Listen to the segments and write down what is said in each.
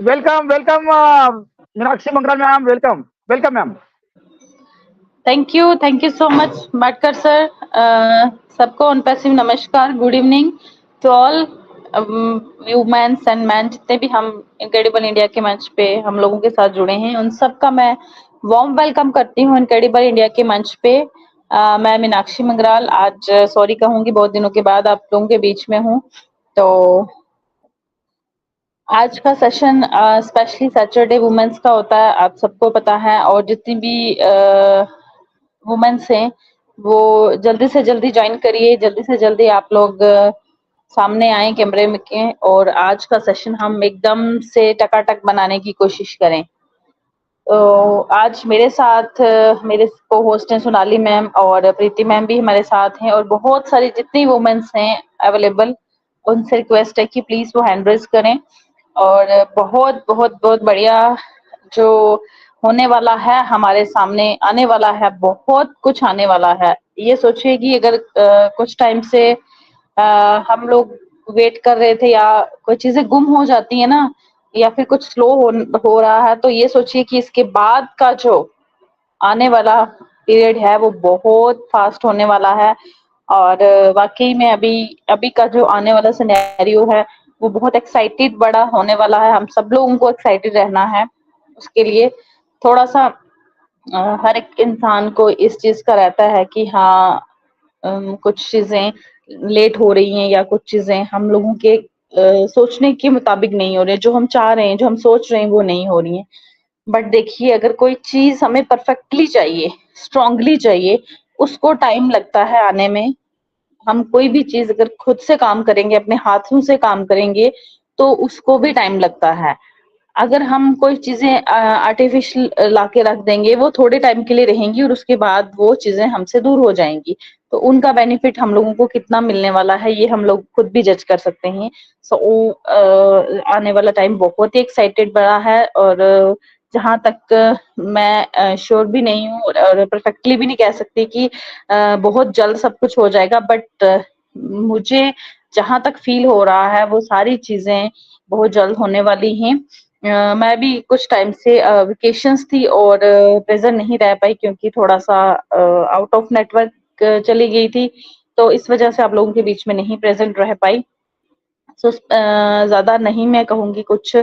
Welcome, welcome, Meenakshi Mangal ma'am. Welcome, welcome ma'am. Thank you so much Bhatkar sir. सबको OnPassive नमस्कार, good evening to all womens and man, जितने भी हम incredible India के मंच पे हम लोगों के साथ जुड़े हैं, उन सबका मैं वार्म वेलकम करती हूँ इनक्रेडिबल इंडिया के मंच पे। मैं मीनाक्षी मंगराल आज सॉरी कहूंगी, बहुत दिनों के बाद आप लोगों के बीच में हूँ। तो आज का सेशन स्पेशली सैटरडे वुमेन्स का होता है, आप सबको पता है। और जितनी भी वुमेन्स हैं वो जल्दी से जल्दी ज्वाइन करिए, जल्दी से जल्दी आप लोग सामने आए कैमरे में के, और आज का सेशन हम एकदम से टकाटक बनाने की कोशिश करें। तो आज मेरे साथ मेरे को होस्ट हैं सोनाली मैम और प्रीति मैम भी हमारे साथ हैं, और बहुत सारी जितनी वुमेन्स हैं अवेलेबल, उनसे रिक्वेस्ट है कि प्लीज वो हैंड रेज करें। और बहुत बहुत बहुत बढ़िया जो होने वाला है, हमारे सामने आने वाला है, बहुत कुछ आने वाला है। ये सोचिए कि अगर कुछ टाइम से हम लोग वेट कर रहे थे या कोई चीजें गुम हो जाती है ना, या फिर कुछ स्लो हो रहा है, तो ये सोचिए कि इसके बाद का जो आने वाला पीरियड है वो बहुत फास्ट होने वाला है। और वाकई में अभी अभी का जो आने वाला सिनेरियो है वो बहुत एक्साइटेड बड़ा होने वाला है। हम सब लोगों को एक्साइटेड रहना है उसके लिए। थोड़ा सा हर एक इंसान को इस चीज का रहता है कि हाँ कुछ चीजें लेट हो रही हैं, या कुछ चीजें हम लोगों के सोचने के मुताबिक नहीं हो रही है, जो हम चाह रहे हैं, जो हम सोच रहे हैं वो नहीं हो रही है। बट देखिए, अगर कोई चीज हमें परफेक्टली चाहिए, स्ट्रांगली चाहिए, उसको टाइम लगता है आने में। हम कोई भी चीज अगर खुद से काम करेंगे, अपने हाथों से काम करेंगे, तो उसको भी टाइम लगता है। अगर हम कोई चीजें आर्टिफिशियल लाके रख देंगे, वो थोड़े टाइम के लिए रहेंगी और उसके बाद वो चीजें हमसे दूर हो जाएंगी। तो उनका बेनिफिट हम लोगों को कितना मिलने वाला है, ये हम लोग खुद भी जज कर सकते हैं। सो आने वाला टाइम बहुत ही एक्साइटेड बड़ा है। और जहां तक मैं श्योर भी नहीं हूँ और परफेक्टली भी नहीं कह सकती कि बहुत जल्द सब कुछ हो जाएगा, बट मुझे जहां तक फील हो रहा है वो सारी चीजें बहुत जल्द होने वाली हैं। मैं भी कुछ टाइम से वेकेशंस थी और प्रेजेंट नहीं रह पाई, क्योंकि थोड़ा सा आउट ऑफ नेटवर्क चली गई थी, तो इस वजह से आप लोगों के बीच में नहीं प्रेजेंट रह पाई। सो ज्यादा नहीं मैं कहूंगी कुछ,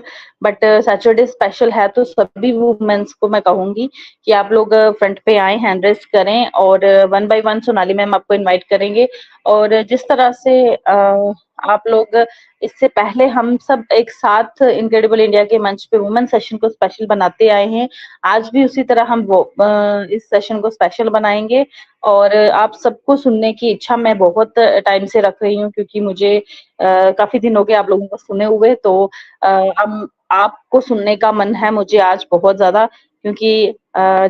बट सैटरडे स्पेशल है तो सभी वुमेन्स को मैं कहूंगी कि आप लोग फ्रंट पे आए, हैंड रेस करें, और one by one Sonali ma'am आपको इनवाइट करेंगे। और जिस तरह से आप लोग इससे पहले हम सब एक साथ इनक्रेडिबल इंडिया के मंच पे वुमेन सेशन को स्पेशल बनाते आए हैं, आज भी उसी तरह हम वो इस सेशन को स्पेशल बनाएंगे। और आप सबको सुनने की इच्छा मैं बहुत टाइम से रख रही हूँ, क्योंकि मुझे काफी दिन हो गए आप लोगों को सुने हुए। तो हम आपको सुनने का मन है मुझे आज बहुत ज्यादा, क्योंकि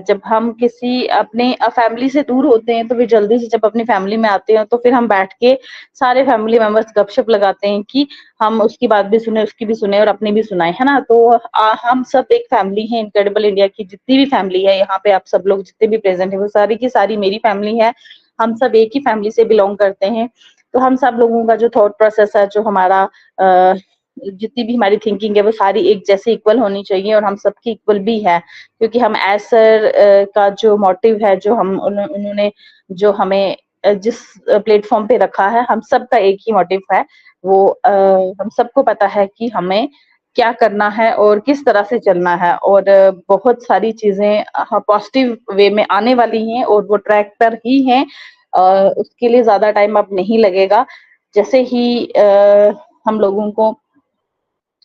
जब हम किसी अपने फैमिली से दूर होते हैं, तो फिर जल्दी से जब अपनी फैमिली में आते हैं, तो फिर हम बैठ के सारे फैमिली मेंबर्स गपशप लगाते हैं कि हम उसकी बात भी सुने, उसकी भी सुने और अपनी भी सुनाए, है ना। तो हम सब एक फैमिली है, इनक्रेडिबल इंडिया की जितनी भी फैमिली है यहाँ पे, आप सब लोग जितने भी प्रेजेंट है, वो सारी की सारी मेरी फैमिली है। हम सब एक ही फैमिली से बिलोंग करते हैं। तो हम सब लोगों का जो थॉट प्रोसेस है, जो हमारा जितनी भी हमारी थिंकिंग है, वो सारी एक जैसे इक्वल होनी चाहिए, और हम सबकी इक्वल भी है, क्योंकि हम एज सर का जो मोटिव है, जो हम उन्होंने जो हमें जिस प्लेटफॉर्म पे रखा है, हम सबका एक ही मोटिव है। वो हम सबको पता है कि हमें क्या करना है और किस तरह से चलना है, और बहुत सारी चीजें पॉजिटिव वे में आने वाली हैं, और वो ट्रैक पर ही हैं। उसके लिए ज्यादा टाइम अब नहीं लगेगा। जैसे ही हम लोगों को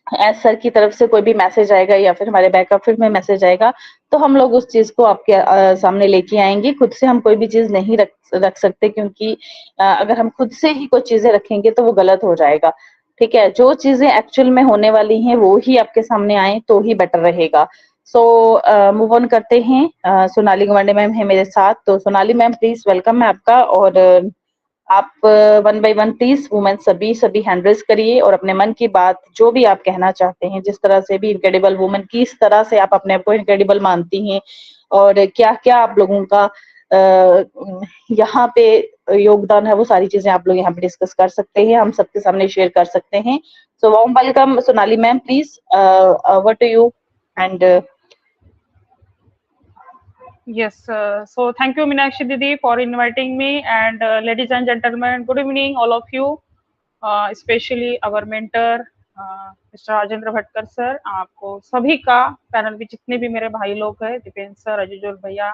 एज सर की तरफ से कोई भी मैसेज आएगा, या फिर हमारे बैकअप फिर में मैसेज आएगा, तो हम लोग उस चीज को आपके सामने लेके आएंगे। खुद से हम कोई भी चीज नहीं रख सकते, क्योंकि अगर हम खुद से ही कुछ चीजें रखेंगे तो वो गलत हो जाएगा। ठीक है, जो चीजें एक्चुअल में होने वाली हैं वो ही आपके सामने आए तो ही बेटर रहेगा। सो मूव ऑन करते हैं। सोनाली गवांडे मैम है मेरे साथ, तो सोनाली मैम प्लीज वेलकम है आपका। और आप one by one please women सभी सभी हैंड रेज करिए, और अपने मन की बात जो भी आप कहना चाहते हैं, जिस तरह से भी इनक्रेडिबल वुमेन, किस तरह से आप अपने आप को इनक्रेडिबल मानती हैं, और क्या क्या आप लोगों का यहाँ पे योगदान है वो सारी चीजें आप लोग यहाँ पे डिस्कस कर सकते हैं, हम सबके सामने शेयर कर सकते हैं। So warm welcome Sonali ma'am, please what do you and Yes, so thank you Meenakshi Didi for inviting me, and ladies and gentlemen, good evening all of you, especially our mentor Mr. Rajendra Bhatkar sir, आपको सभी का panel में जितने भी मेरे भाई लोग हैं, दीपेंद्र सर, अजीजुल भैया,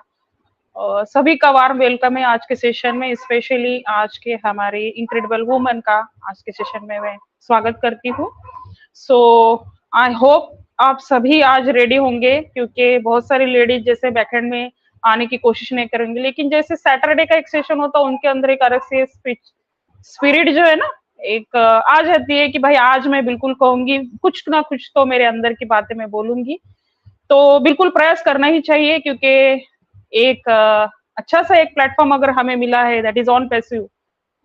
सभी का वार्म वेलकम है आज के सेशन में। स्पेशली आज के हमारी इनक्रेडिबल वुमन का आज के सेशन में मैं स्वागत करती हूँ। सो आई होप आप सभी आज रेडी होंगे, क्योंकि बहुत सारी लेडीज जैसे बैकएंड में आने की कोशिश नहीं करेंगे, लेकिन जैसे सैटरडे का एक सेशन होता है उनके अंदर एक अलग से स्पिरिट जो है ना, एक आ जाती है कि भाई आज मैं बिल्कुल कहूंगी, कुछ ना कुछ तो मेरे अंदर की बातें मैं बोलूंगी। तो बिल्कुल प्रयास करना ही चाहिए, क्योंकि एक अच्छा सा एक प्लेटफॉर्म अगर हमें मिला है दैट इज ऑन पैसिव,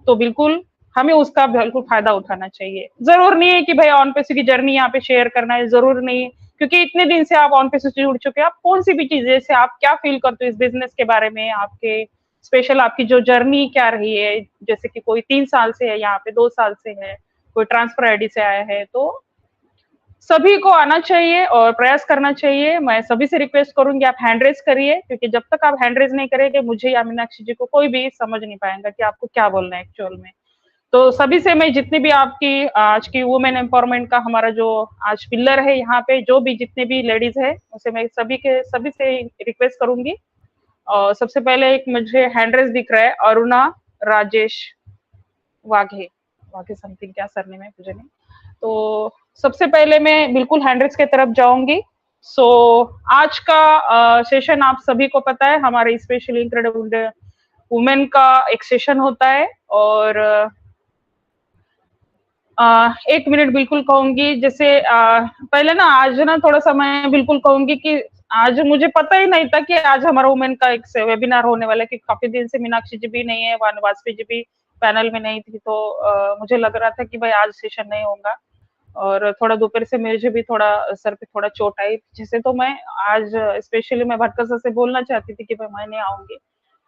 तो बिल्कुल हमें उसका बिल्कुल फायदा उठाना चाहिए। जरूर नहीं है कि भाई ऑन पैसिव की जर्नी यहाँ पे शेयर करना है, जरूर नहीं है, क्योंकि इतने दिन से आप ऑन पैसिव से जुड़ चुके हैं। आप कौन सी भी चीज, जैसे आप क्या फील करते हो इस बिजनेस के बारे में, आपके स्पेशल आपकी जो जर्नी क्या रही है, जैसे कि कोई 3 साल से है यहाँ पे, 2 साल से है, कोई ट्रांसफर आईडी से आया है, तो सभी को आना चाहिए और प्रयास करना चाहिए। मैं सभी से रिक्वेस्ट करूंगी आप हैंड रेज करिए, क्योंकि जब तक आप हैंड रेज नहीं करेंगे मुझे या मीनाक्षी जी को कोई भी समझ नहीं पाएगा कि आपको क्या बोलना है एक्चुअल में। तो सभी से मैं जितनी भी आपकी आज की वुमेन एम्पावरमेंट का हमारा जो आज पिलर है यहाँ पे, जो भी जितने भी लेडीज है, उसे मैं सभी से रिक्वेस्ट करूंगी। और सबसे पहले एक मुझे हैंड रेज दिख रहा है, अरुणा राजेश वाघे समथिंग, क्या सरनेम है मुझे नहीं। तो सबसे पहले मैं बिल्कुल हैंड रेज के तरफ जाऊंगी। सो आज का सेशन आप सभी को पता है, हमारे स्पेशली इनक्रेडिबल वुमेन का एक सेशन होता है। और 1 मिनट बिल्कुल कहूंगी, जैसे पहले ना आज ना थोड़ा सा मैं बिल्कुल कहूंगी कि आज मुझे पता ही नहीं था कि आज हमारा वुमेन का एक वेबिनार होने वाला है, कि काफी दिन से मीनाक्षी जी भी नहीं है, वानवासवी जी भी पैनल में नहीं थी, तो मुझे लग रहा था कि भाई आज सेशन नहीं होगा। और थोड़ा दोपहर से मुझे भी थोड़ा सर पे थोड़ा चोट आई जैसे, तो मैं आज स्पेशली मैं भटकर सर से बोलना चाहती थी कि भाई मैं नहीं आऊंगी,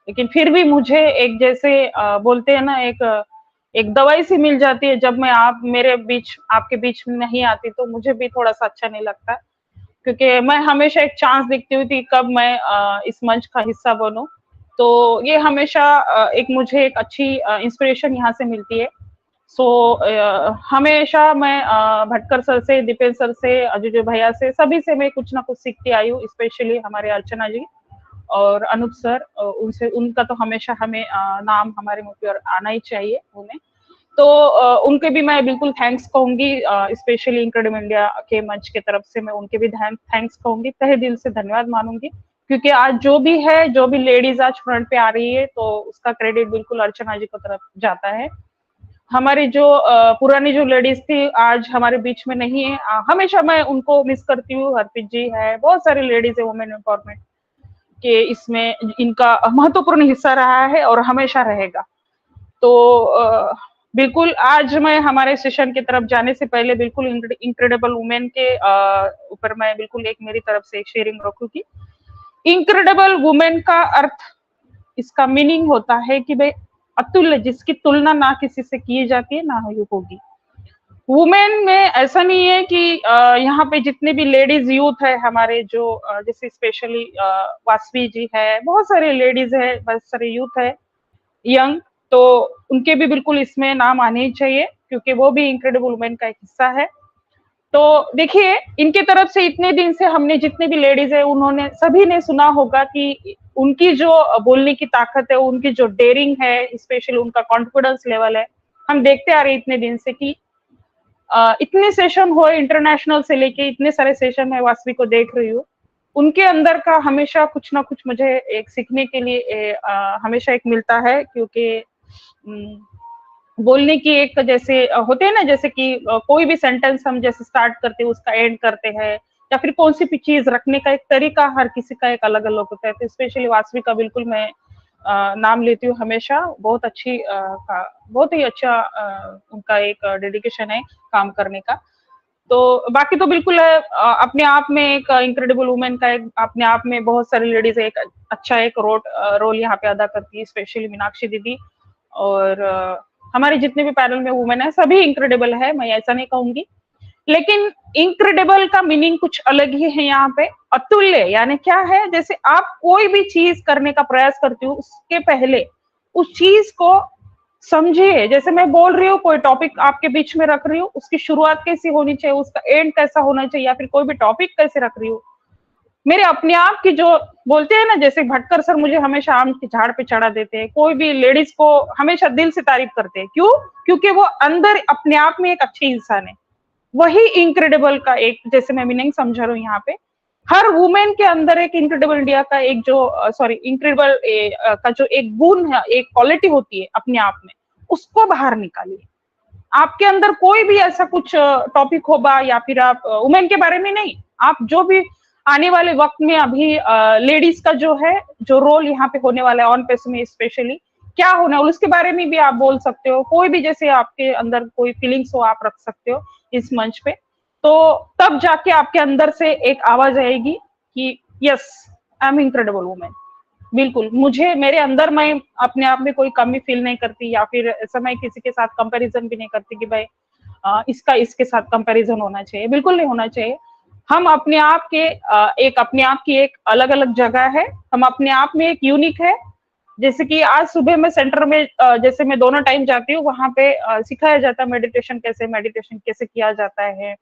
लेकिन फिर भी मुझे एक जैसे बोलते हैं ना, एक दवाई सी मिल जाती है जब मैं आपके बीच में नहीं आती, तो मुझे भी थोड़ा सा अच्छा नहीं लगता, क्योंकि मैं हमेशा एक चांस देखती हुई थी कब मैं इस मंच का हिस्सा बनूं। तो ये हमेशा एक मुझे एक अच्छी इंस्पिरेशन यहाँ से मिलती है। सो हमेशा मैं भटकर सर से, दीपेंद्र सर से, अजय भैया से, सभी से मैं कुछ ना कुछ सीखती आई हूँ। स्पेशली हमारे अर्चना जी और अनूप सर, उनसे उनका तो हमेशा हमें नाम हमारे मुंह पे आना ही चाहिए उन्हें, तो उनके भी मैं बिल्कुल थैंक्स कहूंगी। स्पेशली इनक्रेडिबल इंडिया के मंच के तरफ से मैं उनके भी थैंक्स कहूंगी, तहे दिल से धन्यवाद मानूंगी, क्योंकि आज जो भी है, जो भी लेडीज आज फ्रंट पे आ रही है, तो उसका क्रेडिट बिल्कुल अर्चना जी की तरफ जाता है। हमारी जो पुरानी जो लेडीज थी आज हमारे बीच में नहीं है, हमेशा मैं उनको मिस करती हूँ। हरप्रीत जी है, बहुत सारी लेडीज है वुमेन एम्पावरमेंट के, इसमें इनका महत्वपूर्ण हिस्सा रहा है और हमेशा रहेगा। तो बिल्कुल आज मैं हमारे सेशन की तरफ जाने से पहले बिल्कुल इनक्रेडिबल वुमेन के ऊपर मैं बिल्कुल एक मेरी तरफ से एक शेयरिंग रखूंगी। इनक्रेडिबल वुमेन का अर्थ, इसका मीनिंग होता है कि भाई अतुल्य, जिसकी तुलना ना किसी से की जाती है ना होगी। वुमेन में ऐसा नहीं है कि यहाँ पे जितने भी लेडीज यूथ है हमारे, जो जैसे स्पेशली वासवी जी है, बहुत सारे लेडीज है, बहुत सारे यूथ है यंग, तो उनके भी बिल्कुल इसमें नाम आने ही चाहिए, क्योंकि वो भी इनक्रेडिबल वुमेन का एक हिस्सा है। तो देखिए, इनके तरफ से इतने दिन से हमने जितने भी लेडीज है, उन्होंने सभी ने सुना होगा कि उनकी जो बोलने की ताकत है, उनकी जो डेयरिंग है, स्पेशली उनका कॉन्फिडेंस लेवल है, हम देखते आ रहे इतने दिन से कि इतने सेशन हुए इंटरनेशनल से लेके इतने सारे सेशन मैं वासवी को देख रही हूँ, उनके अंदर का हमेशा कुछ ना कुछ मुझे एक सीखने के लिए हमेशा एक मिलता है, क्योंकि बोलने की एक जैसे होते हैं ना, जैसे कि कोई भी सेंटेंस हम जैसे स्टार्ट करते हैं उसका एंड करते हैं, या फिर कौन सी भी चीज रखने का एक तरीका हर किसी का एक अलग अलग होता है। तो स्पेशली वासवी का बिल्कुल मैं नाम लेती हूँ हमेशा, बहुत ही अच्छा उनका एक डेडिकेशन है काम करने का। तो बाकी तो बिल्कुल अपने आप में एक इनक्रेडिबल वुमेन का एक अपने आप में बहुत सारी लेडीज एक अच्छा एक रोल यहाँ पे अदा करती है, स्पेशली मीनाक्षी दीदी। और हमारे जितने भी पैनल में वुमेन है सभी इनक्रेडिबल है, मैं ऐसा नहीं कहूंगी, लेकिन इनक्रेडिबल का मीनिंग कुछ अलग ही है यहाँ पे। अतुल्य यानी क्या है, जैसे आप कोई भी चीज करने का प्रयास करती हो उसके पहले उस चीज को समझिए। जैसे मैं बोल रही हूँ, कोई टॉपिक आपके बीच में रख रही हूँ, उसकी शुरुआत कैसी होनी चाहिए, उसका एंड कैसा होना चाहिए, या फिर कोई भी टॉपिक कैसे रख रही हूँ, मेरे अपने आप की जो बोलते हैं ना, जैसे भटकर सर मुझे हमेशा आम के झाड़ पे चढ़ा देते हैं, कोई भी लेडीज को हमेशा दिल से तारीफ करते हैं। क्यों? क्योंकि वो अंदर अपने आप में एक अच्छी इंसान है। वही इनक्रेडिबल का एक, जैसे मैं मीनिंग समझा रहा हूँ यहाँ पे, हर वुमेन के अंदर एक इनक्रेडिबल इंडिया का एक जो सॉरी इनक्रेडिबल का जो एक गुण है, एक क्वालिटी होती है अपने आप में, उसको बाहर निकालिए। आपके अंदर कोई भी ऐसा कुछ टॉपिक होगा, या फिर आप वुमेन के बारे में नहीं, आप जो भी आने वाले वक्त में अभी लेडीज का जो है जो रोल यहाँ पे होने वाला है ऑन पेस में स्पेशली क्या होना है, उसके बारे में भी आप बोल सकते हो। कोई भी जैसे आपके अंदर कोई फीलिंग्स हो आप रख सकते हो इस मंच पे, तो तब जाके आपके अंदर से एक आवाज आएगी कि yes I am incredible women. बिल्कुल, मुझे मेरे अंदर मैं अपने आप में कोई कमी फील नहीं करती, या फिर ऐसा मैं किसी के साथ कंपैरिजन भी नहीं करती कि भाई इसका इसके साथ कंपैरिजन होना चाहिए, बिल्कुल नहीं होना चाहिए। हम अपने आप के एक अपने आप की एक अलग अलग जगह है, हम अपने आप में एक यूनिक है। जैसे कि आज सुबह में सेंटर में जैसे मैं दोनों टाइम जाती हूँ, वहां पे सिखाया जाता है मेडिटेशन कैसे किया जाता है,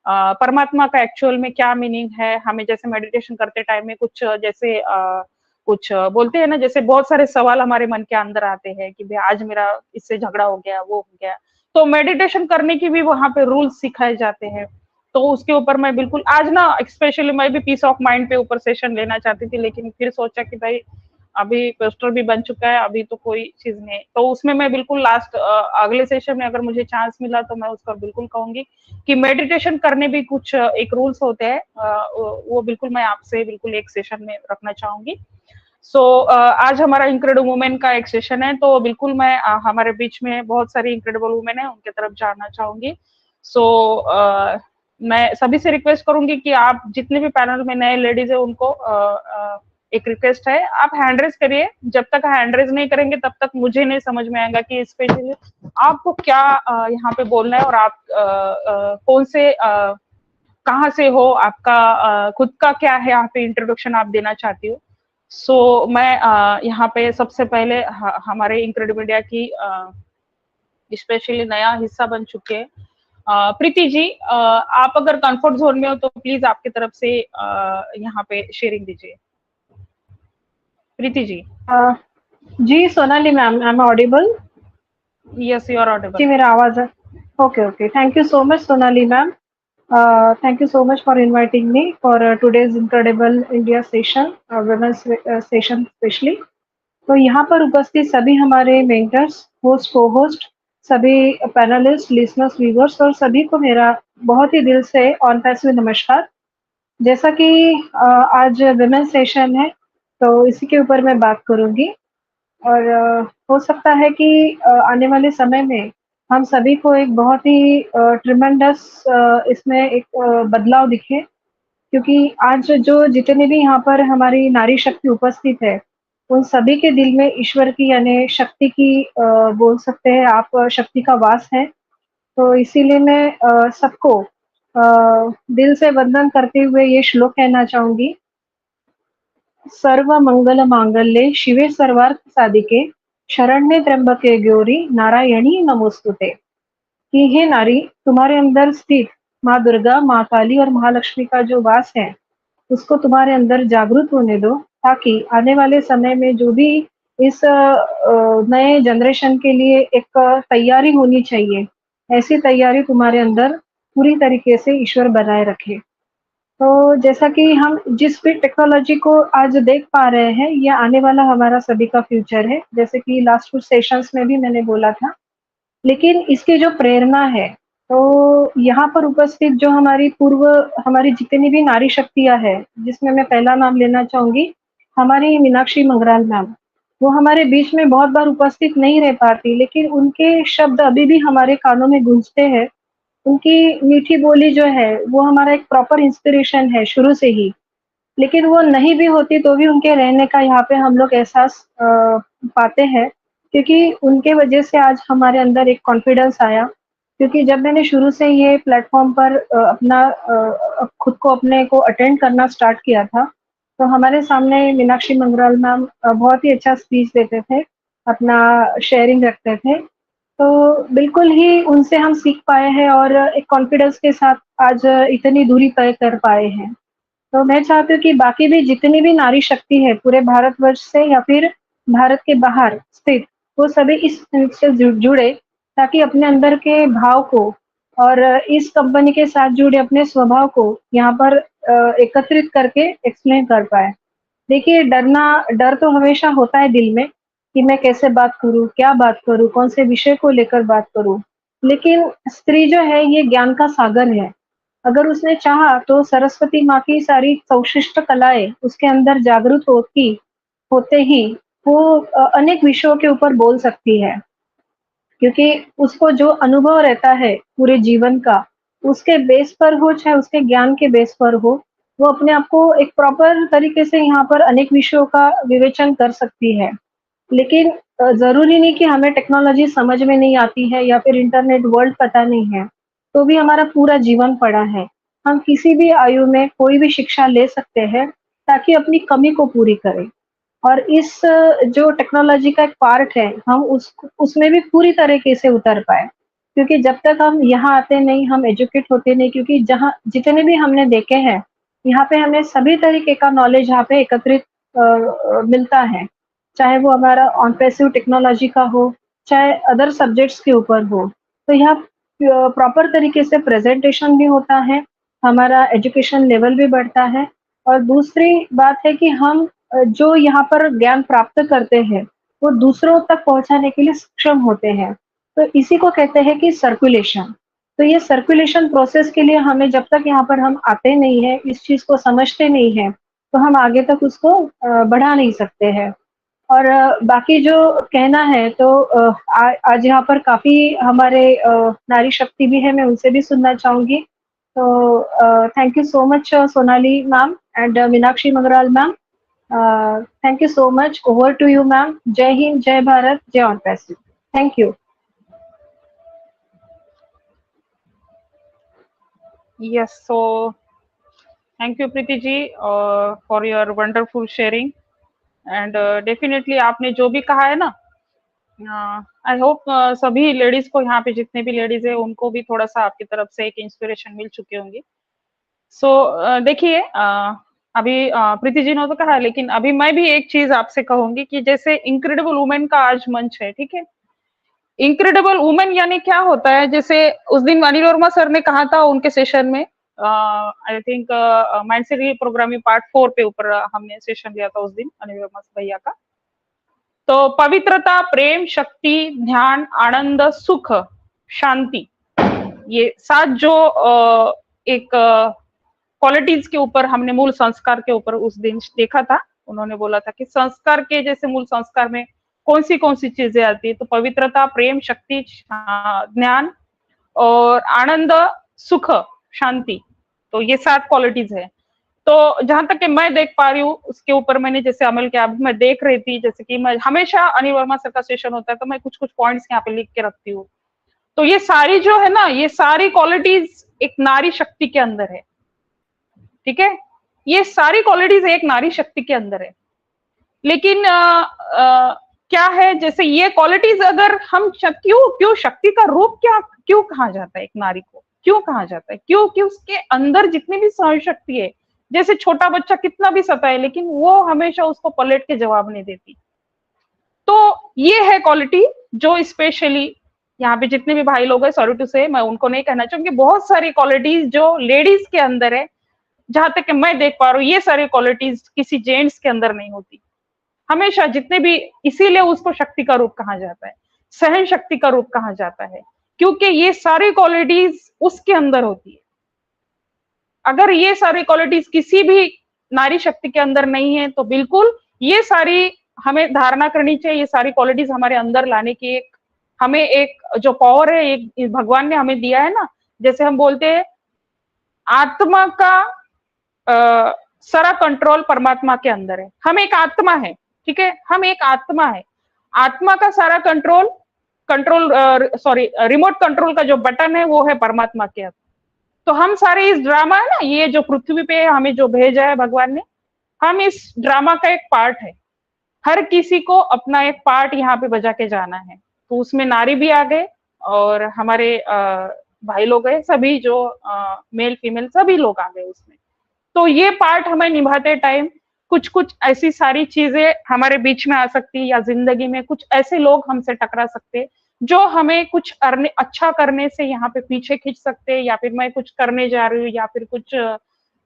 परमात्मा का एक्चुअल में क्या मीनिंग है। हमें जैसे मेडिटेशन करते टाइम में कुछ जैसे कुछ बोलते हैं ना, जैसे बहुत सारे सवाल हमारे मन के अंदर आते हैं कि भाई आज मेरा इससे झगड़ा हो गया, वो हो गया, तो मेडिटेशन करने की भी वहां पे रूल्स सिखाए जाते हैं। तो उसके ऊपर मैं बिल्कुल आज ना स्पेशली मैं भी पीस ऑफ माइंड पे ऊपर सेशन लेना चाहती थी, लेकिन फिर सोचा कि भाई अभी पोस्टर भी बन चुका है, अभी तो कोई चीज नहीं, तो उसमें मैं बिल्कुल लास्ट अगले सेशन में अगर मुझे चांस मिला तो मैं उस पर बिल्कुल कहूंगी कि मेडिटेशन करने भी कुछ एक रूल्स होते हैं, वो बिल्कुल मैं आपसे बिल्कुल एक सेशन में रखना चाहूंगी। सो आज हमारा इनक्रेडिबल वुमेन का एक सेशन है, तो बिल्कुल मैं हमारे बीच में बहुत सारी इनक्रेडिबल वुमेन है उनके तरफ जानना चाहूंगी। सो मैं सभी से रिक्वेस्ट करूंगी कि आप जितने भी पैनल में नए लेडीज है उनको एक रिक्वेस्ट है, आप हैंड रेज करिए। जब तक हैंड रेज नहीं करेंगे तब तक मुझे नहीं समझ में आएगा कि स्पेशली आपको क्या यहाँ पे बोलना है, और आप कौन से कहाँ से हो, आपका खुद का क्या है यहाँ पे इंट्रोडक्शन आप देना चाहती हो। सो मैं यहाँ पे सबसे पहले हमारे इनक्रेडिबल इंडिया की स्पेशली नया हिस्सा बन चुके हैं प्रीति जी, आप अगर कंफर्ट जोन में हो तो प्लीज आपकी तरफ से यहाँ पे शेयरिंग दीजिए। प्रीति जी। जी Sonali ma'am, I am audible? Yes you are Audible. जी मेरा आवाज है? Okay, thank you so much Sonali ma'am, thank you so much for inviting me for today's incredible India session, women's session specially. तो यहाँ पर उपस्थित सभी हमारे मेंटर्स, होस्ट, को होस्ट, सभी पैनलिस्ट, लिसनर्स, व्यूअर्स और सभी को मेरा बहुत ही दिल से ऑन पैस में नमस्कार। जैसा कि आज वुमेन्स सेशन है तो इसी के ऊपर मैं बात करूंगी, और हो सकता है कि आने वाले समय में हम सभी को एक बहुत ही ट्रिमेंडस इसमें एक बदलाव दिखे, क्योंकि आज जो जितने भी यहाँ पर हमारी नारी शक्ति उपस्थित है उन सभी के दिल में ईश्वर की यानी शक्ति की बोल सकते हैं आप शक्ति का वास है। तो इसीलिए मैं सबको दिल से वंदन करते हुए ये श्लोक कहना चाहूंगी। सर्व मंगल मांगल्ये शिवे सर्वार्थ साधिके शरण्ये त्र्यंबके गौरी नारायणी नमोस्तुते। कि हे नारी, तुम्हारे अंदर स्थित माँ दुर्गा, माँ काली और महालक्ष्मी का जो वास है उसको तुम्हारे अंदर जागृत होने दो, ताकि आने वाले समय में जो भी इस नए जनरेशन के लिए एक तैयारी होनी चाहिए, ऐसी तैयारी तुम्हारे अंदर पूरी तरीके से ईश्वर बनाए रखे। तो जैसा कि हम जिस भी टेक्नोलॉजी को आज देख पा रहे हैं, ये आने वाला हमारा सभी का फ्यूचर है, जैसे कि लास्ट कुछ सेशंस में भी मैंने बोला था। लेकिन इसकी जो प्रेरणा है, तो यहाँ पर उपस्थित जो हमारी जितनी भी नारी शक्तियाँ हैं, जिसमें मैं पहला नाम लेना चाहूंगी हमारी मीनाक्षी मंगराल मैम। वो हमारे बीच में बहुत बार उपस्थित नहीं रह पाती, लेकिन उनके शब्द अभी भी हमारे कानों में गूंजते हैं उनकी मीठी बोली जो है वो हमारा एक प्रॉपर इंस्पिरेशन है शुरू से ही। लेकिन वो नहीं भी होती तो भी उनके रहने का यहाँ पे हम लोग एहसास पाते हैं, क्योंकि उनके वजह से आज हमारे अंदर एक कॉन्फिडेंस आया। क्योंकि जब मैंने शुरू से ये प्लेटफॉर्म पर अपना खुद को अपने को अटेंड करना स्टार्ट किया था, तो हमारे सामने मीनाक्षी मंगराल मैम बहुत ही अच्छा स्पीच देते थे, अपना शेयरिंग रखते थे। तो बिल्कुल ही उनसे हम सीख पाए हैं और एक कॉन्फिडेंस के साथ आज इतनी दूरी तय कर पाए हैं। तो मैं चाहती हूँ कि बाकी भी जितनी भी नारी शक्ति है पूरे भारतवर्ष से या फिर भारत के बाहर स्थित, वो सभी इस से जुड़े, ताकि अपने अंदर के भाव को और इस कंपनी के साथ जुड़े अपने स्वभाव को यहाँ पर एकत्रित करके एक्सप्लेन कर पाए। देखिए, डर तो हमेशा होता है दिल में कि मैं कैसे बात करूँ, क्या बात करूँ, कौन से विषय को लेकर बात करूँ। लेकिन स्त्री जो है ये ज्ञान का सागर है। अगर उसने चाहा तो सरस्वती माँ की सारी सौशिष्ट कलाएँ उसके अंदर जागृत होते ही वो अनेक विषयों के ऊपर बोल सकती है। क्योंकि उसको जो अनुभव रहता है पूरे जीवन का, उसके बेस पर हो चाहे उसके ज्ञान के बेस पर हो, वो अपने आप को एक प्रॉपर तरीके से यहाँ पर अनेक विषयों का विवेचन कर सकती है। लेकिन ज़रूरी नहीं कि हमें टेक्नोलॉजी समझ में नहीं आती है या फिर इंटरनेट वर्ल्ड पता नहीं है, तो भी हमारा पूरा जीवन पड़ा है। हम किसी भी आयु में कोई भी शिक्षा ले सकते हैं, ताकि अपनी कमी को पूरी करें। और इस जो टेक्नोलॉजी का एक पार्ट है, हम उसमें भी पूरी तरीके से उतर पाएँ। क्योंकि जब तक हम यहाँ आते नहीं, हम एजुकेट होते नहीं, क्योंकि जहाँ जितने भी हमने देखे हैं, यहाँ पे हमें सभी तरीके का नॉलेज यहाँ पे एकत्रित मिलता है। चाहे वो हमारा ऑन पैसिव टेक्नोलॉजी का हो, चाहे अदर सब्जेक्ट्स के ऊपर हो। तो यहाँ प्रॉपर तरीके से प्रेज़ेंटेशन भी होता है, हमारा एजुकेशन लेवल भी बढ़ता है और दूसरी बात है कि हम जो यहाँ पर ज्ञान प्राप्त करते हैं, वो दूसरों तक पहुँचाने के लिए सक्षम होते हैं। तो इसी को कहते हैं कि सर्कुलेशन। तो ये सर्कुलेशन प्रोसेस के लिए हमें जब तक यहाँ पर हम आते नहीं हैं, इस चीज़ को समझते नहीं हैं, तो हम आगे तक उसको बढ़ा नहीं सकते हैं। और बाकी जो कहना है तो आज यहाँ पर काफ़ी हमारे नारी शक्ति भी है, मैं उनसे भी सुनना चाहूँगी। तो thank you so much Sonali ma'am and Meenakshi Mangral ma'am. Thank you so much. Over to you, ma'am. Jai Hind, Jai Bharat, Jai on Passive. Thank you. Yes, so thank you Preeti ji for your wonderful sharing and definitely आपने जो भी कहा है ना, I hope सभी ladies को, यहाँ पे जितने भी लेडीज है उनको भी थोड़ा सा आपकी तरफ से एक इंस्पिरेशन मिल चुकी होंगी। सो देखिए, अभी प्रीति जी ने तो कहा, लेकिन अभी मैं भी एक चीज आपसे कहूंगी कि जैसे इनक्रेडिबल वुमेन का आज मंच है, ठीक है। इनक्रेडिबल वुमेन यानी क्या होता है, जैसे उस दिन अनिल वर्मा सर ने कहा था उनके सेशन में, I think mindset programming part 4 पे ऊपर हमने सेशन लिया था उस दिन अनिल वर्मा भैया का। तो पवित्रता, प्रेम, शक्ति, ध्यान, आनंद, सुख, शांति, ये 7 जो एक क्वालिटीज के ऊपर हमने मूल संस्कार के ऊपर उस दिन देखा था। उन्होंने बोला था कि संस्कार के जैसे मूल संस्कार में कौन सी चीजें आती है, तो पवित्रता, प्रेम, शक्ति, ज्ञान और आनंद, सुख, शांति, तो ये 7 क्वालिटीज है। तो जहां तक कि मैं देख पा रही हूँ उसके ऊपर मैंने जैसे अमल किया, अभी मैं देख रही थी, जैसे कि मैं हमेशा अनिल वर्मा सर का सेशन होता है तो मैं कुछ पॉइंट्स यहाँ पे लिख के रखती हूँ। तो ये सारी जो है ना, ये सारी क्वालिटीज एक नारी शक्ति के अंदर है, ठीक है। ये सारी क्वालिटीज एक नारी शक्ति के अंदर है। लेकिन क्या है, जैसे ये क्वालिटीज अगर हम क्यों शक्ति का रूप क्यों कहा जाता है, एक नारी को क्यों कहा जाता है, क्योंकि उसके अंदर जितनी भी सहन शक्ति है, जैसे छोटा बच्चा कितना भी सताए लेकिन वो हमेशा उसको पलट के जवाब नहीं देती। तो ये है क्वालिटी जो स्पेशली यहाँ पे जितने भी भाई लोग हैं, सॉरी टू से, मैं उनको नहीं कहना चाहूंगी, बहुत सारी क्वालिटीज जो लेडीज के अंदर है, जहां तक कि मैं देख पा रहा हूँ ये सारी क्वालिटीज किसी जेंट्स के अंदर नहीं होती हमेशा, जितने भी, इसीलिए उसको शक्ति का रूप कहा जाता है, सहन शक्ति का रूप कहा जाता है, क्योंकि ये सारी क्वालिटीज उसके अंदर होती है। अगर ये सारी क्वालिटीज किसी भी नारी शक्ति के अंदर नहीं है तो बिल्कुल ये सारी हमें धारणा करनी चाहिए, ये सारी क्वालिटीज हमारे अंदर लाने की हमें एक जो पावर है, एक भगवान ने हमें दिया है ना, जैसे हम बोलते हैं आत्मा का सारा कंट्रोल परमात्मा के अंदर है। हम एक आत्मा है, ठीक है, हम एक आत्मा है। आत्मा का सारा रिमोट कंट्रोल का जो बटन है वो है परमात्मा के अंदर। तो हम सारे इस ड्रामा है ना, ये जो पृथ्वी पे हमें जो भेजा है भगवान ने, हम इस ड्रामा का एक पार्ट है। हर किसी को अपना एक पार्ट यहाँ पे बजा के जाना है। तो उसमें नारी भी आ गए और हमारे भाई लोग गए, सभी जो मेल फीमेल सभी लोग आ गए उसमें। तो ये पार्ट हमें निभाते टाइम कुछ कुछ ऐसी सारी चीजें हमारे बीच में आ सकती है, या जिंदगी में कुछ ऐसे लोग हमसे टकरा सकते जो हमें कुछ अच्छा करने से यहाँ पे पीछे खींच सकते, या फिर मैं कुछ करने जा रही हूँ, या फिर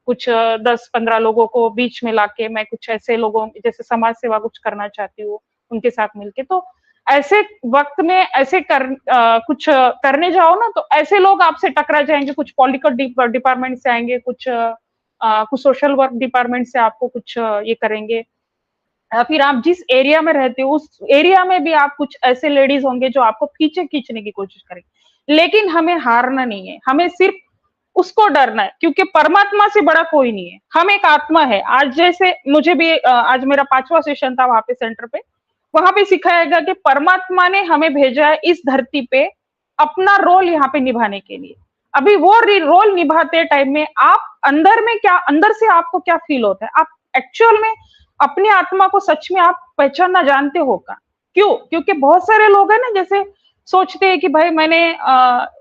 कुछ 10-15 लोगों को बीच में लाके मैं कुछ ऐसे लोगों जैसे समाज सेवा कुछ करना चाहती हूँ उनके साथ मिलके। तो ऐसे वक्त में ऐसे कुछ करने जाओ ना, तो ऐसे लोग आपसे टकरा जाएंगे। कुछ पॉलिटिकल डिपार्टमेंट से आएंगे, कुछ सोशल वर्क डिपार्टमेंट से आपको कुछ ये करेंगे, या फिर आप जिस एरिया में रहते हो उस एरिया में भी आप कुछ ऐसे लेडीज होंगे जो आपको पीछे खींचने की कोशिश करेंगे। लेकिन हमें हारना नहीं है, हमें सिर्फ उसको डरना है, क्योंकि परमात्मा से बड़ा कोई नहीं है। हम एक आत्मा है। आज जैसे मुझे भी आज मेरा 5वां सेशन था वहां पे सेंटर पे, वहां पे सिखाया गया कि परमात्मा ने हमें भेजा है इस धरती पे अपना रोल यहाँ पे निभाने के लिए। अभी वो रोल निभाते टाइम में आप अंदर से आपको क्या फील होता है, आप एक्चुअल में अपनी आत्मा को सच में आप पहचानना जानते हो का? क्यों? क्योंकि बहुत सारे लोग हैं ना, जैसे सोचते हैं कि भाई मैंने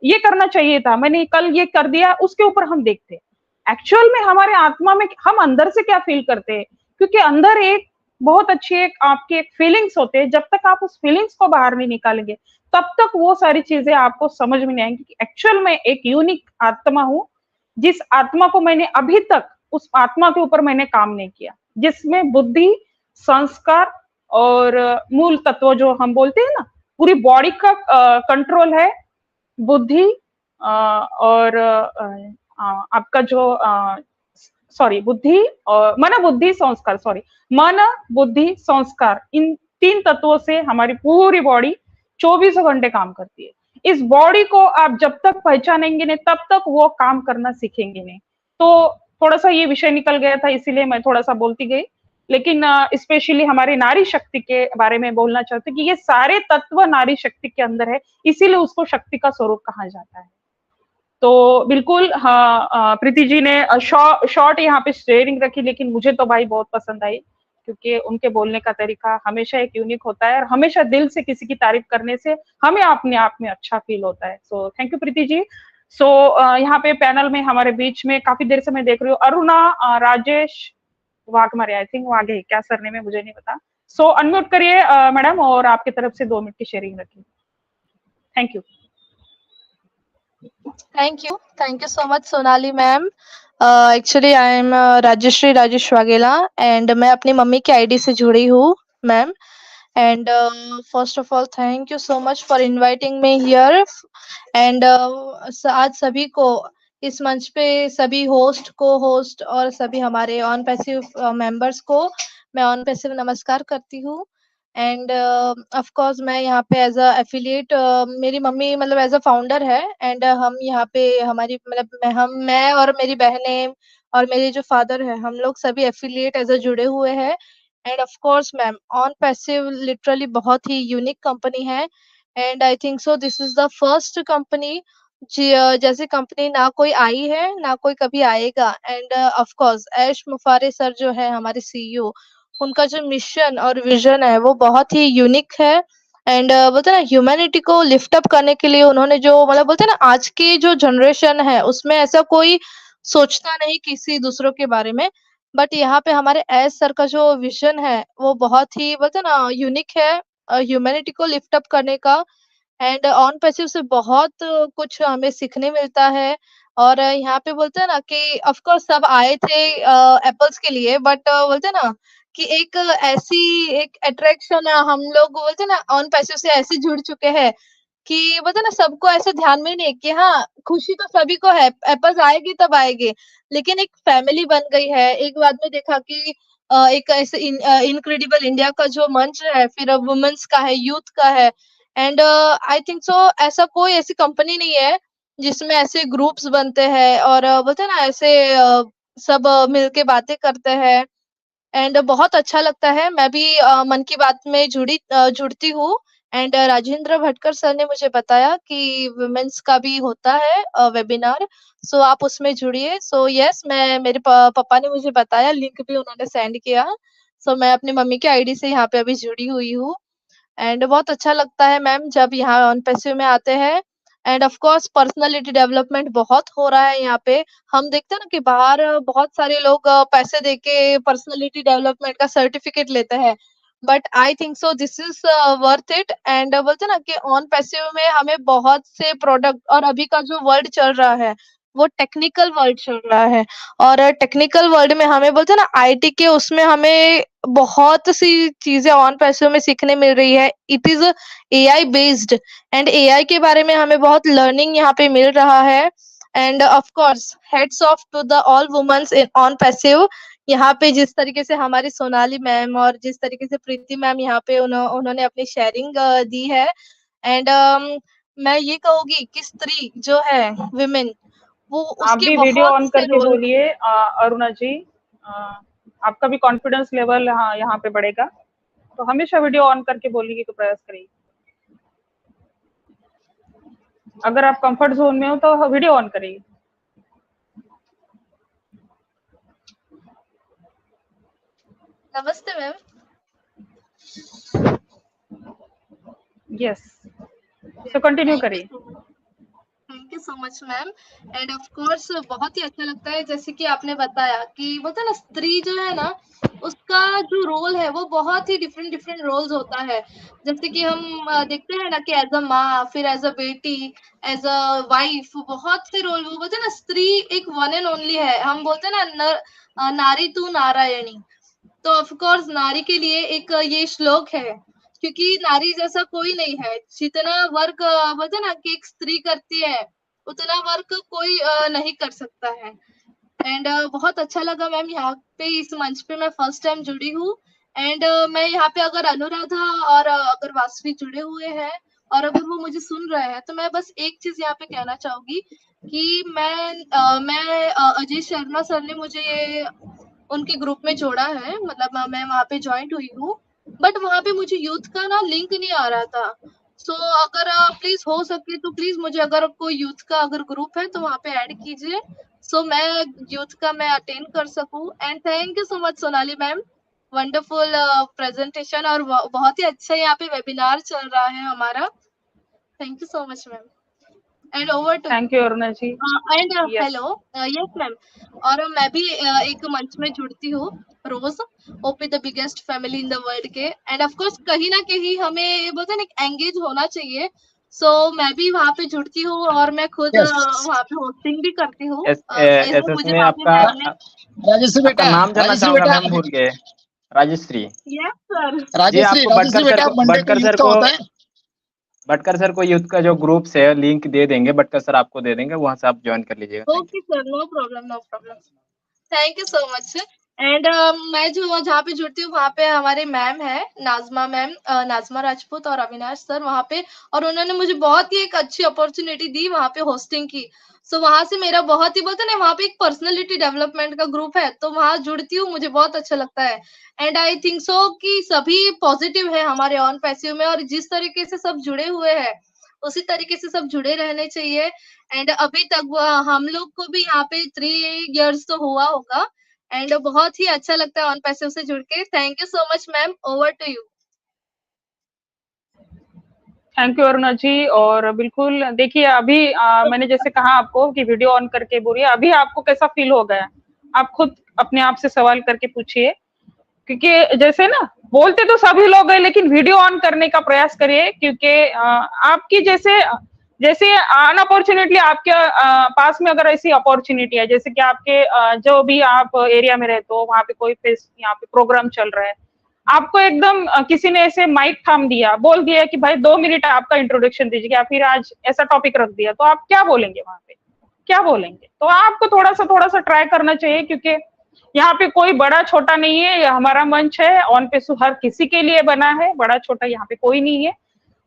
ये करना चाहिए था, मैंने कल ये कर दिया, उसके ऊपर हम देखते हैं। एक्चुअल में हमारे आत्मा में हम अंदर से क्या फील करते हैं, क्योंकि अंदर एक बहुत अच्छी आपकी एक फीलिंग्स होते हैं। जब तक आप उस फीलिंग्स को बाहर नहीं निकालेंगे तब तक वो सारी चीजें आपको समझ में नहीं आएंगी कि एक्चुअल में एक यूनिक आत्मा हूं, जिस आत्मा को मैंने अभी तक उस आत्मा के ऊपर मैंने काम नहीं किया, जिसमें बुद्धि, संस्कार और मूल तत्व जो हम बोलते हैं ना, पूरी बॉडी का कंट्रोल है। बुद्धि और आपका जो बुद्धि और मन बुद्धि संस्कार, मन बुद्धि संस्कार, इन 3 तत्वों से हमारी पूरी बॉडी 24 घंटे काम करती है। इस बॉडी को आप जब तक पहचानेंगे नहीं तब तक वो काम करना सीखेंगे नहीं। तो थोड़ा सा ये विषय निकल गया था, इसीलिए मैं थोड़ा सा बोलती गई। लेकिन स्पेशली हमारी नारी शक्ति के बारे में बोलना चाहते कि ये सारे तत्व नारी शक्ति के अंदर है, इसीलिए उसको शक्ति का स्वरूप कहा जाता है। तो बिल्कुल हाँ, प्रीति जी ने शॉर्ट यहाँ पे शेयरिंग रखी, लेकिन मुझे तो भाई बहुत पसंद आई, क्योंकि उनके बोलने का तरीका हमेशा एक यूनिक होता है और हमेशा दिल से किसी की तारीफ करने से हमें अपने आप में अच्छा फील होता है। So thank you Preeti ji. सो यहाँ पे पैनल में हमारे बीच में काफी देर से मैं देख रही हूँ अरुणा राजेश वाघमारे, आई थिंक वाघे, क्या सरने में मुझे नहीं पता। सो अनम्यूट करिए मैडम और आपकी तरफ से 2 मिनट की शेयरिंग रखिए। Thank you. Thank you so much Sonali ma'am. Actually I am Rajeshri Rajesh Waghela and मैं अपनी मम्मी की आईडी से जुड़ी हूँ ma'am. And first of all thank you so much for inviting me here. And आज सभी को इस मंच पे सभी होस्ट को होस्ट और सभी हमारे ऑन पैसिव मेंबर्स को मैं ऑन पैसिव नमस्कार करती हूँ। एंड ऑफ कोर्स मैं यहाँ पे एज अ एफिलिएट, मेरी मम्मी मतलब एज अ फाउंडर है। एंड हम यहाँ पे हमारी मतलब मैं और मेरी बहनें और मेरे जो फादर है, हम लोग सभी एफिलिएट एज अ जुड़े हुए हैं। And of course ma'am OnPassive literally बहुत ही यूनिक कंपनी है। And I think so this is the first company जैसे कंपनी ना कोई आई है ना कोई कभी आएगा। And of course Ash Mufareh sir जो है हमारे सीईओ, उनका जो मिशन और विजन है वो बहुत ही यूनिक है। एंड बोलते हैं ना ह्यूमैनिटी को लिफ्ट अप करने के लिए उन्होंने जो मतलब बोलते हैं ना, आज की जो जनरेशन है उसमें ऐसा कोई सोचता नहीं किसी दूसरों के बारे में, बट यहाँ पे हमारे ऐश सर का जो विजन है वो बहुत ही बोलते हैं ना यूनिक है ह्यूमैनिटी को लिफ्ट अप करने का। एंड ऑन पैसिव से बहुत कुछ हमें सीखने मिलता है। और यहाँ पे बोलते हैं ना कि ऑफ कोर्स सब आए थे एप्पल्स के लिए, बट बोलते हैं ना कि एक ऐसी एक अट्रैक्शन हम लोग बोलते हैं ना ऑन पैसिव से ऐसे जुड़ चुके हैं कि बोलते हैं ना सबको ऐसे ध्यान में नहीं कि हाँ खुशी तो सभी को है, एप्पल्स आएगी तब आएगी, लेकिन एक फैमिली बन गई है। एक बाद में देखा कि एक ऐसे इनक्रेडिबल इंडिया का जो मंच है, फिर वुमेन्स का है, यूथ का है। एंड आई थिंक सो ऐसा कोई ऐसी कंपनी नहीं है जिसमें ऐसे ग्रुप्स बनते हैं और बोलते हैं ना ऐसे सब मिलके बातें करते हैं एंड बहुत अच्छा लगता है। मैं भी मन की बात में जुड़ती हूँ एंड राजेंद्र भटकर सर ने मुझे बताया कि वुमेन्स का भी होता है वेबिनार, सो आप उसमें जुड़िए। सो यस, मैं मेरे पापा ने मुझे बताया, लिंक भी उन्होंने सेंड किया। सो मैं अपनी मम्मी की आईडी से यहाँ पे अभी जुड़ी हुई हूँ एंड बहुत अच्छा लगता है मैम जब यहाँ ऑन पैसिव में आते हैं। And of course personality development बहुत हो रहा है यहाँ पे। हम देखते हैं ना कि बाहर बहुत सारे लोग पैसे देके पर्सनालिटी डेवलपमेंट का सर्टिफिकेट लेते हैं, but I think so this is worth it. And बोलते हैं ना कि ऑन पैसिव में हमें बहुत से प्रोडक्ट, और अभी का जो वर्ल्ड चल रहा है वो टेक्निकल वर्ल्ड चल रहा है, और टेक्निकल वर्ल्ड में हमें बोलते हैं ना आईटी के उसमें हमें बहुत सी चीजें ऑन पैसिव में सीखने मिल रही है। It is AI based and AI के बारे में हमें बहुत लर्निंग यहाँ पे मिल रहा है। And of course heads of to the all womens in OnPassive. यहाँ पे जिस तरीके से हमारी सोनाली मैम और जिस तरीके से प्रीति मैम यहाँ पे उन्होंने अपनी शेयरिंग दी है एंड मैं ये कहूंगी कि स्त्री जो है विमेन, वो आप उसके भी वीडियो बहुत ऑन से करके रोल। बोलिए अरुणा जी, आपका भी कॉन्फिडेंस लेवल यहाँ पे बढ़ेगा, तो हमेशा वीडियो ऑन करके बोलने की प्रयास करिए। अगर आप कंफर्ट जोन में हो तो वीडियो ऑन करिए। नमस्ते मैम। यस, तो कंटिन्यू करिए। Thank you so much ma'am. And of course बहुत ही अच्छा लगता है जैसे कि आपने बताया कि बोलते हैं ना स्त्री जो है ना उसका जो रोल है वो बहुत ही डिफरेंट डिफरेंट रोल्स होता है। जैसे कि हम देखते हैं ना कि एज अ माँ, फिर एज अ बेटी, एज अ वाइफ, बहुत से रोल। वो बोलते हैं ना स्त्री एक वन एंड ओनली है। हम बोलते हैं ना नारी तू नारायणी। तो ऑफ कोर्स नारी के लिए एक ये श्लोक है, क्योंकि नारी जैसा कोई नहीं है। जितना वर्क बोलते हैं ना कि एक स्त्री करती है उतना वर्क कोई नहीं कर सकता है। एंड बहुत अच्छा लगा मैम यहाँ पे इस मंच पे मैं फर्स्ट टाइम जुड़ी हूँ। एंड मैं यहाँ पे अगर अनुराधा और अगर वासवी जुड़े हुए हैं और अगर वो मुझे सुन रहे हैं तो मैं बस एक चीज यहाँ पे कहना चाहूंगी कि मैं अजय शर्मा सर ने मुझे ये उनके ग्रुप में जोड़ा है, मतलब मैं वहाँ पे ज्वाइंट हुई हूँ, बट वहाँ पे मुझे यूथ का ना लिंक नहीं आ रहा था। सो अगर प्लीज हो सके तो प्लीज मुझे अगर कोई यूथ का अगर ग्रुप है तो वहाँ पे ऐड कीजिए, सो मैं यूथ का मैं अटेंड कर सकूं। And thank you so much Sonali ma'am, wonderful presentation, और बहुत ही अच्छा यहाँ पे वेबिनार चल रहा है हमारा। Thank you so much ma'am and over to. Thank you Aruna ji. And Yes. Hello, yes ma'am. और मैं भी एक मंच में जुड़ती हूँ रोज, OP the biggest family in the world के। एंड ऑफ कोर्स कहीं ना कहीं हमें बोलते हैं ना एंगेज होना चाहिए। सो मैं भी वहाँ पे जुड़ती हूँ और मैं खुद वहाँ पे होस्टिंग भी करती हूँ। एस मुझे में वहाँ पे आपका मैम ने, राजश्री आपका बेटा, नाम जानना राजश्री चाहूंगा बेटा, मैम, भूल गए। Rajshree yes sir. जी, राजश्री आपको राजश्री बेटा, मंडे को यूथ का होता है। भटकर सर को यूथ का जो ग्रुप्स है लिंक दे देंगे, भटकर सर आपको दे देंगे, वहां से आप ज्वाइन कर लीजिएगा। Thank okay sir, no problem no problem. Thank you so much. And मैं जो जहाँ पे जुड़ती हूँ वहाँ पे हमारे मैम है नाजमा मैम, नाजमा राजपूत और अविनाश सर वहाँ पे, और उन्होंने मुझे बहुत ही एक अच्छी अपॉर्चुनिटी दी वहाँ पे होस्टिंग की। सो वहाँ से मेरा बहुत ही बोलते ना वहाँ पे एक पर्सनालिटी डेवलपमेंट का ग्रुप है, तो वहाँ जुड़ती हूँ, मुझे बहुत अच्छा लगता है। एंड आई थिंक सो कि सभी पॉजिटिव है हमारे ऑन पैसिव में, और जिस तरीके से सब जुड़े हुए हैं उसी तरीके से सब जुड़े रहने चाहिए। एंड अभी तक हम लोग को भी यहाँ पे 3 इयर्स तो हुआ होगा एंड बहुत ही अच्छा लगता है ऑन पैसिव से जुड़ के। Thank you so much ma'am, over to you. Thank you Aruna ji. और बिल्कुल देखिए अभी मैंने जैसे कहा आपको कि वीडियो ऑन करके बोलिए, अभी आपको कैसा फील हो गया? आप खुद अपने आप से सवाल करके पूछिए, क्योंकि जैसे ना बोलते तो सभी लोग हैं लेकिन वीडियो ऑन करने का प्रयास करिए, क्योंकि आपकी जैसे जैसे अनअपॉर्चुनेटली आपके पास में अगर ऐसी अपॉर्चुनिटी है, जैसे कि आपके जो भी आप एरिया में रहते हो वहां पे कोई यहाँ पे प्रोग्राम चल रहा है, आपको एकदम किसी ने ऐसे माइक थाम दिया, बोल दिया कि भाई 2 मिनट आपका इंट्रोडक्शन दीजिए, या फिर आज ऐसा टॉपिक रख दिया, तो आप क्या बोलेंगे? वहां पे क्या बोलेंगे? तो आपको थोड़ा सा ट्राई करना चाहिए, क्योंकि यहाँ पे कोई बड़ा छोटा नहीं है, ये हमारा मंच है ऑन पे, हर किसी के लिए बना है, बड़ा छोटा यहाँ पे कोई नहीं है।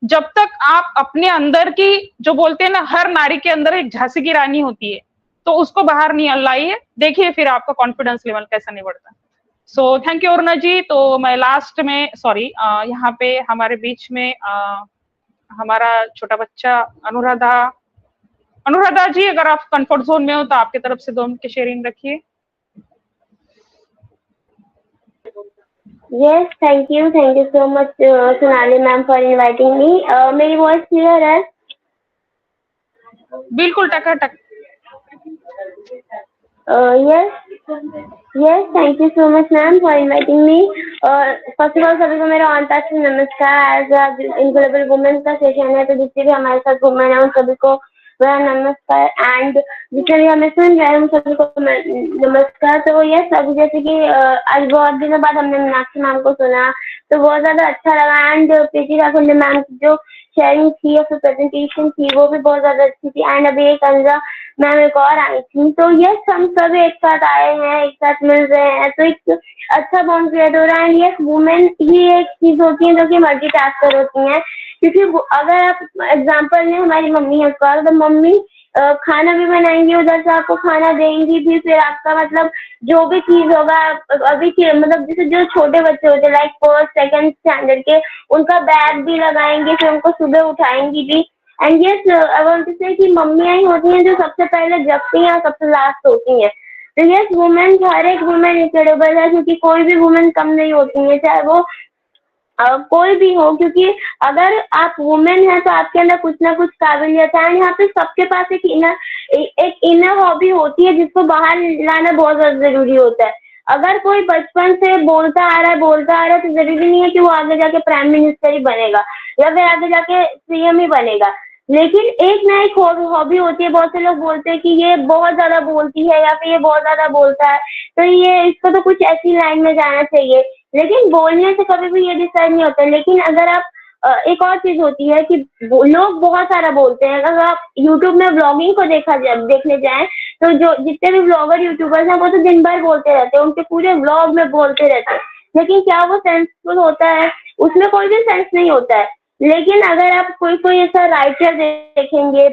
जब तक आप अपने अंदर की, जो बोलते हैं ना, हर नारी के अंदर एक झांसी की रानी होती है, तो उसको बाहर नहीं लाइए, देखिए फिर आपका कॉन्फिडेंस लेवल कैसा नहीं बढ़ता। सो थैंक यू अरुणा जी। तो मैं लास्ट में, सॉरी, यहाँ पे हमारे बीच में हमारा छोटा बच्चा अनुराधा जी, अगर आप कंफर्ट जोन में हो तो आपकी तरफ से 2 मिनट की शेयरिंग रखिए। Yes, thank you so much, Sonali ma'am, for inviting me. मेरी वॉइस क्लियर है? बिल्कुल टकाटक। Yes, thank you so much ma'am for inviting me. First of all, सभी को मेरा ऑन टच नमस्कार। आज इनक्रेडिबल वुमेन का सेशन है, तो जितने भी हमारे साथ वुमेन है उन सभी को मेरा नमस्कार, एंड जितने भी हमें सुन रहे हैं उन सभी को नमस्कार। तो यस, अभी जैसे कि आज बहुत दिनों बाद हमने मीनाक्षी मैम को सुना, तो बहुत ज्यादा अच्छा लगा। एंड प्रीति राखुंडे मैम की जो शेयरिंग थी या फिर प्रेजेंटेशन थी वो भी बहुत ज्यादा अच्छी थी। एंड अभी एक अंजा मैम एक और आई थी, तो यस, हम सब एक साथ आए हैं, एक साथ मिल रहे हैं, तो एक अच्छा बॉन्ड क्रिएट हो रहा है। एंड यस, वुमेन ही एक चीज होती है जो कि मल्टीटास्कर होती है, क्योंकि अगर आप एग्जाम्पल लें, हमारी मम्मी है, तो मम्मी खाना भी बनाएंगी, उधर से आपको खाना देंगी भी, फिर आपका मतलब जो भी चीज होगा, अभी मतलब जैसे जो छोटे बच्चे होते हैं लाइक 1st, 2nd स्टैंडर्ड के, उनका बैग भी लगाएंगे, फिर उनको सुबह उठाएंगी भी। And yes, I want to say कि मम्मियाँ ही होती हैं जो सबसे पहले जगती हैं, सबसे लास्ट होती हैं। तो यस, वुमेन, हर एक वुमेन इनक्रेडिबल है, क्योंकि कोई भी वुमेन कम नहीं होती है, चाहे वो कोई भी हो, क्योंकि अगर आप वुमेन है तो आपके अंदर कुछ ना कुछ काबिलियत है। यहाँ पे सबके पास एक इनर हॉबी होती है जिसको बाहर लाना बहुत ज्यादा जरूरी होता है। अगर कोई बचपन से बोलता आ रहा है तो जरूरी नहीं है कि वो आगे जाके प्राइम मिनिस्टर ही बनेगा या फिर आगे जाके सीएम ही बनेगा, लेकिन एक ना एक हॉबी होती है। बहुत से लोग बोलते हैं कि ये बहुत ज्यादा बोलती है या फिर ये बहुत ज्यादा बोलता है, तो ये इसको तो कुछ ऐसी लाइन में जाना चाहिए, लेकिन बोलने से कभी भी ये डिसाइड नहीं होता। लेकिन अगर आप एक और चीज होती है कि लोग बहुत सारा बोलते हैं। अगर आप यूट्यूब में ब्लॉगिंग को देखने जाएं तो जो जितने भी ब्लॉगर यूट्यूबर्स हैं वो तो दिन भर बोलते रहते हैं, उनके पूरे ब्लॉग में बोलते रहते हैं, लेकिन क्या वो सेंसफुल होता है? उसमें कोई भी सेंस नहीं होता है। लेकिन अगर आप कोई ऐसा राइटर देखेंगे,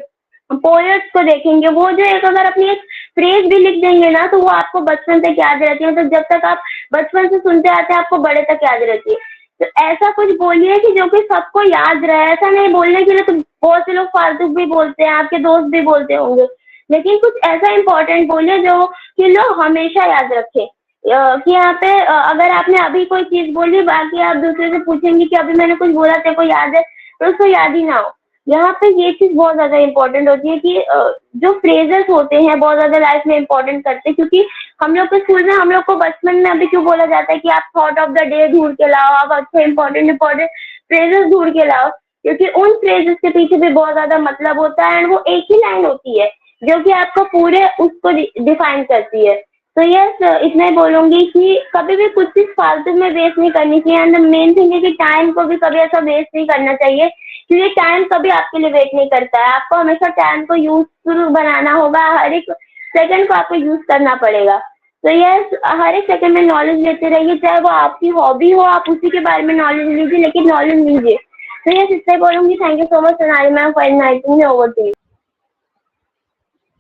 पोएट्स को देखेंगे, वो जो एक अगर अपनी एक फ्रेज भी लिख देंगे ना, तो वो आपको बचपन तक याद रहती है। तो जब तक आप बचपन से सुनते आते हैं आपको बड़े तक याद रहती है। तो ऐसा कुछ बोलिए कि जो कि सबको याद रहे। ऐसा नहीं बोलने के लिए तो बहुत से लोग फालतू भी बोलते हैं, आपके दोस्त भी बोलते होंगे, लेकिन कुछ ऐसा इंपॉर्टेंट बोलिए जो कि लोग हमेशा याद रखें। कि यहाँ पे अगर आपने अभी कोई चीज बोली, बाकी आप दूसरे से पूछेंगे कि अभी मैंने कुछ बोला तेरे को याद है, तो उसको याद ही ना हो। यहाँ पे ये चीज बहुत ज्यादा इम्पोर्टेंट होती है कि जो फ्रेजेस होते हैं बहुत ज्यादा लाइफ में इम्पोर्टेंट करते हैं। क्योंकि हम लोग के स्कूल में हम लोग को बचपन में अभी क्यों बोला जाता है कि आप थॉट ऑफ द डे ढूंढ के लाओ, आप अच्छे इंपॉर्टेंट फ्रेजेस ढूंढ के लाओ, क्योंकि उन फ्रेजेस के पीछे भी बहुत ज्यादा मतलब होता है। एंड वो एक ही लाइन होती है जो कि आपको पूरे उसको डिफाइन करती है। तो यस, इतना ही बोलूंगी कि कभी भी कुछ चीज फालतू में वेस्ट नहीं करनी चाहिए। एंड मेन थिंग है कि टाइम को भी कभी ऐसा वेस्ट नहीं करना चाहिए, क्योंकि टाइम कभी आपके लिए वेट नहीं करता है। आपको हमेशा टाइम को यूजफुल बनाना होगा, हर एक सेकंड को आपको यूज करना पड़ेगा। तो यस, हर एक सेकंड में नॉलेज लेते रहिए, चाहे वो आपकी हॉबी हो, आप उसी के बारे में नॉलेज लीजिए, लेकिन नॉलेज लीजिए। तो यस, इतना ही बोलूंगी। Thank you so much Sonali ma'am for inviting me over to you.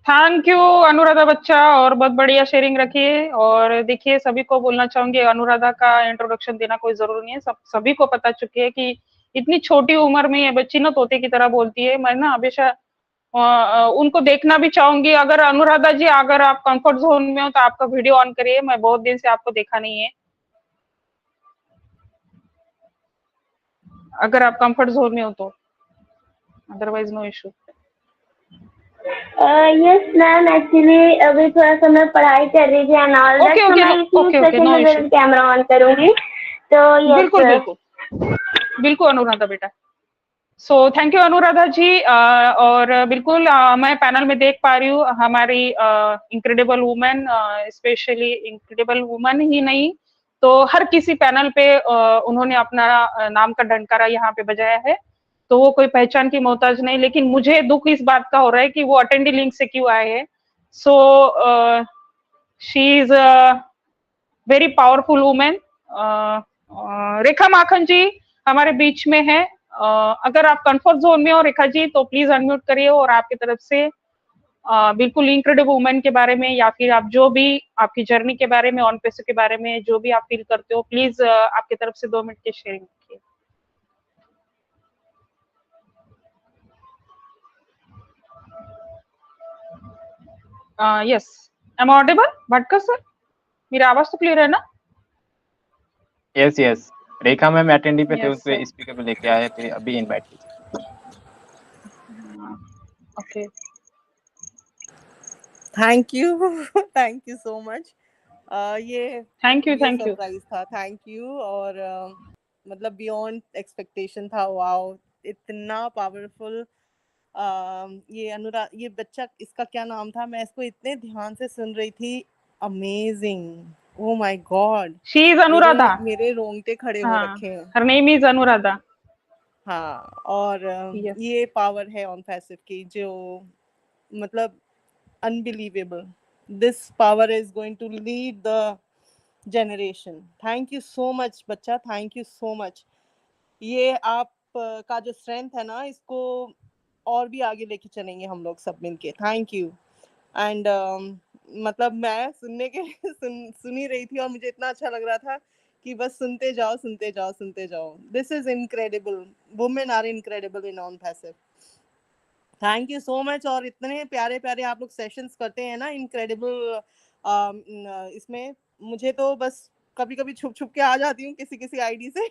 Thank you Anuradha बच्चा, और बहुत बढ़िया शेयरिंग रखिए। और देखिए, सभी को बोलना चाहूंगी, अनुराधा का इंट्रोडक्शन देना कोई जरूरी नहीं है, सभी को पता चुकी है कि इतनी छोटी उम्र में ये बच्ची ना तोते की तरह बोलती है। मैं ना हमेशा उनको देखना भी चाहूंगी। अगर अनुराधा जी, अगर आप कंफर्ट जोन में हो तो आपका वीडियो ऑन करिए, मैं बहुत दिन से आपको देखा नहीं है। अगर आप कंफर्ट जोन में हो तो, otherwise no issue. Yes ma'am, actually अभी थोड़ा सा मैं पढ़ाई कर रही थी एंड ऑल दैट, तो मैं इसी सेकंड में जरूर कैमरा ऑन करूंगी। तो यस, बिल्कुल बिल्कुल बिल्कुल अनुराधा बेटा। सो थैंक यू अनुराधा जी। और बिल्कुल मैं पैनल में देख पा रही हूँ हमारी incredible women, specially incredible women ही नहीं तो हर किसी पैनल पे उन्होंने अपना नाम का डंकारा यहाँ पे बजाया है। तो वो कोई पहचान की मोहताज नहीं, लेकिन मुझे दुख इस बात का हो रहा है कि वो अटेंडी लिंक से क्यों आए हैं। So she is very powerful women. Rekha Makhan ji हमारे बीच में है। अगर आप कंफर्ट जोन में हो रेखा जी तो प्लीज अनम्यूट करिए और आपकी तरफ से बिल्कुल इनक्रेडिबल वुमेन के बारे में या फिर आप जो भी आपकी जर्नी के बारे में, ऑन पेसो के बारे में जो भी आप फील करते हो, प्लीज आपकी तरफ से 2 मिनट की शेयरिंग रखिए। Yes, am audible Bhatkar sir? मेरी आवाज तो क्लियर है ना? यस यस, रेखा मैम अटेंडी पे थे, Yes, उस पे sir. स्पीकर पे लेके आए थे, अभी इनवाइट कीजिए। Okay, thank you thank you so much. ये थैंक यू सरप्राइज था, थैंक यू। और मतलब बियॉन्ड एक्सपेक्टेशन था। वाओ, इतना पावरफुल। ये अनुराग, ये बच्चा, इसका क्या नाम था? मैं इसको इतने ध्यान से सुन रही थी। Amazing, oh my God. She is Anuradha. मेरे रोंगटे खड़े हो रखे हैं। Her name is Anuradha. हाँ, और Yes. ये पावर है ऑन पैसिव की, जो मतलब unbelievable. This power is going to lead the generation. Thank you so much बच्चा, थैंक यू सो मच। ये आप का जो स्ट्रेंथ है ना, इसको और भी आगे लेके चलेंगे हम लोग सब मिलके। Thank you. एंड मतलब मैं सुनने के सुन ही रही थी और मुझे इतना अच्छा लग रहा था कि बस सुनते जाओ सुनते जाओ सुनते जाओ। This is incredible, women are incredible in OnPassive. Thank you so much. और इतने प्यारे प्यारे आप लोग सेशंस करते हैं ना, इनक्रेडिबल। इसमें मुझे तो बस कभी कभी छुप छुप के आ जाती हूँ किसी किसी आईडी से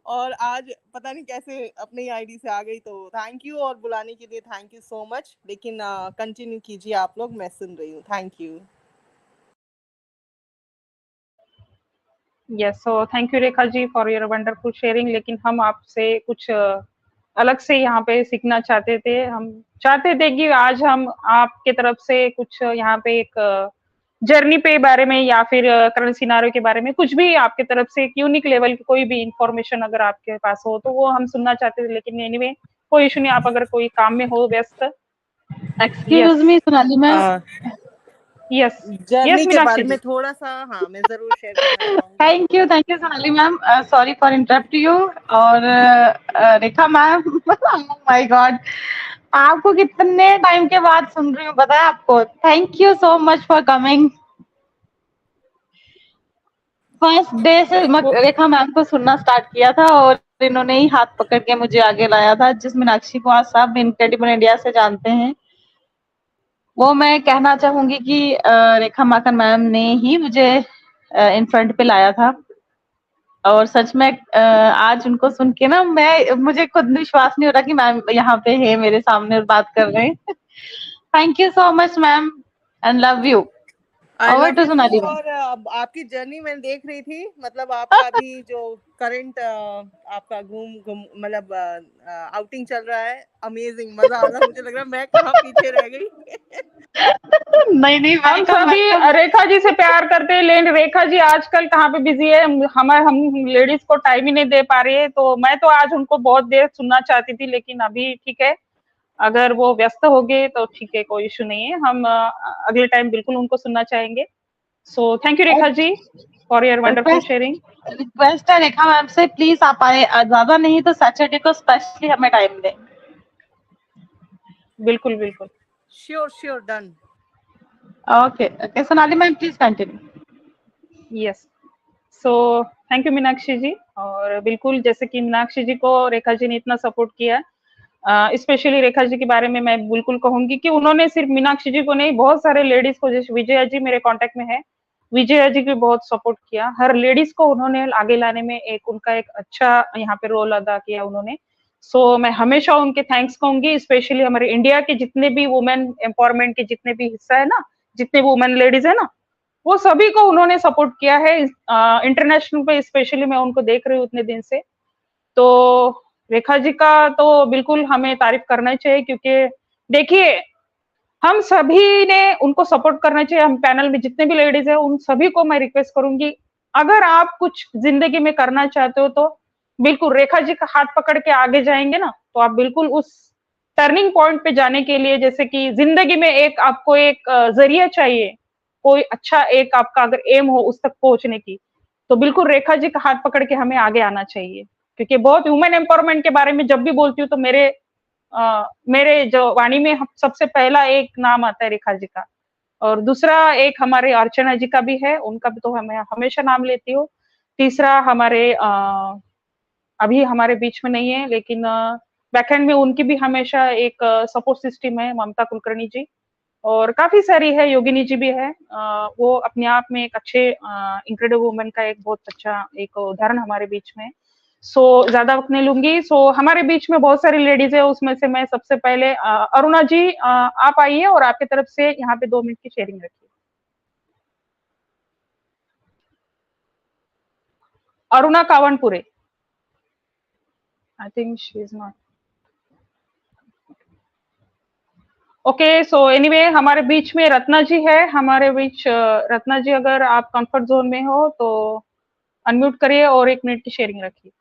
और आज पता नहीं कैसे अपनी आईडी से आ गई। तो थैंक यू, और बुलाने के लिए थैंक यू सो मच। लेकिन कंटिन्यू कीजिए आप लोग, मैं सुन रही हूँ। Thank you. Yes, so thank you Rekha ji for your wonderful sharing. लेकिन हम आपसे कुछ अलग से यहाँ पे सीखना चाहते थे। हम चाहते थे कि आज हम आपके तरफ से कुछ यहाँ पे एक जर्नी पे बारे में या फिर करंट सिनारियो के बारे में कुछ भी आपके तरफ से एक यूनिक लेवल की कोई भी इंफॉर्मेशन अगर आपके पास हो तो वो हम सुनना चाहते थे। लेकिन एनीवे कोई इशू नहीं, आप अगर कोई काम में हो व्यस्त। Excuse me Sonali ma'am, yes journey के बारे मीनाक्षी में जी। थोड़ा सा, हाँ, मैं जरूर शेयर करना चाहूंगी। Thank you Sonali ma'am, sorry for interrupt you. और रेखा मैम, माय गॉड, आपको कितने टाइम के बाद सुन रही हूँ पता है आपको। Thank you so much for coming. First day से रेखा मैम को सुनना स्टार्ट किया था और इन्होंने ही हाथ पकड़ के मुझे आगे लाया था। जिस मीनाक्षी को आज सब इनक्रेडिबल इंडिया से जानते हैं, वो मैं कहना चाहूंगी कि रेखा माकन मैम ने ही मुझे इन फ्रंट पे लाया था। और सच में आज उनको सुन के ना मुझे खुद विश्वास नहीं हो रहा कि मैम यहाँ पे है मेरे सामने और बात कर रहे हैं। Thank you so much ma'am and love you. Over to Sonali ma'am. और आपकी जर्नी मैं देख रही थी, मतलब आपका अभी जो करंट आपका घूम मतलब आउटिंग चल रहा है, अमेजिंग, मजा आ रहा है। मुझे लग रहा है मैं कहाँ पीछे रह गई। नहीं हम सभी रेखा जी से प्यार करते हैं, लेकिन रेखा जी आजकल कहाँ पे बिजी है, हम लेडीज को टाइम ही नहीं दे पा रही है। तो मैं तो आज उनको बहुत देर सुनना चाहती थी, लेकिन अभी ठीक है, अगर वो व्यस्त हो गए तो ठीक है, कोई इशू नहीं है। हम अगले टाइम बिल्कुल उनको सुनना चाहेंगे। So thank you Rekha ji for your wonderful sharing. Request है रेखा मैम से, प्लीज आप आए, ज्यादा नहीं तो सैटरडे को स्पेशली हमें टाइम दें। बिल्कुल बिल्कुल, sure, done. Okay Sonali ma'am please continue. Yes, so thank you Meenakshi ji. और बिल्कुल जैसे कि मीनाक्षी जी को रेखा जी ने इतना सपोर्ट किया, स्पेशली रेखा जी के बारे में मैं बिल्कुल कहूंगी कि उन्होंने सिर्फ मीनाक्षी जी को नहीं, बहुत सारे लेडीज को, जैसे विजया जी मेरे कांटेक्ट में है, विजया जी को बहुत सपोर्ट किया। हर लेडीज को उन्होंने आगे लाने में उनका एक अच्छा यहाँ पे रोल अदा किया उन्होंने। सो मैं हमेशा उनके थैंक्स कहूंगी। स्पेशली हमारे इंडिया के जितने भी वुमेन एम्पावरमेंट के जितने भी हिस्सा है ना, जितने वुमेन लेडीज है ना, वो सभी को उन्होंने सपोर्ट किया है। इंटरनेशनल पे स्पेशली मैं उनको देख रही हूँ उतने दिन से। तो रेखा जी का तो बिल्कुल हमें तारीफ करना चाहिए, क्योंकि देखिए हम सभी ने उनको सपोर्ट करना चाहिए। हम पैनल में जितने भी लेडीज है उन सभी को मैं रिक्वेस्ट करूंगी, अगर आप कुछ जिंदगी में करना चाहते हो तो बिल्कुल रेखा जी का हाथ पकड़ के आगे जाएंगे ना, तो आप बिल्कुल उस टर्निंग पॉइंट पे जाने के लिए, जैसे कि जिंदगी में आपको एक जरिया चाहिए, कोई अच्छा एक आपका अगर एम हो उस तक पहुंचने की, तो बिल्कुल रेखा जी का हाथ पकड़ के हमें आगे आना चाहिए। क्योंकि बहुत वुमेन एम्पावरमेंट के बारे में जब भी बोलती हूँ तो मेरे जो वाणी में सबसे पहला एक नाम आता है रेखा जी का, और दूसरा एक हमारे अर्चना जी का भी है, उनका भी तो मैं हमेशा नाम लेती हूँ। तीसरा हमारे अभी हमारे बीच में नहीं है, लेकिन बैकएंड में उनकी भी हमेशा एक सपोर्ट सिस्टम है, ममता कुलकर्णी जी, और काफी सारी है, योगिनी जी भी है। वो अपने आप में एक अच्छे इंक्रेडिबल वुमेन का एक बहुत अच्छा एक उदाहरण हमारे बीच में। सो ज्यादा वक्त नहीं लूंगी। सो हमारे बीच में बहुत सारी लेडीज है, उसमें से मैं सबसे पहले अरुणा जी आप आइए और आपकी तरफ से यहाँ पे 2 मिनट की शेयरिंग रखिए। Aruna Kavanpure, I think she is not okay. So anyway हमारे बीच में रत्ना जी है, हमारे बीच रत्ना जी, अगर आप कंफर्ट जोन में हो तो अनम्यूट करिए और 1 मिनट की शेयरिंग रखिए।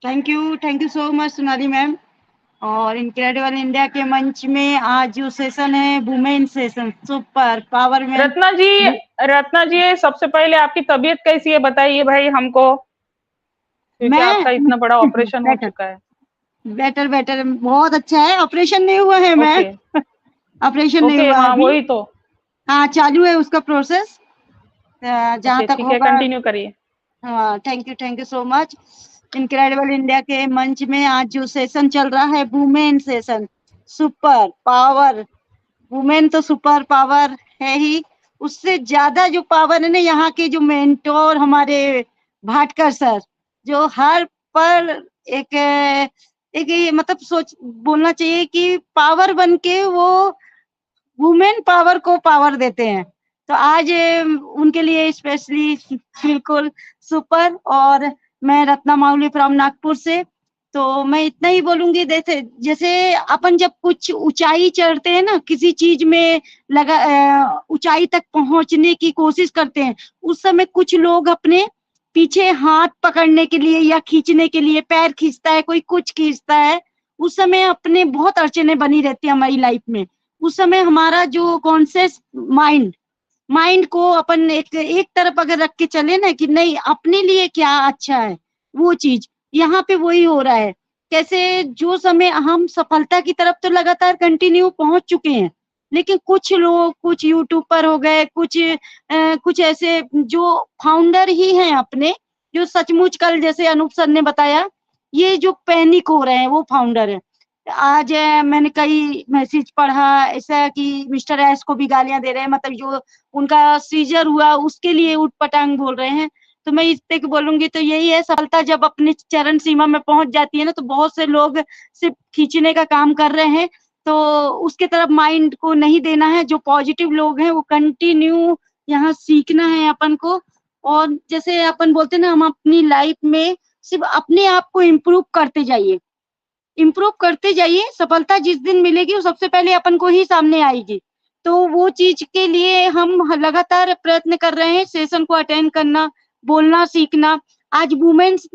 Thank you so much Sonali ma'am. और इनक्रेडिबल इंडिया के मंच में आज जो सेशन है वुमेन सेशन, सुपर पावर में। रत्ना जी सबसे पहले आपकी तबीयत कैसी है बताइए भाई हमको, क्योंकि आपका इतना बड़ा ऑपरेशन हो चुका है। बेटर बहुत अच्छा है। ऑपरेशन नहीं हुआ है मैम, ऑपरेशन नहीं हुआ है, वही तो हाँ चालू है उसका प्रोसेस, जहाँ तक होगा। कंटिन्यू करिए। हाँ thank you so much. Incredible India के मंच में आज जो सेशन चल रहा है women session, super power. Women तो सुपर पावर है ही, उससे ज्यादा जो पावर है ना यहाँ के जो मेंटोर हमारे भाटकर सर, जो हर पर एक मतलब सोच बोलना चाहिए कि पावर बन के वो वुमेन पावर को पावर देते हैं। तो आज उनके लिए स्पेशली बिल्कुल सुपर। और मैं रत्ना माउली फ्रॉम नागपुर से, तो मैं इतना ही बोलूंगी, जैसे अपन जब कुछ ऊंचाई चढ़ते हैं ना, किसी चीज में ऊंचाई तक पहुंचने की कोशिश करते हैं, उस समय कुछ लोग अपने पीछे हाथ पकड़ने के लिए या खींचने के लिए, पैर खींचता है, कोई कुछ खींचता है, उस समय अपने बहुत अड़चने बनी रहती है हमारी लाइफ में। उस समय हमारा जो कॉन्शियस माइंड को अपन एक तरफ अगर रख के चले ना कि नहीं अपने लिए क्या अच्छा है, वो चीज यहाँ पे वही हो रहा है। कैसे जो समय हम सफलता की तरफ तो लगातार कंटिन्यू पहुंच चुके हैं, लेकिन कुछ लोग, कुछ यूट्यूबर हो गए, कुछ ऐसे जो फाउंडर ही हैं अपने, जो सचमुच कल जैसे अनूप सर ने बताया, ये जो पैनिक हो रहे हैं वो फाउंडर है। आज मैंने कई मैसेज पढ़ा ऐसा कि मिस्टर एस को भी गालियां दे रहे हैं, मतलब जो उनका सीजर हुआ उसके लिए उठपटांग बोल रहे हैं। तो मैं इस पे बोलूंगी तो यही है, सफलता जब अपनी चरण सीमा में पहुंच जाती है ना, तो बहुत से लोग सिर्फ खींचने का काम कर रहे हैं, तो उसके तरफ माइंड को नहीं देना है। जो पॉजिटिव लोग हैं वो कंटिन्यू यहाँ सीखना है अपन को। और जैसे अपन बोलते हैं ना, हम अपनी लाइफ में सिर्फ अपने आप को इम्प्रूव करते जाइए, सफलता जिस दिन मिलेगी वो सबसे पहले अपन को ही सामने आएगी। तो वो चीज के लिए हम लगातार प्रयत्न कर रहे हैं, सेशन को अटेंड करना, बोलना सीखना। आज वुमेन्स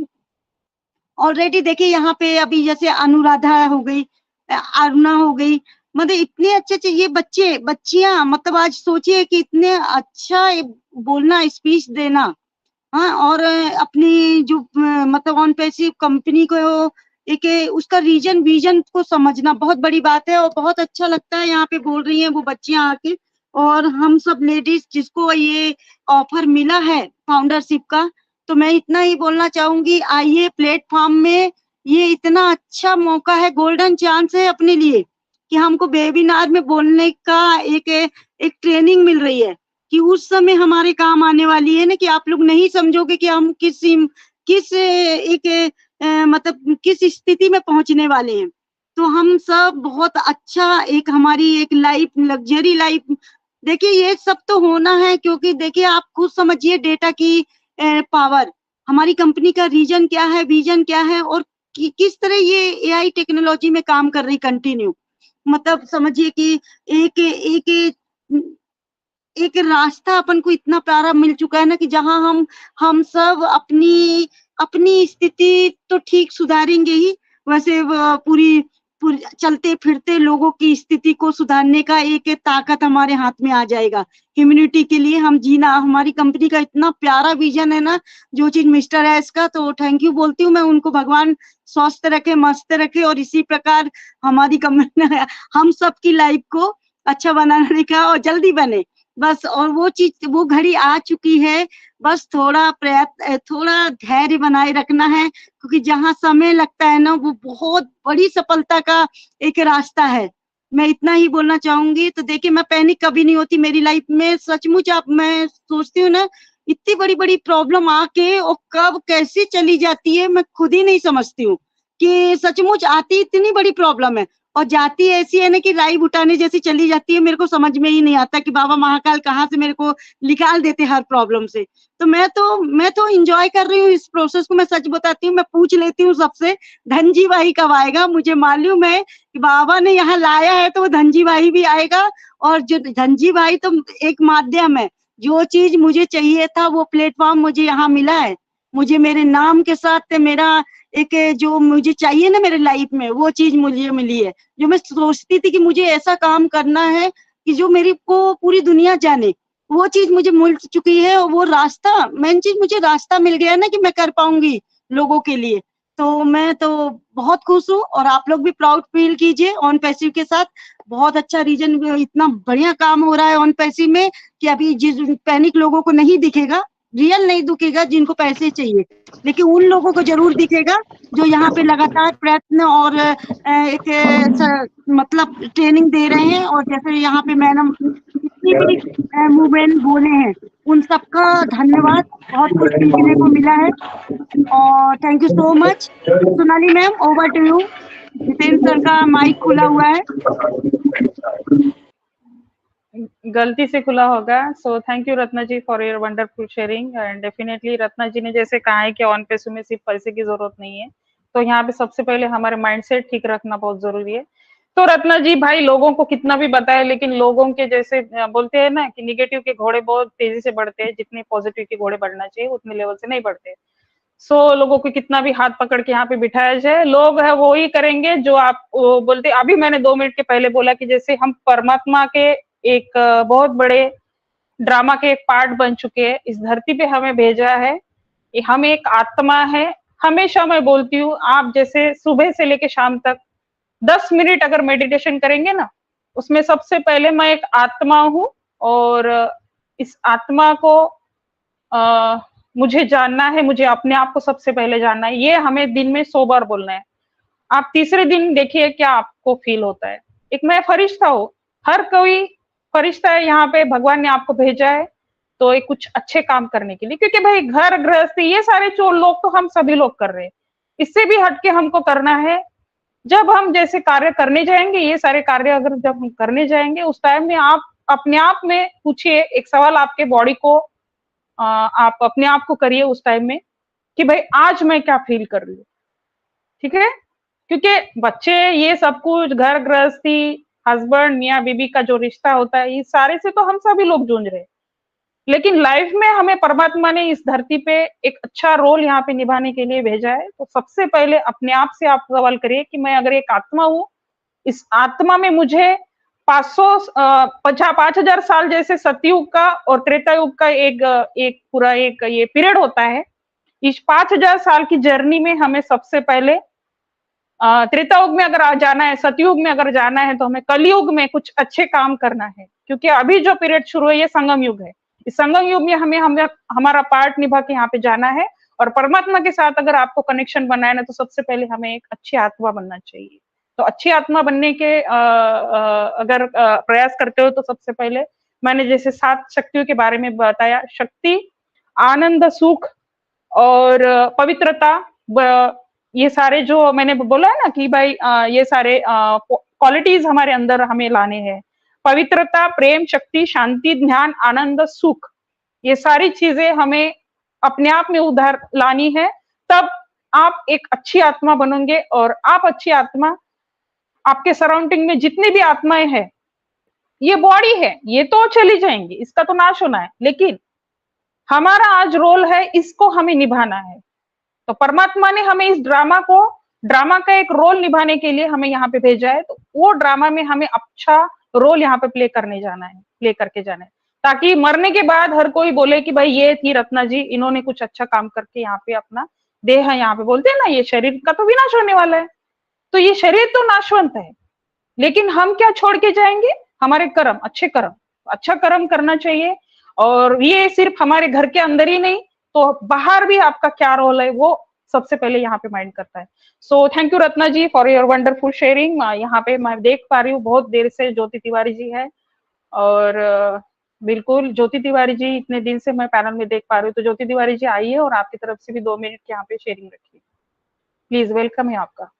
ऑलरेडी देखिए यहाँ पे अभी जैसे अनुराधा हो गई, अरुणा हो गई, मतलब इतने अच्छे ये बच्चियां, मतलब आज सोचिए कि इतने अच्छा बोलना, स्पीच देना, हाँ, और अपनी जो मतलब ऑन पैसिव कंपनी को एक उसका विजन को समझना बहुत बड़ी बात है। और बहुत अच्छा लगता है यहाँ पे बोल रही हैं वो बच्चियां आके, और हम सब लेडीज जिसको ये ऑफर मिला है फाउंडरशिप का, तो मैं इतना ही बोलना चाहूंगी, आइए प्लेटफॉर्म में, ये इतना अच्छा मौका है, गोल्डन चांस है अपने लिए कि हमको वेबिनार में बोलने का एक ट्रेनिंग मिल रही है कि उस समय हमारे काम आने वाली है ना, कि आप लोग नहीं समझोगे कि हम मतलब किस स्थिति में पहुंचने वाले हैं। तो हम सब बहुत अच्छा एक हमारी एक लाइफ, लग्जरी लाइफ, देखिए ये सब तो होना है, क्योंकि देखिए आप खुद समझिए डेटा की पावर, हमारी कंपनी का रीजन क्या है, विजन क्या है, और किस तरह ये एआई टेक्नोलॉजी में काम कर रही कंटिन्यू। मतलब समझिए कि एक रास्ता अपन को इतना प्यारा मिल चुका है ना, कि जहां हम सब अपनी स्थिति तो ठीक सुधारेंगे ही, वैसे पूरी चलते फिरते लोगों की स्थिति को सुधारने का एक एक ताकत हमारे हाथ में आ जाएगा। ह्यूमैनिटी के लिए हम जीना, हमारी कंपनी का इतना प्यारा विजन है ना, जो चीज मिस्टर एस का, तो थैंक यू बोलती हूँ मैं उनको। भगवान स्वस्थ रखे, मस्त रखे और इसी प्रकार हमारी कंपनी हम सबकी लाइफ को अच्छा बनाने का और जल्दी बने बस। और वो चीज, वो घड़ी आ चुकी है, बस थोड़ा प्रयत्न, थोड़ा धैर्य बनाए रखना है, क्योंकि जहाँ समय लगता है ना, वो बहुत बड़ी सफलता का एक रास्ता है। मैं इतना ही बोलना चाहूंगी। तो देखिए, मैं पैनिक कभी नहीं होती मेरी लाइफ में, सचमुच। आप, मैं सोचती हूँ ना, इतनी बड़ी बड़ी प्रॉब्लम आके और कब कैसे चली जाती है, मैं खुद ही नहीं समझती हूँ कि सचमुच आती इतनी बड़ी प्रॉब्लम है और जाती ऐसी है ना कि राई बुटाने जैसी चली जाती है। मेरे को समझ में ही नहीं आता कि बाबा महाकाल कहाँ से मेरे को निकाल देते हर प्रॉब्लम से। तो मैं तो एंजॉय कर रही हूँ इस प्रोसेस को। मैं सच बताती हूँ, मैं पूछ लेती हूँ सबसे, धनजी भाई कब आएगा? मुझे मालूम है कि बाबा ने यहाँ लाया है तो वो धनजी भाई भी आएगा। और जो धनजी भाई तो एक माध्यम है, जो चीज मुझे चाहिए था वो प्लेटफॉर्म मुझे यहाँ मिला है। मुझे मेरे नाम के साथ मेरा एक जो मुझे चाहिए ना मेरे लाइफ में, वो चीज मुझे मिली है। जो मैं सोचती थी कि मुझे ऐसा काम करना है कि जो मेरी को पूरी दुनिया जाने, वो चीज मुझे मिल चुकी है। और वो रास्ता, मेन चीज मुझे रास्ता मिल गया ना कि मैं कर पाऊंगी लोगों के लिए। तो मैं तो बहुत खुश हूँ और आप लोग भी प्राउड फील कीजिए ऑन पैसिव के साथ। बहुत अच्छा रीजन, इतना बढ़िया काम हो रहा है ऑन पैसिव में कि अभी जिस पैनिक लोगों को नहीं दिखेगा, रियल नहीं दिखेगा जिनको पैसे चाहिए, लेकिन उन लोगों को जरूर दिखेगा जो यहाँ पे लगातार प्रयत्न और मतलब ट्रेनिंग दे रहे हैं। और जैसे यहाँ पे मैडम जितनी भी मूवमेंट बोले हैं, उन सबका धन्यवाद, बहुत कुछ सीखने को मिला है। और thank you so much. Sonali ma'am, over to you. Jitendra sir का माइक खुला हुआ है। गलती से खुला होगा। So thank you Ratna ji for your wonderful sharing. And definitely Ratna ji ने जैसे कहा है कि ऑन पैसों में सिर्फ पैसे की जरूरत नहीं है, तो यहाँ पे सबसे पहले हमारे माइंडसेट ठीक रखना बहुत जरूरी है। तो रत्ना जी भाई, लोगों को कितना भी बताए, लेकिन लोगों के जैसे बोलते हैं ना कि निगेटिव के घोड़े बहुत तेजी से बढ़ते हैं, जितने पॉजिटिव के घोड़े बढ़ना चाहिए उतने लेवल से नहीं बढ़ते। सो लोगों को कितना भी हाथ पकड़ के यहाँ पे बिठाया जाए, लोग है वो ही करेंगे जो आप बोलते। अभी मैंने 2 मिनट के पहले बोला कि जैसे हम परमात्मा के एक बहुत बड़े ड्रामा के एक पार्ट बन चुके हैं, इस धरती पे हमें भेजा है, हम एक आत्मा है। हमेशा मैं बोलती हूँ, आप जैसे सुबह से लेके शाम तक 10 मिनट अगर मेडिटेशन करेंगे ना, उसमें सबसे पहले मैं एक आत्मा हूँ और इस आत्मा को मुझे जानना है, मुझे अपने आप को सबसे पहले जानना है। ये हमें दिन में 100 बार बोलना है। आप तीसरे दिन देखिए क्या आपको फील होता है। एक मैं फरिश्ता हूँ, हर कोई फरिश्ता है यहाँ पे, भगवान ने आपको भेजा है तो एक कुछ अच्छे काम करने के लिए, क्योंकि भाई घर गृहस्थी ये सारे चोर लोग तो हम सभी लोग कर रहे हैं, इससे भी हटके हमको करना है। जब हम जैसे कार्य करने जाएंगे, ये सारे कार्य अगर जब हम करने जाएंगे, उस टाइम में आप अपने आप में पूछिए एक सवाल, आपके बॉडी को आप अपने आप को करिए उस टाइम में कि भाई आज मैं क्या फील कर रही हूँ। ठीक है, क्योंकि बच्चे ये सब कुछ, घर गृहस्थी, हस्बैंड मियाँ बीबी का जो रिश्ता होता है, इस सारे से तो हम सभी लोग जूझ रहे हैं। लेकिन लाइफ में हमें परमात्मा ने इस धरती पे एक अच्छा रोल यहाँ पे निभाने के लिए भेजा है। तो सबसे पहले अपने आप से आप सवाल करिए कि मैं अगर एक आत्मा हूँ, इस आत्मा में मुझे 5,000 साल जैसे सतयुग का और त्रेता युग का एक पूरा एक ये पीरियड होता है। इस 5,000 साल की जर्नी में हमें सबसे पहले त्रेता युग में अगर जाना है, सतयुग में अगर जाना है, तो हमें कलयुग में कुछ अच्छे काम करना है, क्योंकि अभी जो पीरियड शुरू है ये संगम युग है। इस संगम युग में हमें हमारा पार्ट निभा के यहाँ पे जाना है। और परमात्मा के साथ अगर आपको कनेक्शन बनना है ना, तो सबसे पहले हमें एक अच्छी आत्मा बनना चाहिए। तो अच्छी आत्मा बनने के अगर प्रयास करते हो, तो सबसे पहले मैंने जैसे 7 शक्तियों के बारे में बताया, शक्ति, आनंद, सुख और पवित्रता, ये सारे जो मैंने बोला है ना कि भाई ये सारे क्वालिटीज हमारे अंदर हमें लाने हैं। पवित्रता, प्रेम, शक्ति, शांति, ध्यान, आनंद, सुख, ये सारी चीजें हमें अपने आप में उधर लानी है, तब आप एक अच्छी आत्मा बनोगे। और आप अच्छी आत्मा, आपके सराउंडिंग में जितनी भी आत्माएं हैं, ये बॉडी है, ये तो चली जाएंगी, इसका तो नाश होना है, लेकिन हमारा आज रोल है इसको हमें निभाना है। तो परमात्मा ने हमें इस ड्रामा को ड्रामा का एक रोल निभाने के लिए हमें यहाँ पे भेजा है, तो वो ड्रामा में हमें अच्छा रोल यहाँ पे प्ले करके जाना है, ताकि मरने के बाद हर कोई बोले कि भाई ये थी रत्ना जी, इन्होंने कुछ अच्छा काम करके यहाँ पे अपना देह है, यहाँ पे बोलते हैं ना, ये शरीर का तो विनाश होने वाला है, तो ये शरीर तो नाशवंत है, लेकिन हम क्या छोड़ के जाएंगे? हमारे कर्म, अच्छे कर्म, अच्छा कर्म करना चाहिए। और ये सिर्फ हमारे घर के अंदर ही नहीं, तो बाहर भी आपका क्या रोल है वो सबसे पहले यहाँ पे माइंड करता है। So thank you Ratna ji for your wonderful sharing. यहाँ पे मैं देख पा रही हूँ बहुत देर से ज्योति तिवारी जी है, और बिल्कुल ज्योति तिवारी जी इतने दिन से मैं पैनल में देख पा रही हूँ, तो ज्योति तिवारी जी आइए और आपकी तरफ से भी 2 मिनट यहाँ पे शेयरिंग रखिए प्लीज। वेलकम है आपका।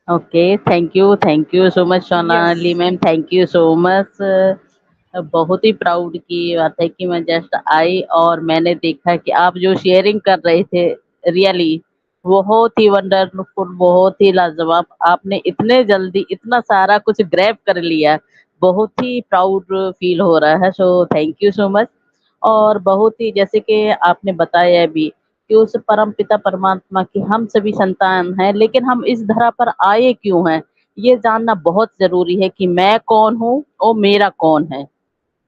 Okay, thank you so much Sonali ma'am, thank you so much. बहुत ही प्राउड की बात है कि मैं जस्ट आई और मैंने देखा कि आप जो शेयरिंग कर रहे थे, रियली बहुत ही वंडरफुल, बहुत ही लाजवाब। आपने इतने जल्दी इतना सारा कुछ ग्रैब कर लिया, बहुत ही प्राउड फील हो रहा है। So thank you so much. और बहुत ही जैसे कि आपने बताया भी कि उस परम पिता परमात्मा की हम सभी संतान हैं, लेकिन हम इस धरा पर आए क्यों हैं, ये जानना बहुत जरूरी है कि मैं कौन हूँ और मेरा कौन है।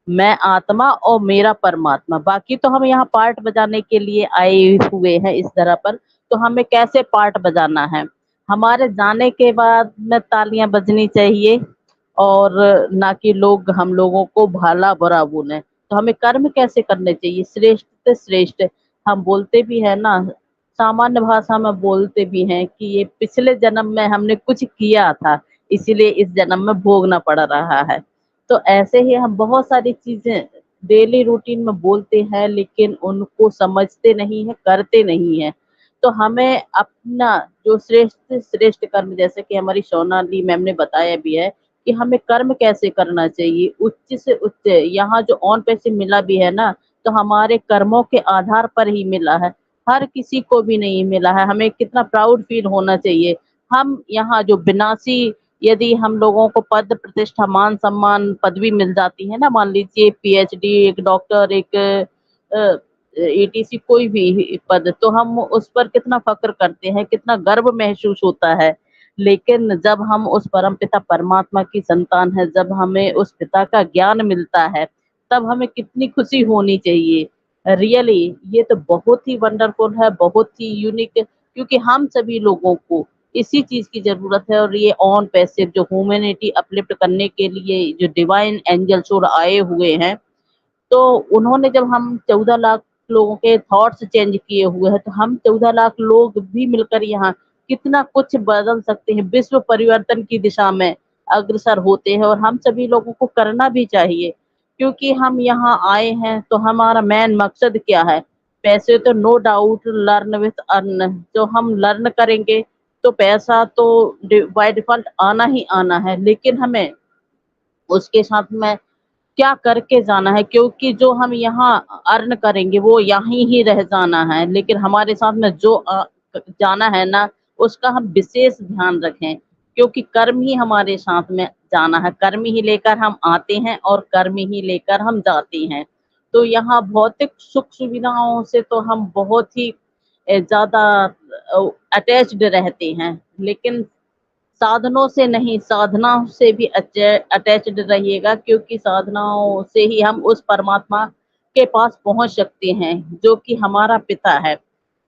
मैं आत्मा और मेरा परमात्मा। बाकी तो हम यहाँ पार्ट बजाने के लिए आए हुए हैं इस धरा पर, तो हमें कैसे पार्ट बजाना है, हमारे जाने के बाद में तालियां बजनी चाहिए और ना कि लोग हम लोगों को भला बुरा बोले। तो हमें कर्म कैसे करने चाहिए, श्रेष्ठ से श्रेष्ठ। हम बोलते भी है ना, सामान्य भाषा में बोलते भी हैं कि ये पिछले जन्म में हमने कुछ किया था, इसीलिए इस जन्म में भोगना पड़ रहा है। तो ऐसे ही हम बहुत सारी चीजें डेली रूटीन में बोलते हैं, लेकिन उनको समझते नहीं है, करते नहीं है। तो हमें अपना जो श्रेष्ठ से श्रेष्ठ कर्म, जैसे कि हमारी सोनाली मैम ने बताया भी है कि हमें कर्म कैसे करना चाहिए, उच्च से उच्च। यहाँ जो ऑन पैसे मिला भी है ना, तो हमारे कर्मों के आधार पर ही मिला है, हर किसी को भी नहीं मिला है। हमें कितना प्राउड फील होना चाहिए। हम यहाँ जो विनाशी, यदि हम लोगों को पद प्रतिष्ठा मान सम्मान पदवी मिल जाती है ना, मान लीजिए पीएचडी, एक डॉक्टर, एक एटीसी, कोई भी पद, तो हम उस पर कितना फक्र करते हैं, कितना गर्व महसूस होता है। लेकिन जब हम उस परम पिता परमात्मा की संतान है, जब हमें उस पिता का ज्ञान मिलता है, तब हमें कितनी खुशी होनी चाहिए। रियली ये तो बहुत ही वंडरफुल है, बहुत ही यूनिक, क्योंकि हम सभी लोगों को इसी चीज की जरूरत है। और ये ऑन पैसिव जो ह्यूमैनिटी अपलिफ्ट करने के लिए जो डिवाइन एंजल्स और आए हुए हैं, तो उन्होंने जब हम 14 लाख लोगों के थॉट्स चेंज किए हुए हैं, तो हम 14 लाख लोग भी मिलकर यहाँ कितना कुछ बदल सकते हैं, विश्व परिवर्तन की दिशा में अग्रसर होते हैं। और हम सभी लोगों को करना भी चाहिए, क्योंकि हम यहाँ आए हैं तो हमारा मेन मकसद क्या है। पैसे तो no doubt learn with earn, जो हम लर्न करेंगे तो पैसा तो बाय डिफॉल्ट आना ही आना है, लेकिन हमें उसके साथ में क्या करके जाना है, क्योंकि जो हम यहाँ अर्न करेंगे वो यहीं ही रह जाना है, लेकिन हमारे साथ में जो जाना है ना, उसका हम विशेष ध्यान रखें, क्योंकि कर्म ही हमारे साथ में जाना है। कर्म ही लेकर हम आते हैं और कर्म ही लेकर हम जाते हैं। तो यहाँ भौतिक सुख सुविधाओं से तो हम बहुत ही ज्यादा अटैच्ड रहते हैं, लेकिन साधनों से नहीं, साधनाओं से भी अटैच्ड रहिएगा, क्योंकि साधनाओं से ही हम उस परमात्मा के पास पहुंच सकते हैं, जो कि हमारा पिता है।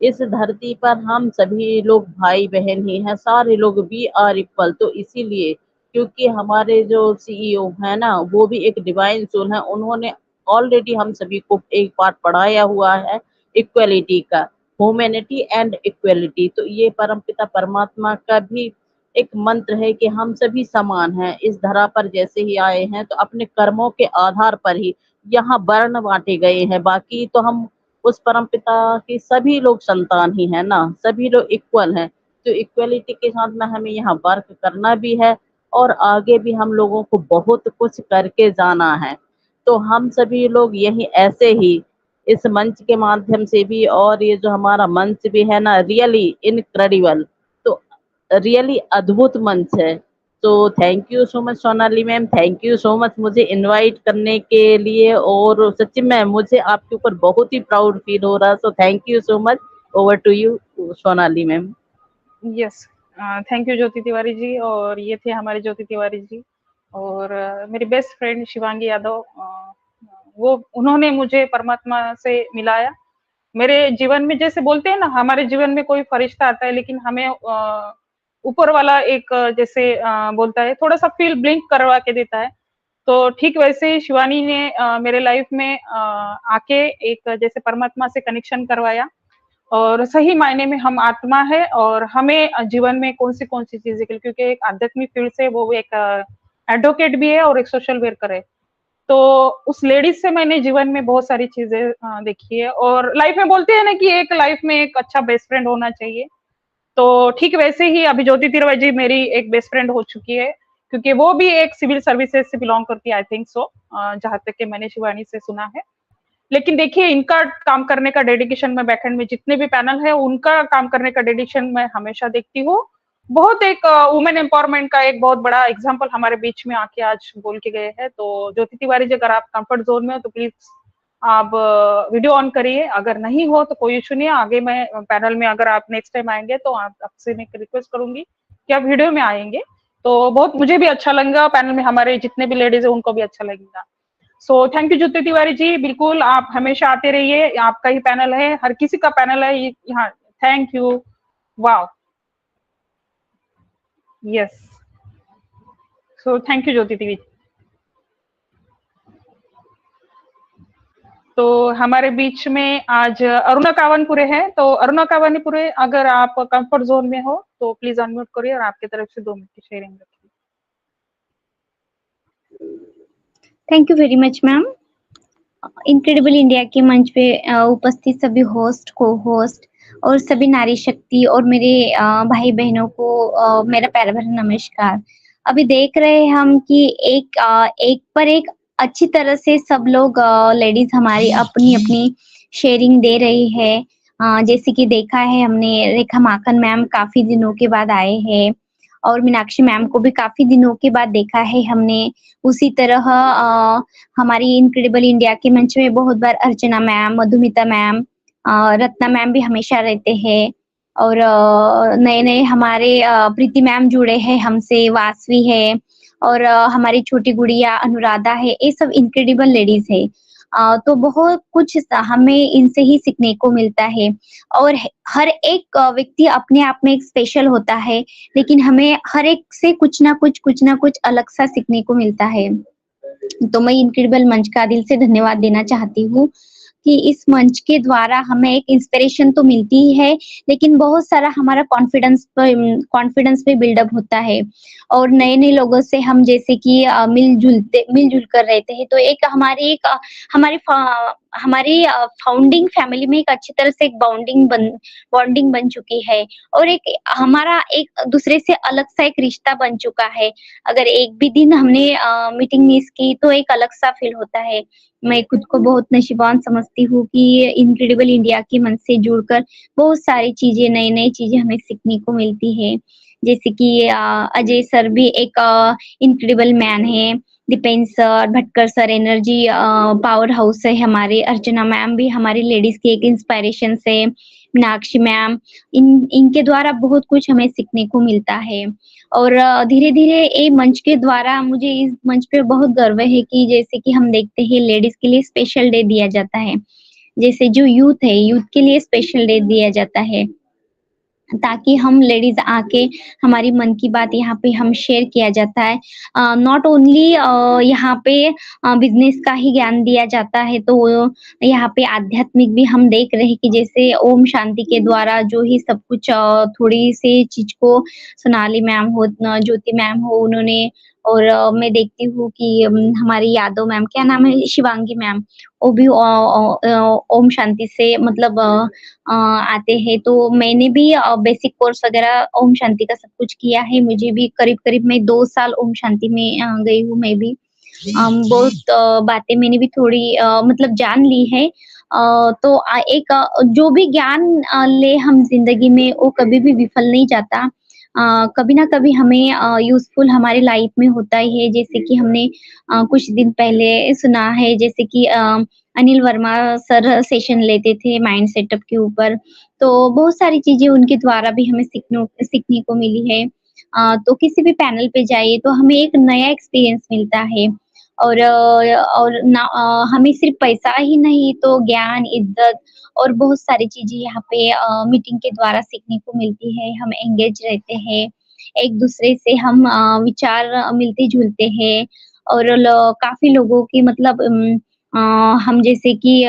इस धरती पर हम सभी लोग भाई बहन ही हैं, सारे लोग वी आर इक्वल। तो इसीलिए, क्योंकि हमारे जो सीईओ है ना, वो भी एक डिवाइन सोल है, उन्होंने ऑलरेडी हम सभी को एक पार्ट पढ़ाया हुआ है इक्वलिटी का, ह्यूमैनिटी एंड इक्वलिटी। तो ये परमपिता परमात्मा का भी एक मंत्र है कि हम सभी समान हैं, इस धरा पर जैसे ही आए हैं, तो अपने कर्मों के आधार पर ही यहाँ वर्ण बांटे गए हैं। बाकी तो हम उस परमपिता की सभी लोग संतान ही है ना, सभी लोग इक्वल हैं। तो इक्वलिटी के साथ में हमें यहाँ वर्क करना भी है, और आगे भी हम लोगों को बहुत कुछ करके जाना है। तो हम सभी लोग यही ऐसे ही इस मंच के माध्यम से भी, और ये जो हमारा मंच भी है ना, रियली इनक्रेडिबल, तो रियली अद्भुत मंच है। तो thank you so much Sonali ma'am, thank you so much मुझे इनवाइट करने के लिए। और सच्ची में मुझे आपके ऊपर बहुत ही प्राउड फील हो रहा है। So thank you so much. Over to you Sonali ma'am. Yes, thank you Jyoti Tiwari ji. और ये थे हमारे ज्योति तिवारी जी। और मेरी बेस्ट फ्रेंड शिवांगी यादव, वो उन्होंने मुझे परमात्मा से मिलाया मेरे जीवन में। जैसे बोलते हैं ना, हमारे जीवन में कोई फरिश्ता आता है, लेकिन हमें ऊपर वाला एक जैसे बोलता है, थोड़ा सा फील ब्लिंक करवा के देता है। तो ठीक वैसे ही शिवानी ने मेरे लाइफ में आके एक जैसे परमात्मा से कनेक्शन करवाया। और सही मायने में हम आत्मा है, और हमें जीवन में कौन सी चीजें, क्योंकि एक आध्यात्मिक फील्ड से वो एक एडवोकेट भी है और एक सोशल वर्कर है। तो उस लेडीज से मैंने जीवन में बहुत सारी चीजें देखी है। और लाइफ में बोलते हैं ना कि एक लाइफ में एक अच्छा बेस्ट फ्रेंड होना चाहिए। तो ठीक वैसे ही अभी ज्योति तिवारी जी मेरी एक बेस्ट फ्रेंड हो चुकी है, क्योंकि वो भी एक सिविल सर्विसेज से बिलोंग करती है, आई थिंक सो, जहां तक कि मैंने शिवानी से सुना है। लेकिन देखिए, इनका काम करने का डेडिकेशन, में बैकएंड में जितने भी पैनल है उनका काम करने का डेडिकेशन मैं हमेशा देखती हूँ। बहुत एक वुमेन एम्पावरमेंट का एक बहुत बड़ा एग्जांपल हमारे बीच में आके आज बोल के गए हैं। तो ज्योति तिवारी जी, अगर आप कंफर्ट जोन में हो तो प्लीज आप वीडियो ऑन करिए, अगर नहीं हो तो कोई इशू नहीं है। आगे मैं पैनल में अगर आप नेक्स्ट टाइम आएंगे तो आपसे मैं रिक्वेस्ट करूंगी कि आप वीडियो में आएंगे, तो बहुत मुझे भी अच्छा लगेगा, पैनल में हमारे जितने भी लेडीज है उनको भी अच्छा लगेगा। सो थैंक यू ज्योति तिवारी जी, बिल्कुल आप हमेशा आते रहिए, आपका ही पैनल है, हर किसी का पैनल है यहाँ। Thank you. Wow, yes, so thank you Jyoti Tiwari. तो हमारे बीच में आज अरुणा कावनपुरे है। तो अरुणा कावनपुरे, अगर आप कंफर्ट जोन में हो तो प्लीज अनम्यूट करिए और आपकी तरफ से 2 मिनट की शेयरिंग रखिए। Thank you very much ma'am. Incredible India के मंच पे उपस्थित सभी होस्ट, को होस्ट और सभी नारी शक्ति और मेरे भाई बहनों को मेरा प्यार भरा नमस्कार। अभी देख रहे हैं हम कि एक पर एक अच्छी तरह से सब लोग लेडीज हमारी अपनी अपनी शेयरिंग दे रही है। जैसे कि देखा है हमने, रेखा माखन मैम काफी दिनों के बाद आए हैं और मीनाक्षी मैम को भी काफी दिनों के बाद देखा है हमने। उसी तरह हमारी इनक्रेडिबल इंडिया के मंच में बहुत बार Archana ma'am, Madhumita ma'am, Ratna ma'am भी हमेशा रहते हैं। और नए नए हमारे प्रीति मैम जुड़े हैं हमसे, वासवी है और हमारी छोटी गुड़िया अनुराधा है। ये सब इनक्रेडिबल लेडीज है। तो बहुत कुछ हमें इनसे ही सीखने को मिलता है। और हर एक व्यक्ति अपने आप में एक स्पेशल होता है, लेकिन हमें हर एक से कुछ ना कुछ अलग सा सीखने को मिलता है। तो मैं इनक्रेडिबल मंच का दिल से धन्यवाद देना चाहती हूँ कि इस मंच के द्वारा हमें एक इंस्पिरेशन तो मिलती ही है, लेकिन बहुत सारा हमारा कॉन्फिडेंस भी बिल्डअप होता है। और नए नए लोगों से हम जैसे कि मिलजुल कर रहते हैं। तो एक हमारी फाउंडिंग फैमिली में एक अच्छी तरह से एक बॉन्डिंग बन चुकी है, और एक हमारा एक दूसरे से अलग सा एक रिश्ता बन चुका है। अगर एक भी दिन हमने मीटिंग मिस की तो एक अलग सा फील होता है। मैं खुद को बहुत नसीबान समझती हूँ कि इनक्रेडिबल इंडिया के मंच से जुड़कर बहुत सारी चीजें, नई चीजें हमें सीखने को मिलती है। जैसे कि अजय सर भी एक इनक्रेडिबल मैन है, Dipen sir, Bhatkar sir energy power house है हमारे, अर्चना मैम भी हमारी लेडीज की एक इंस्पायरेशन से, मीनाक्षी मैम, इनके द्वारा बहुत कुछ हमें सीखने को मिलता है। और धीरे धीरे ये मंच के द्वारा मुझे इस मंच पे बहुत गर्व है कि जैसे कि हम देखते हैं लेडीज के लिए स्पेशल डे दिया जाता है। जैसे जो यूथ है, यूथ के लिए स्पेशल डे दिया जाता है, ताकि हम लेडीज आके हमारी मन की बात यहाँ पे हम शेयर किया जाता है। नॉट ओनली यहाँ पे बिजनेस का ही ज्ञान दिया जाता है, तो यहाँ पे आध्यात्मिक भी हम देख रहे हैं कि जैसे ओम शांति के द्वारा जो ही सब कुछ थोड़ी सी चीज को सोनाली मैम हो, ज्योति मैम हो, उन्होंने, और मैं देखती हूँ कि हमारी यादव मैम, क्या नाम है, शिवांगी मैम, वो भी ओम शांति से मतलब आते हैं। तो मैंने भी बेसिक कोर्स वगैरह ओम शांति का सब कुछ किया है। मुझे भी करीब मैं 2 साल ओम शांति में गई हूँ। मैं भी बहुत बातें मैंने भी थोड़ी मतलब जान ली है। तो एक जो भी ज्ञान ले हम जिंदगी में, वो कभी भी विफल नहीं जाता। कभी ना कभी हमें यूजफुल हमारे लाइफ में होता ही है। जैसे कि हमने कुछ दिन पहले सुना है, जैसे कि अनिल वर्मा सर सेशन लेते थे माइंड सेटअप के ऊपर, तो बहुत सारी चीज़ें उनके द्वारा भी हमें सीखने को मिली है। तो किसी भी पैनल पे जाइए तो हमें एक नया एक्सपीरियंस मिलता है और हमें सिर्फ पैसा ही नहीं तो ज्ञान, इज़्ज़त और बहुत सारी चीज़ें यहाँ पे मीटिंग के द्वारा सीखने को मिलती है। हम एंगेज रहते हैं, एक-दूसरे से हम विचार मिलते-जुलते हैं और काफ़ी लोगों की मतलब हम जैसे कि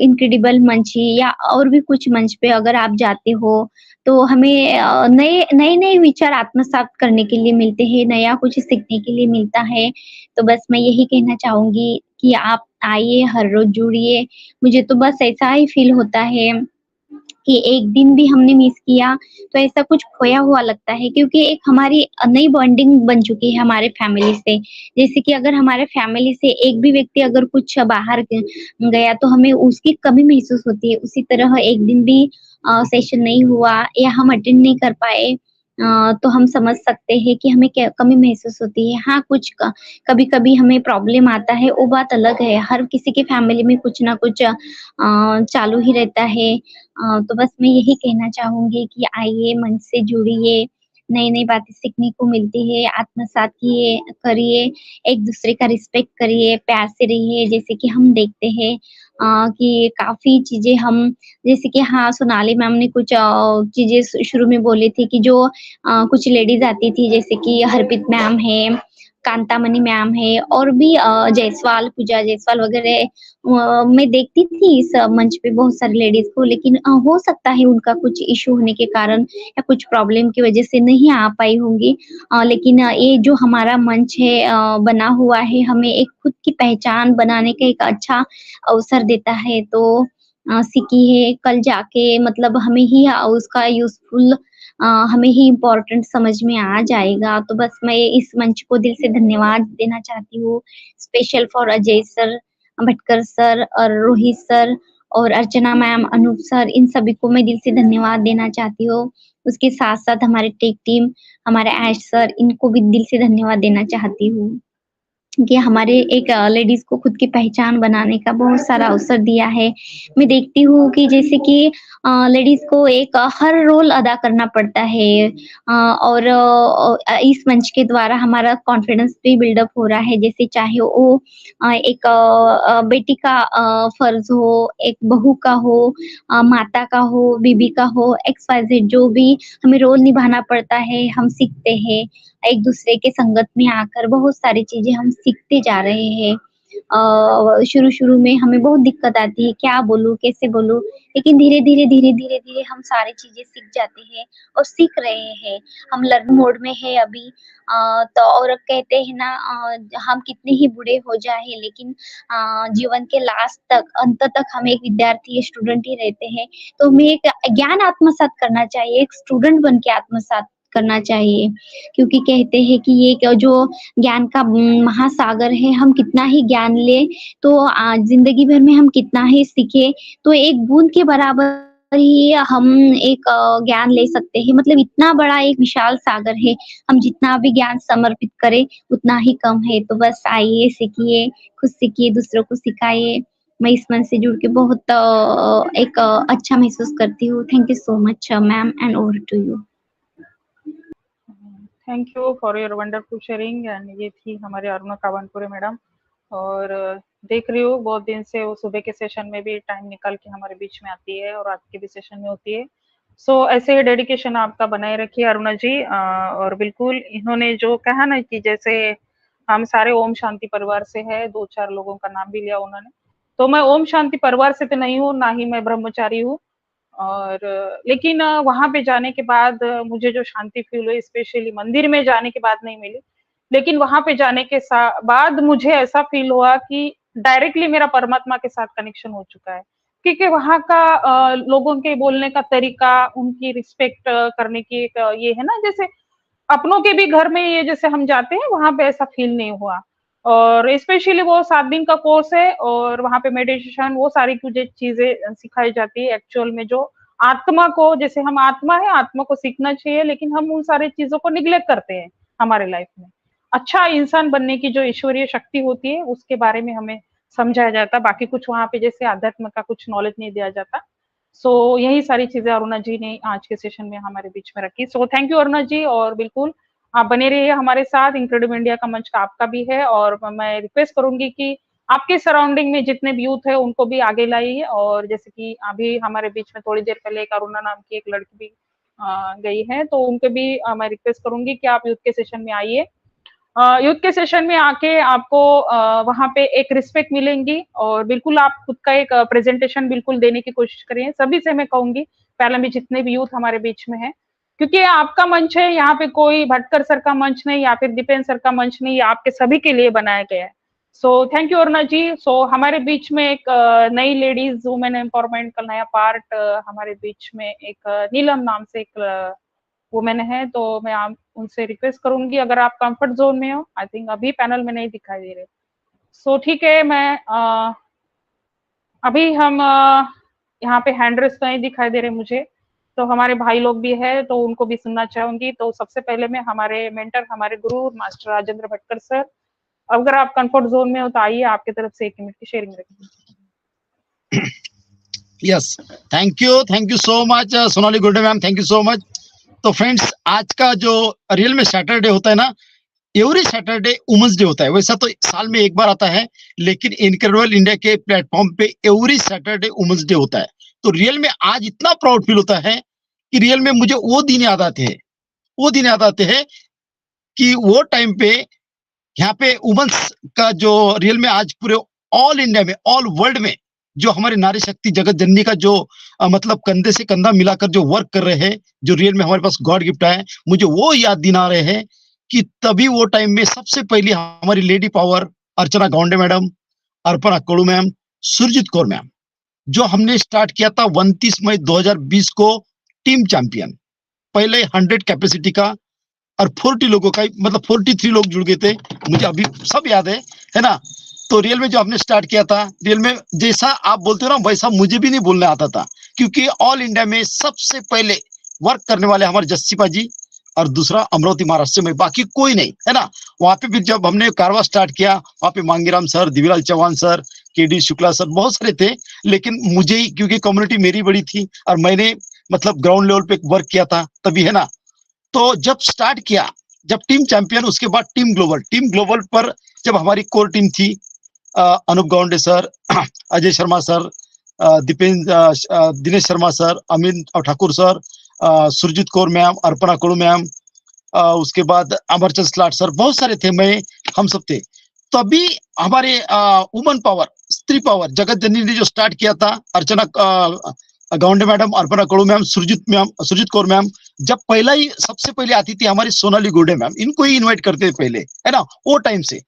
इनक्रेडिबल मंच या और भी कुछ मंच पे अगर आप जाते हो, तो हमें नए-नए विचार आत्मसात करने के लिए मिलते हैं, नया कुछ सीखने के लिए मिलता है। तो बस मैं यही कहना चाहूँगी कि आप आइए, हर रोज़ जुड़िए। मुझे तो बस ऐसा ही फ़ील होता है कि एक दिन भी हमने मिस किया तो ऐसा कुछ खोया हुआ लगता है क्योंकि एक हमारी नई बॉन्डिंग बन चुकी है हमारे फैमिली से। जैसे कि अगर हमारे फैमिली से एक भी व्यक्ति अगर कुछ बाहर गया तो हमें उसकी कमी महसूस होती है। उसी तरह एक दिन भी सेशन नहीं हुआ या हम अटेंड नहीं कर पाए तो हम समझ सकते हैं कि हमें क्या कमी महसूस होती है। हाँ, कुछ कभी-कभी हमें प्रॉब्लम आता है, वो बात अलग है। हर किसी की फैमिली में कुछ ना कुछ चालू ही रहता है। तो बस मैं यही कहना चाहूँगी कि आइए, मंच से जुड़िए, नई-नई बातें सीखने को मिलती है, आत्मसात करिए, एक-दूसरे का रिस्पेक्ट करिए, प्यार से रहिए। जैसे कि हम देखते हैं कि काफ़ी चीज़ें हम जैसे कि हाँ, सोनाली मैम ने कुछ चीज़ें शुरू में बोली थी कि जो कुछ लेडीज़ आती थी जैसे कि हरप्रीत मैम है, कांतामणि मैम है और भी जायसवाल, पूजा जायसवाल वगैरह मैं देखती थी इस मंच पे बहुत सारी लेडीज़ को लेकिन हो सकता है उनका कुछ इश्यू होने के कारण या कुछ प्रॉब्लम की वज़ह से नहीं आ पाई होंगी। लेकिन ये जो हमारा मंच है बना हुआ है, हमें एक खुद की पहचान बनाने का एक अच्छा अवसर देता है। तो सीखिए, कल जाके मतलब हमें ही उसका यूज़फुल हमें ही इम्पोर्टेंट समझ में आ जाएगा। तो बस मैं इस मंच को दिल से धन्यवाद देना चाहती हूँ, special for Ajay sir, Bhatkar sir और रोहित सर और अर्चना मैम, अनूप सर, इन सभी को मैं दिल से धन्यवाद देना चाहती हूँ। उसके साथ-साथ हमारे टेक टीम, हमारे ऐश सर, इनको भी दिल से धन्यवाद देना चाहती हूँ। कि हमारे एक लेडीज़ को खुद की पहचान बनाने का बहुत सारा अवसर दिया है। मैं देखती हूँ कि जैसे कि लेडीज़ को एक हर रोल अदा करना पड़ता है और इस मंच के द्वारा हमारा कॉन्फिडेंस भी बिल्डअप हो रहा है। जैसे चाहे वो एक बेटी का फ़र्ज़ हो, एक बहू का हो माता का हो, बीबी का हो, एक्स वाई ज़ेड जो भी हमें रोल निभाना पड़ता है, हम सीखते हैं। एक-दूसरे के संगत में आकर बहुत सारी चीज़ें हम सीखते जा रहे हैं। शुरू-शुरू में हमें बहुत दिक्कत आती है, क्या बोलूँ, कैसे बोलूँ? लेकिन धीरे-धीरे, धीरे-धीरे हम सारी चीज़ें सीख जाते हैं और सीख रहे हैं। हम लर्न मोड में हैं अभी तो और कहते हैं ना हम कितने ही बूढ़े हो जाएँ लेकिन जीवन के लास्ट तक, अंत तक हम एक विद्यार्थी, स्टूडेंट ही रहते हैं। तो हमें एक ज्ञान आत्मसात करना चाहिए, एक स्टूडेंट बन के आत्मसात करना चाहिए। क्योंकि कहते हैं कि ये जो ज्ञान का महासागर है, हम कितना ही ज्ञान लें तो ज़िंदगी भर में हम कितना ही सीखें, तो एक बूँद के बराबर ही हम एक ज्ञान ले सकते हैं। मतलब इतना बड़ा एक विशाल सागर है, हम जितना भी ज्ञान समर्पित करें, उतना ही कम है। तो बस आइए, सीखिए, खुद सीखिए, दूसरों को सिखाइए। मैं इस मंच से जुड़ के बहुत एक अच्छा महसूस करती हूँ। Thank you so much ma'am and over to you. Thank you for your wonderful sharing and ये थी हमारे अरुणा कावनपुरे मैडम और देख रही हूँ बहुत दिन से वो सुबह के सेशन में भी टाइम निकाल के हमारे बीच में आती है और रात के भी सेशन में होती है। सो ऐसे ही डेडिकेशन आपका बनाए रखिए अरुणा जी और बिल्कुल इन्होंने जो कहा ना कि जैसे हम सारे ओम शांति परिवार से है, 2-4 लोगों का नाम भी लिया उन्होंने, तो मैं ओम शांति परिवार से तो नहीं हूँ, ना ही मैं ब्रह्मचारी हूँ और लेकिन वहाँ पे जाने के बाद मुझे जो शांति फील हुई स्पेशली मंदिर में जाने के बाद नहीं मिली, लेकिन वहाँ पे जाने के बाद मुझे ऐसा फील हुआ कि डायरेक्टली मेरा परमात्मा के साथ कनेक्शन हो चुका है। क्योंकि वहाँ का लोगों के बोलने का तरीका, उनकी रिस्पेक्ट करने की एक ये है ना जैसे अपनों के भी घर में ये जैसे हम जाते हैं वहाँ पे ऐसा फील नहीं हुआ और स्पेशली वो 7 दिन का कोर्स है और वहाँ पे मेडिटेशन वो सारी कुछ चीजें सिखाई जाती है एक्चुअल में जो आत्मा को जैसे हम आत्मा है आत्मा को सीखना चाहिए लेकिन हम उन सारी चीजों को निग्लेक्ट करते हैं हमारे लाइफ में। अच्छा इंसान बनने की जो ईश्वरीय शक्ति होती है उसके बारे में हमें समझाया जाता, बाकी कुछ वहाँ पे जैसे आध्यात्म का कुछ नॉलेज नहीं दिया जाता। सो यही सारी चीजें अरुणा जी ने आज के सेशन में हमारे बीच में रखी। सो थैंक यू अरुणा जी, और बिल्कुल आप बने रहिए हमारे साथ। इनक्रेडिबल इंडिया का मंच का आपका भी है, और मैं रिक्वेस्ट करूंगी कि आपके सराउंडिंग में जितने भी यूथ है उनको भी आगे लाइए। और जैसे कि अभी हमारे बीच में थोड़ी देर पहले एक अरुणा नाम की एक लड़की भी गई है, तो उनके भी मैं रिक्वेस्ट करूंगी कि आप यूथ के सेशन में आइए। यूथ के सेशन में आके आपको वहाँ पे एक रिस्पेक्ट मिलेंगी, और बिल्कुल आप खुद का एक प्रेजेंटेशन बिल्कुल देने की कोशिश करिए। सभी से मैं कहूंगी, पहले भी जितने भी यूथ हमारे बीच में है, क्योंकि आपका मंच है, यहाँ पे कोई भटकर सर का मंच नहीं या फिर दीपेन सर का मंच नहीं, ये आपके सभी के लिए बनाया गया है। सो थैंक यू अरुणा जी। सो हमारे बीच में एक नई लेडीज वुमेन एम्पावरमेंट का नया पार्ट हमारे बीच में एक नीलम नाम से एक वुमेन है, तो मैं आप उनसे रिक्वेस्ट करूंगी, अगर आप कंफर्ट जोन में हो, आई थिंक अभी पैनल में नहीं दिखाई दे रहे। सो ठीक है, मैं अभी हम यहाँ पे हैंड रेस नहीं दिखाई दे रहे मुझे, तो हमारे भाई लोग भी है तो उनको भी सुनना चाहूंगी। तो सबसे पहले मैं हमारे मेंटर, हमारे गुरु मास्टर राजेंद्र भटकर सर, अगर आप कंफर्ट जोन में हो तो आइए, आपकी तरफ से 1 मिनट की शेयरिंग रखिए। Yes, thank you so much Sonali Gudde ma'am, thank you so much. तो फ्रेंड्स, आज का जो रियल में सैटरडे होता है ना, एवरी सैटरडे वुमेन्स डे होता है। वैसा तो साल में एक बार आता है, लेकिन इनक्रेडिबल इंडिया के प्लेटफॉर्म पे एवरी सैटरडे वुमेन्स डे होता है। तो रियल में आज इतना प्राउड फील होता है कि रियल में मुझे वो दिन याद आते हैं कि वो टाइम पे यहाँ पे वुमेन्स का जो रियल में आज पूरे ऑल इंडिया में, ऑल वर्ल्ड में जो हमारे नारी शक्ति जगत जननी का जो मतलब कंधे से कंधा मिलाकर जो वर्क कर रहे हैं, जो रियल में हमारे पास गॉड गिफ्ट है, मुझे वो याद दिला रहे हैं कि तभी वो टाइम में सबसे पहले हमारी lady power Archana Gaunde madam, Arpana Kadu ma'am, Surjeet Kaur ma'am, जो हमने स्टार्ट किया था 29 मई 2020 को टीम चैंपियन, पहले 100 कैपेसिटी का और 40 लोगों का, मतलब 43 लोग जुड़ गए थे, मुझे अभी सब याद है ना। तो रियल में जो आपने स्टार्ट किया था, रियल में जैसा आप बोलते हो ना वैसा मुझे भी नहीं बोलने आता था, क्योंकि ऑल इंडिया में सबसे पहले वर्क करने वाले हमारे जस्सीपा जी और दूसरा अमरावती महाराष्ट्र में, बाकी कोई नहीं है ना। वहां पे भी जब हमने कारवा स्टार्ट किया, वहां पे Mangiram sir, Divyalal Chauhan sir, KD Shukla sir, बहुत सारे थे, लेकिन मुझे ही क्योंकि कम्युनिटी मेरी बड़ी थी और मैंने मतलब ग्राउंड लेवल पे वर्क किया था तभी, है ना। तो जब स्टार्ट किया, जब टीम चैंपियन, उसके बाद टीम ग्लोबल पर जब हमारी कोर टीम थी, Anoop Gaunde sir, Ajay Sharma sir, Dinesh Sharma sir, Amit Thakur sir, Surjeet Kaur ma'am, Arpana Kadu ma'am, उसके बाद अमरचंद स्लाट सर, बहुत सारे थे, हम सब थे। तभी हमारे वुमन पावर, स्त्री पावर जगत जननी ने जो स्टार्ट किया था, Archana Gaunde madam, Arpana Kadu ma'am, Surjeet Kaur ma'am, जब पहला ही सबसे पहले आती थी हमारी सोनाली गुड्डे मैम, इनको ही इनवाइट करते थे पहले, है ना, वो टाइम से।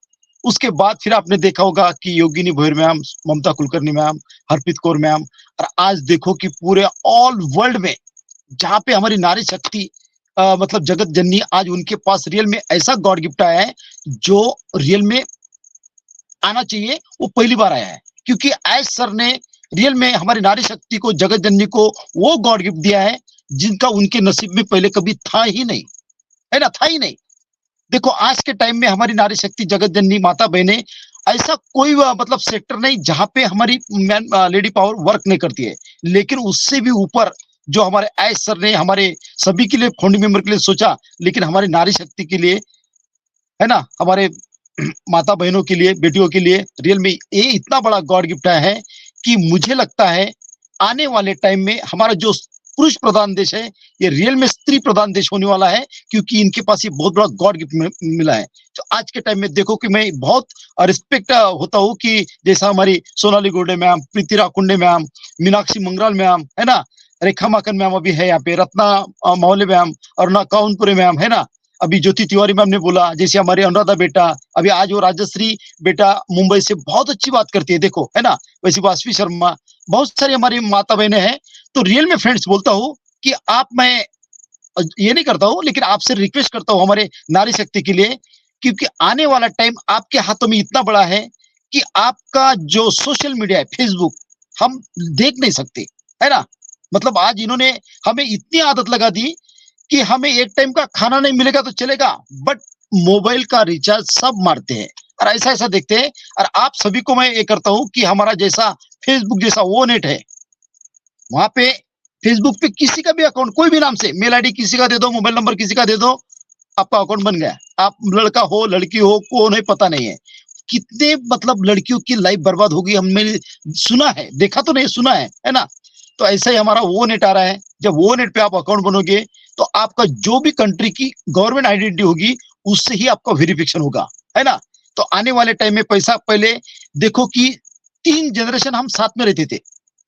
उसके बाद फिर आपने देखा होगा कि योगिनी भोयर मैम, ममता कुलकर्णी मैम, हरप्रीत कौर मैम, और आज देखो कि पूरे ऑल वर्ल्ड में जहाँ पे हमारी नारी शक्ति मतलब जगत जननी, आज उनके पास रियल में ऐसा गॉड गिफ्ट आया है जो रियल में आना चाहिए, वो पहली बार आया है, क्योंकि एस सर ने रियल में हमारी नारी शक्ति को, जगत जननी को वो गॉड गिफ्ट दिया है जिनका उनके नसीब में पहले कभी था ही नहीं, है ना, था ही नहीं। देखो आज के टाइम में हमारी नारी शक्ति जगत जननी माता बहने, ऐसा कोई मतलब सेक्टर नहीं जहां पे हमारी लेडी पावर वर्क नहीं करती है, लेकिन उससे भी ऊपर जो हमारे एस सर ने हमारे सभी के लिए, फाउंडिंग मेंबर के लिए सोचा, लेकिन हमारी नारी शक्ति के लिए, है ना, हमारे माता बहनों के लिए, बेटियों के लिए रियल में ये इतना बड़ा गॉड गिफ्ट आया है कि मुझे लगता है आने वाले टाइम में हमारा जो पुरुष प्रधान देश है, ये रियल में स्त्री प्रधान देश होने वाला है, क्योंकि इनके पास ये बहुत बड़ा गॉड गिफ्ट मिला है। तो आज के टाइम में देखो कि मैं बहुत रिस्पेक्ट होता हूँ कि जैसा हमारी सोनाली गुड्डे मैम, प्रीति राकुंडे मैम, मीनाक्षी मंगराल मैम, है ना, रेखा माकन मैम अभी है यहाँ पे, रत्ना मौले मैम, अरुणा काउनपुरे मैम, है ना, अभी ज्योति तिवारी मैम ने बोला, जैसे हमारे अनुराधा बेटा, अभी आज वो राजश्री बेटा मुंबई से बहुत अच्छी बात करती है, देखो, है ना, वैसे वासवी शर्मा, बहुत सारी हमारी माता बहनें हैं। तो रियल में फ्रेंड्स बोलता हूँ कि मैं ये नहीं करता हूँ, लेकिन आपसे रिक्वेस्ट करता हूँ हमारे नारी शक्ति के लिए, क्योंकि आने वाला टाइम आपके हाथों में इतना बड़ा है कि आपका जो सोशल मीडिया है, फेसबुक, हम देख नहीं सकते, है ना। मतलब आज इन्होंने हमें इतनी आदत लगा दी कि हमें एक टाइम का खाना नहीं मिलेगा तो चलेगा, बट मोबाइल का रिचार्ज सब मारते हैं, और ऐसा ऐसा देखते हैं। और आप सभी को मैं ये करता हूँ कि हमारा जैसा फेसबुक जैसा वो नेट है, वहां पे फेसबुक पे किसी का भी अकाउंट कोई भी नाम से मेल आईडी किसी का दे दो, मोबाइल नंबर किसी का दे दो, आपका अकाउंट बन गया। आप लड़का हो लड़की हो कौन है पता नहीं है। कितने मतलब लड़कियों की लाइफ बर्बाद होगी हमने सुना है, देखा तो नहीं सुना है ना। तो ऐसा ही हमारा वो नेट आ रहा है। जब वो नेट पे आप अकाउंट बनोगे तो आपका जो भी कंट्री की गवर्नमेंट आइडेंटिटी होगी उससे ही आपका वेरिफिकेशन होगा, है ना। तो आने वाले टाइम में पैसा, पहले देखो कि 3 जनरेशन हम साथ में रहते थे,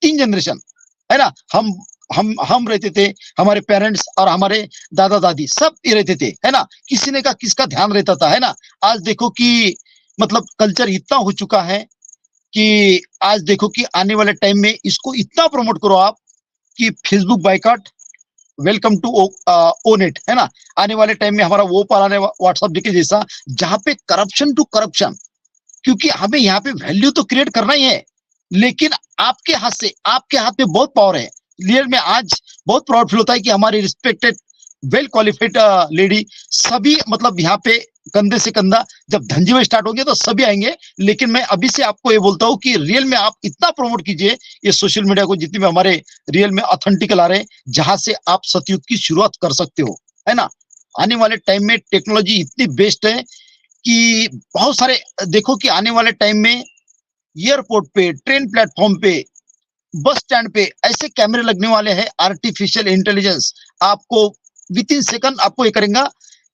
3 जनरेशन, है ना। हम रहते थे, हमारे पेरेंट्स और हमारे दादा दादी सब ये रहते थे, है ना। किसी ने का किसका ध्यान रहता था, है ना। आज देखो कि मतलब कल्चर इतना हो चुका है कि आज देखो कि आने वाले टाइम में इसको इतना प्रमोट करो आप कि फेसबुक बाइकआउट, वेलकम टू ओनेट, है ना। आने वाले टाइम में हमारा वो पालाने व्हाट्सएप के जैसा, जहां पे करप्शन टू करप्शन, क्योंकि हमें यहाँ पे वैल्यू तो क्रिएट करना ही है, लेकिन आपके हाथ से, आपके हाथ में बहुत पावर है। रियल में आज बहुत प्राउड फील होता है कि हमारी रिस्पेक्टेड वेल क्वालिफाइड लेडी सभी मतलब यहाँ पे कंधे से कंधा, जब धंजी में स्टार्ट होंगे तो सभी आएंगे। लेकिन मैं अभी से आपको ये बोलता हूँ कि रियल में आप इतना प्रमोट कीजिए ये सोशल मीडिया को, जितने में हमारे रियल में ऑथेंटिकल आ रहे हैं, जहां से आप सतयुग की शुरुआत कर सकते हो, है ना। आने वाले टाइम में टेक्नोलॉजी इतनी बेस्ट है कि बहुत सारे देखो कि आने वाले टाइम में एयरपोर्ट पे, ट्रेन प्लेटफॉर्म पे, बस स्टैंड पे ऐसे कैमरे लगने वाले हैं। आर्टिफिशियल इंटेलिजेंस आपको विद इन सेकंड आपको ये करेगा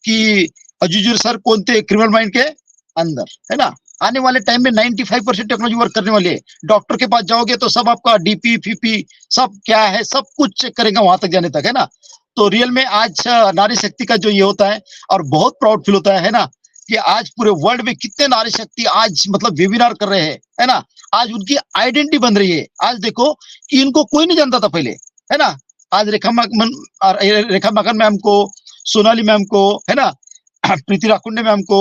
कि अजूजर सर कौन थे क्रिमिनल माइंड के अंदर, है ना। आने वाले टाइम में 95% टेक्नोलॉजी वर्क करने वाली है। डॉक्टर के पास जाओगे तो सब आपका डीपी फीपी सब क्या है सब कुछ चेक करेगा वहां तक जाने तक, है ना। तो रियल में आज नारी शक्ति का जो ये होता है और बहुत प्राउड फील होता है ना, कि आज पूरे वर्ल्ड में कितने नारी शक्ति आज मतलब वेबिनार कर रहे हैं, है ना। आज उनकी आइडेंटिटी बन रही है। आज देखो कि इनको कोई नहीं जानता था पहले, है ना। आज रेखा माकन मैम को, सोनाली मैम को, है ना, प्रीति राकुंडे मैम को,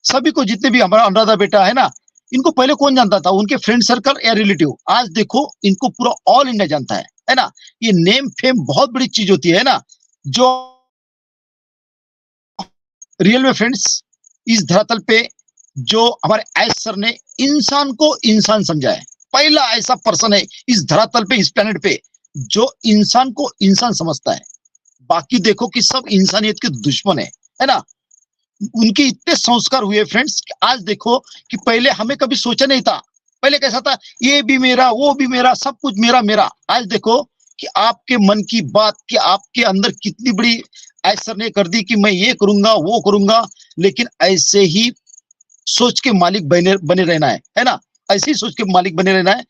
सभी को, जितने भी हमारा अनुराधा बेटा है ना, इनको पहले कौन जानता था, उनके फ्रेंड सर्कल या रिलेटिव। आज देखो इनको पूरा ऑल इंडिया जानता है ना। ये नेम फेम बहुत बड़ी चीज होती है ना, जो रियल में फ्रेंड्स इस धरातल पे जो हमारे एस सर ने इंसान को इंसान समझा है, पहला ऐसा पर्सन है इस धरातल पे, इस प्लेनेट पे जो इंसान को इंसान समझता है। बाकी देखो कि सब इंसानियत के दुश्मन है ना। उनके इतने संस्कार हुए फ्रेंड्स, आज देखो कि पहले हमें कभी सोचा नहीं था। पहले कैसा था, ये भी मेरा वो भी मेरा, सब कुछ मेरा मेरा। आज देखो कि आपके मन की बात कि आपके अंदर कितनी बड़ी सर ने कर दी कि मैं ये करूंगा वो करूंगा, लेकिन ऐसे ही सोच के मालिक बने रहना है ना। ऐसे ही सोच के मालिक बने रहना है।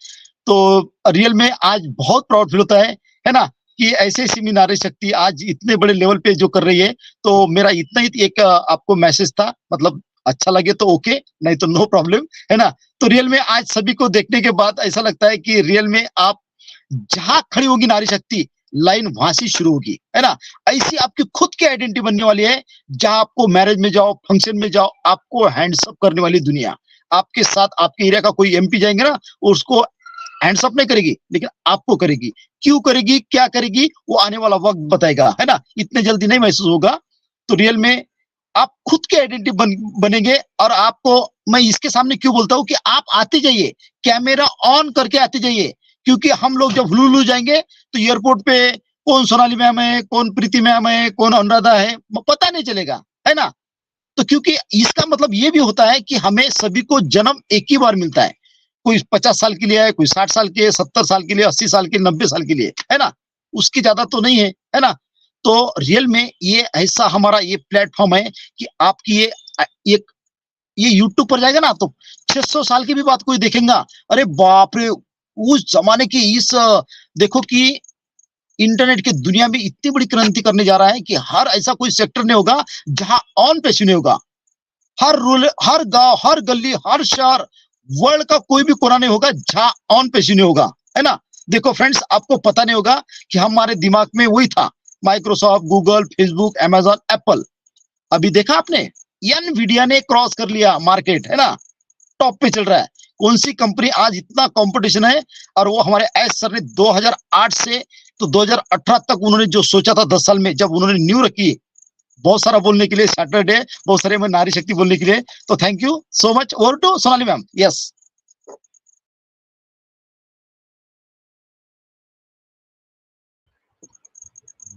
तो रियल में आज बहुत प्राउड फील होता है ना, कि ऐसे ऐसी नारी शक्ति आज इतने बड़े लेवल पे जो कर रही है। तो मेरा इतना ही एक आपको मैसेज था, मतलब अच्छा लगे तो ओके, नहीं तो नो प्रॉब्लम, है ना। तो रियल में आज सभी को देखने के बाद ऐसा लगता है कि रियल में आप जहां खड़ी होगी नारी शक्ति, लाइन वहां से शुरू होगी, है ना। ऐसी आपकी खुद की आइडेंटिटी बनने वाली है, जहां आपको मैरिज में जाओ, फंक्शन में जाओ, आपको हैंड्सअप करने वाली दुनिया। आपके साथ आपके एरिया का कोई एमपी जाएंगे ना, उसको हैंड्सअप नहीं करेगी, लेकिन आपको करेगी। क्यों करेगी, क्या करेगी, वो आने वाला वक्त बताएगा, है ना। इतने जल्दी नहीं महसूस होगा। तो रियल में आप खुद की आइडेंटिटी बनेंगे। और आपको मैं इसके सामने क्यों बोलता हूँ कि आप आते जाइए, कैमरा ऑन करके आते जाइए, क्योंकि हम लोग जब हुलुलु जाएंगे तो एयरपोर्ट पे कौन सोनाली मैम है, कौन प्रीति मैम है, कौन अनुराधा है, पता नहीं चलेगा, है ना। तो क्योंकि इसका मतलब ये भी होता है कि हमें सभी को जन्म एक ही बार मिलता है। कोई 50 साल के लिए है, कोई 60 साल के, 70 साल के लिए, 80 साल के, 90 साल के लिए, है ना। उसकी ज्यादा तो नहीं है ना। तो रियल में ये ऐसा हमारा ये प्लेटफॉर्म है कि आपकी ये यूट्यूब पर जाएगा ना तो 600 साल की भी बात कोई देखेगा, अरे बाप रे, उस जमाने की इस देखो कि इंटरनेट की दुनिया में इतनी बड़ी क्रांति करने जा रहा है कि हर ऐसा कोई सेक्टर नहीं होगा जहां ऑन पे नहीं होगा। हर रूल, हर गांव, हर गली, हर शहर, वर्ल्ड का कोई भी कोना नहीं होगा जहां ऑन पे नहीं होगा, है ना। देखो फ्रेंड्स, आपको पता नहीं होगा कि हमारे दिमाग में वही था, Microsoft, Google, Facebook, Amazon, Apple. अभी देखा आपने, एनवीडिया ने क्रॉस कर लिया मार्केट, है ना, टॉप पे चल रहा है। कौन सी कंपनी आज इतना कंपटीशन है। और वो हमारे एस सर ने 2008 से तो 2018 तक उन्होंने जो सोचा था 10 साल में, जब उन्होंने न्यू रखी बहुत सारा बोलने के लिए, सैटरडे बहुत सारे में नारी शक्ति बोलने के लिए। तो thank you so much. Over to Sonali ma'am. Yes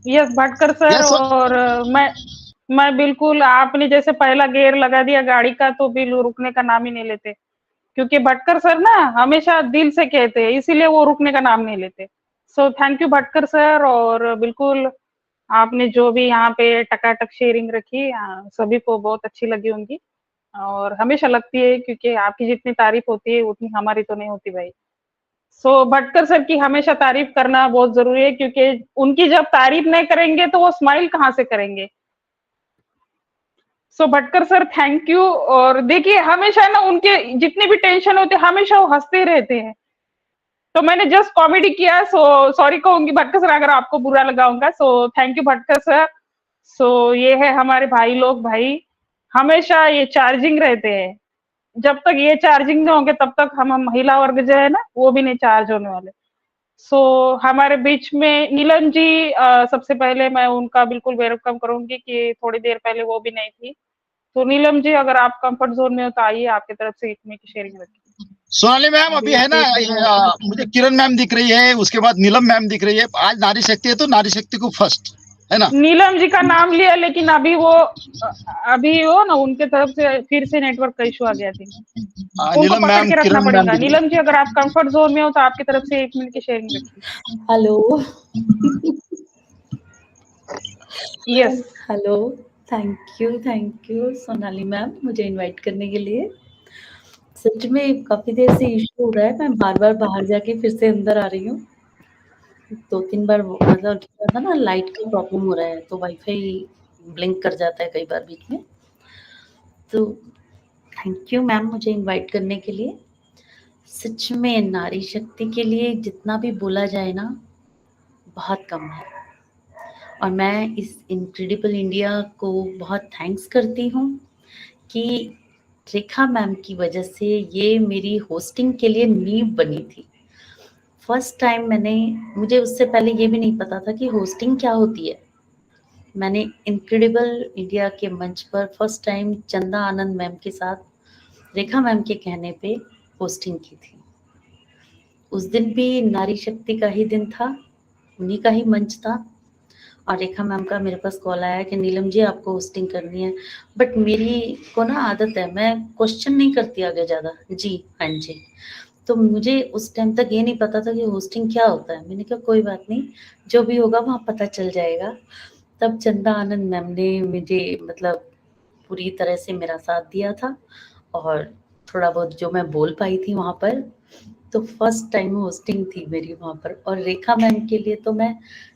yes Bhatkar sir. Yes और मैं बिल्कुल, आपने जैसे पहला गियर लगा दिया गाड़ी का तो बिल्कुल रुकने का नाम ही नहीं लेते, क्योंकि भटकर सर ना हमेशा दिल से कहते हैं, इसीलिए वो रुकने का नाम नहीं लेते। सो थैंक यू भटकर सर। और बिल्कुल आपने जो भी यहाँ पे टकाटक शेयरिंग रखी, सभी को बहुत अच्छी लगी होंगी और हमेशा लगती है, क्योंकि आपकी जितनी तारीफ होती है उतनी हमारी तो नहीं होती भाई। सो भटकर सर की हमेशा तारीफ करना बहुत जरूरी है, क्योंकि उनकी जब तारीफ नहीं करेंगे तो वो स्माइल कहाँ से करेंगे। सो भटकर सर थैंक यू। और देखिए हमेशा ना उनके जितनी भी टेंशन होती है हमेशा वो हंसते रहते हैं, तो मैंने जस्ट कॉमेडी किया, सो सॉरी कहूंगी भटकर सर अगर आपको बुरा लगा होगा। So thank you Bhatkar sir. So ये है हमारे भाई लोग, भाई हमेशा ये चार्जिंग रहते हैं, जब तक ये चार्जिंग नहीं होंगे तब तक हम महिला वर्ग जो है ना वो भी नहीं चार्ज होने वाले। सो हमारे बीच में नीलम जी, सबसे पहले मैं उनका बिल्कुल वेलकम करूंगी कि थोड़ी देर पहले वो भी नहीं थी। तो नीलम जी अगर आप कंफर्ट जोन में हो तो आइए, आपकी तरफ से 1 मिनट की शेयरिंग रखिए। सोनाली मैम अभी है ना, मुझे किरण मैम दिख रही है, उसके बाद नीलम मैम दिख रही है। आज नारी शक्ति है तो नारी शक्ति को फर्स्ट है ना। नीलम जी का नाम लिया, लेकिन अभी वो ना उनके तरफ से फिर से नेटवर्क का इशू आ गया थी, उनको नीलम पकड़ मैम, के रखना किरण पड़ेगा। मैम नीलम जी अगर आप कंफर्ट जोन में हो तो आपकी तरफ से 1 मिनट की शेयरिंग रखिए। Hello yes hello, thank you Sonali ma'am मुझे इनवाइट करने के लिए। सच में काफी देर से इशू हो रहा है, मैं बार-बार बाहर जाके फिर से अंदर आ रही हूँ। 2-3 बार मतलब था ना, लाइट का प्रॉब्लम हो रहा है तो वाईफाई ब्लिंक कर जाता है कई बार बीच में। तो थैंक यू मैम मुझे इनवाइट करने के लिए। सच में नारी शक्ति के लिए जितना भी बोला जाए ना बहुत कम है, और मैं इस इनक्रेडिबल इंडिया को बहुत थैंक्स करती हूँ कि रेखा मैम की वजह से ये मेरी होस्टिंग के लिए नींव बनी थी। फर्स्ट टाइम मुझे उससे पहले ये भी नहीं पता था कि होस्टिंग क्या होती है। मैंने इनक्रेडिबल इंडिया के मंच पर फर्स्ट टाइम चंदा आनंद मैम के साथ रेखा मैम के कहने पे होस्टिंग की थी। उस दिन भी नारी शक्ति का ही दिन था, उन्हीं का ही मंच था, और रेखा मैम का मेरे पास कॉल आया कि नीलम जी आपको होस्टिंग करनी है। बट मेरी को ना आदत है, मैं क्वेश्चन नहीं करती आगे ज़्यादा, जी हाँ जी। तो मुझे उस टाइम तक ये नहीं पता था कि होस्टिंग क्या होता है। मैंने कहा कोई बात नहीं, जो भी होगा वहाँ पता चल जाएगा। तब चंदा आनंद मैम ने मुझे मतलब पूरी तरह से मेरा साथ दिया था, और थोड़ा बहुत जो मैं बोल पाई थी वहाँ पर, तो फर्स्ट टाइम होस्टिंग थी मेरी वहाँ पर। और रेखा मैम के लिए तो मैं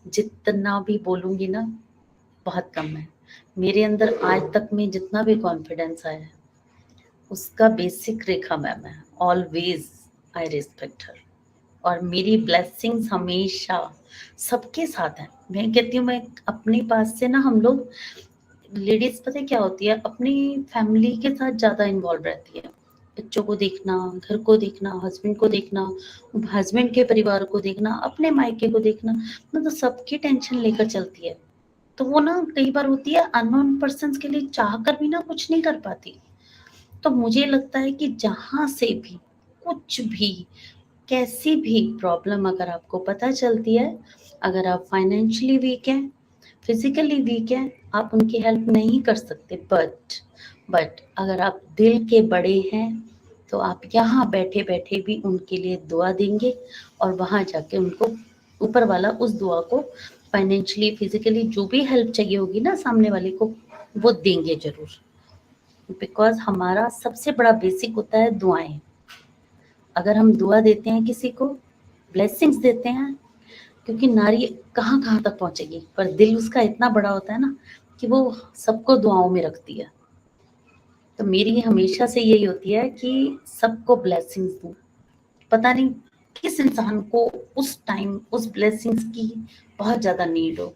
जितना भी बोलूँगी ना बहुत कम है। मेरे अंदर आज तक में जितना भी कॉन्फिडेंस आया है उसका बेसिक रेखा मैम है। ऑलवेज आई रिस्पेक्ट हर, और मेरी ब्लेसिंग्स हमेशा सबके साथ है। मैं कहती हूँ मैं अपने पास से ना, हम लोग लेडीज पता है क्या होती है, अपनी फैमिली के साथ ज़्यादा इन्वॉल्व रहती है। बच्चों को देखना, घर को देखना, हस्बैंड को देखना, हस्बैंड के परिवार को देखना, अपने मायके को देखना, मतलब सबकी टेंशन लेकर चलती है। तो वो ना कई बार होती है अननोन पर्सन्स के लिए चाह कर भी ना कुछ नहीं कर पाती। तो मुझे लगता है कि जहाँ से भी कुछ भी कैसी भी प्रॉब्लम अगर आपको पता चलती है, अगर आप फाइनेंशियली वीक हैं, फिजिकली वीक हैं, आप उनकी हेल्प नहीं कर सकते, बट अगर आप दिल के बड़े हैं तो आप यहाँ बैठे बैठे भी उनके लिए दुआ देंगे, और वहाँ जाके उनको ऊपर वाला उस दुआ को फाइनेंशियली फिजिकली जो भी हेल्प चाहिए होगी ना सामने वाले को, वो देंगे जरूर। बिकॉज हमारा सबसे बड़ा बेसिक होता है दुआएं। अगर हम दुआ देते हैं किसी को, ब्लेसिंग्स देते हैं, क्योंकि नारी कहाँ कहाँ तक पहुंचेगी, पर दिल उसका इतना बड़ा होता है ना कि वो सबको दुआओं में रखती है। तो मेरी हमेशा से यही होती है कि सबको ब्लेसिंग्स दूं। पता नहीं किस इंसान को उस टाइम उस ब्लेसिंग्स की बहुत ज़्यादा नीड हो।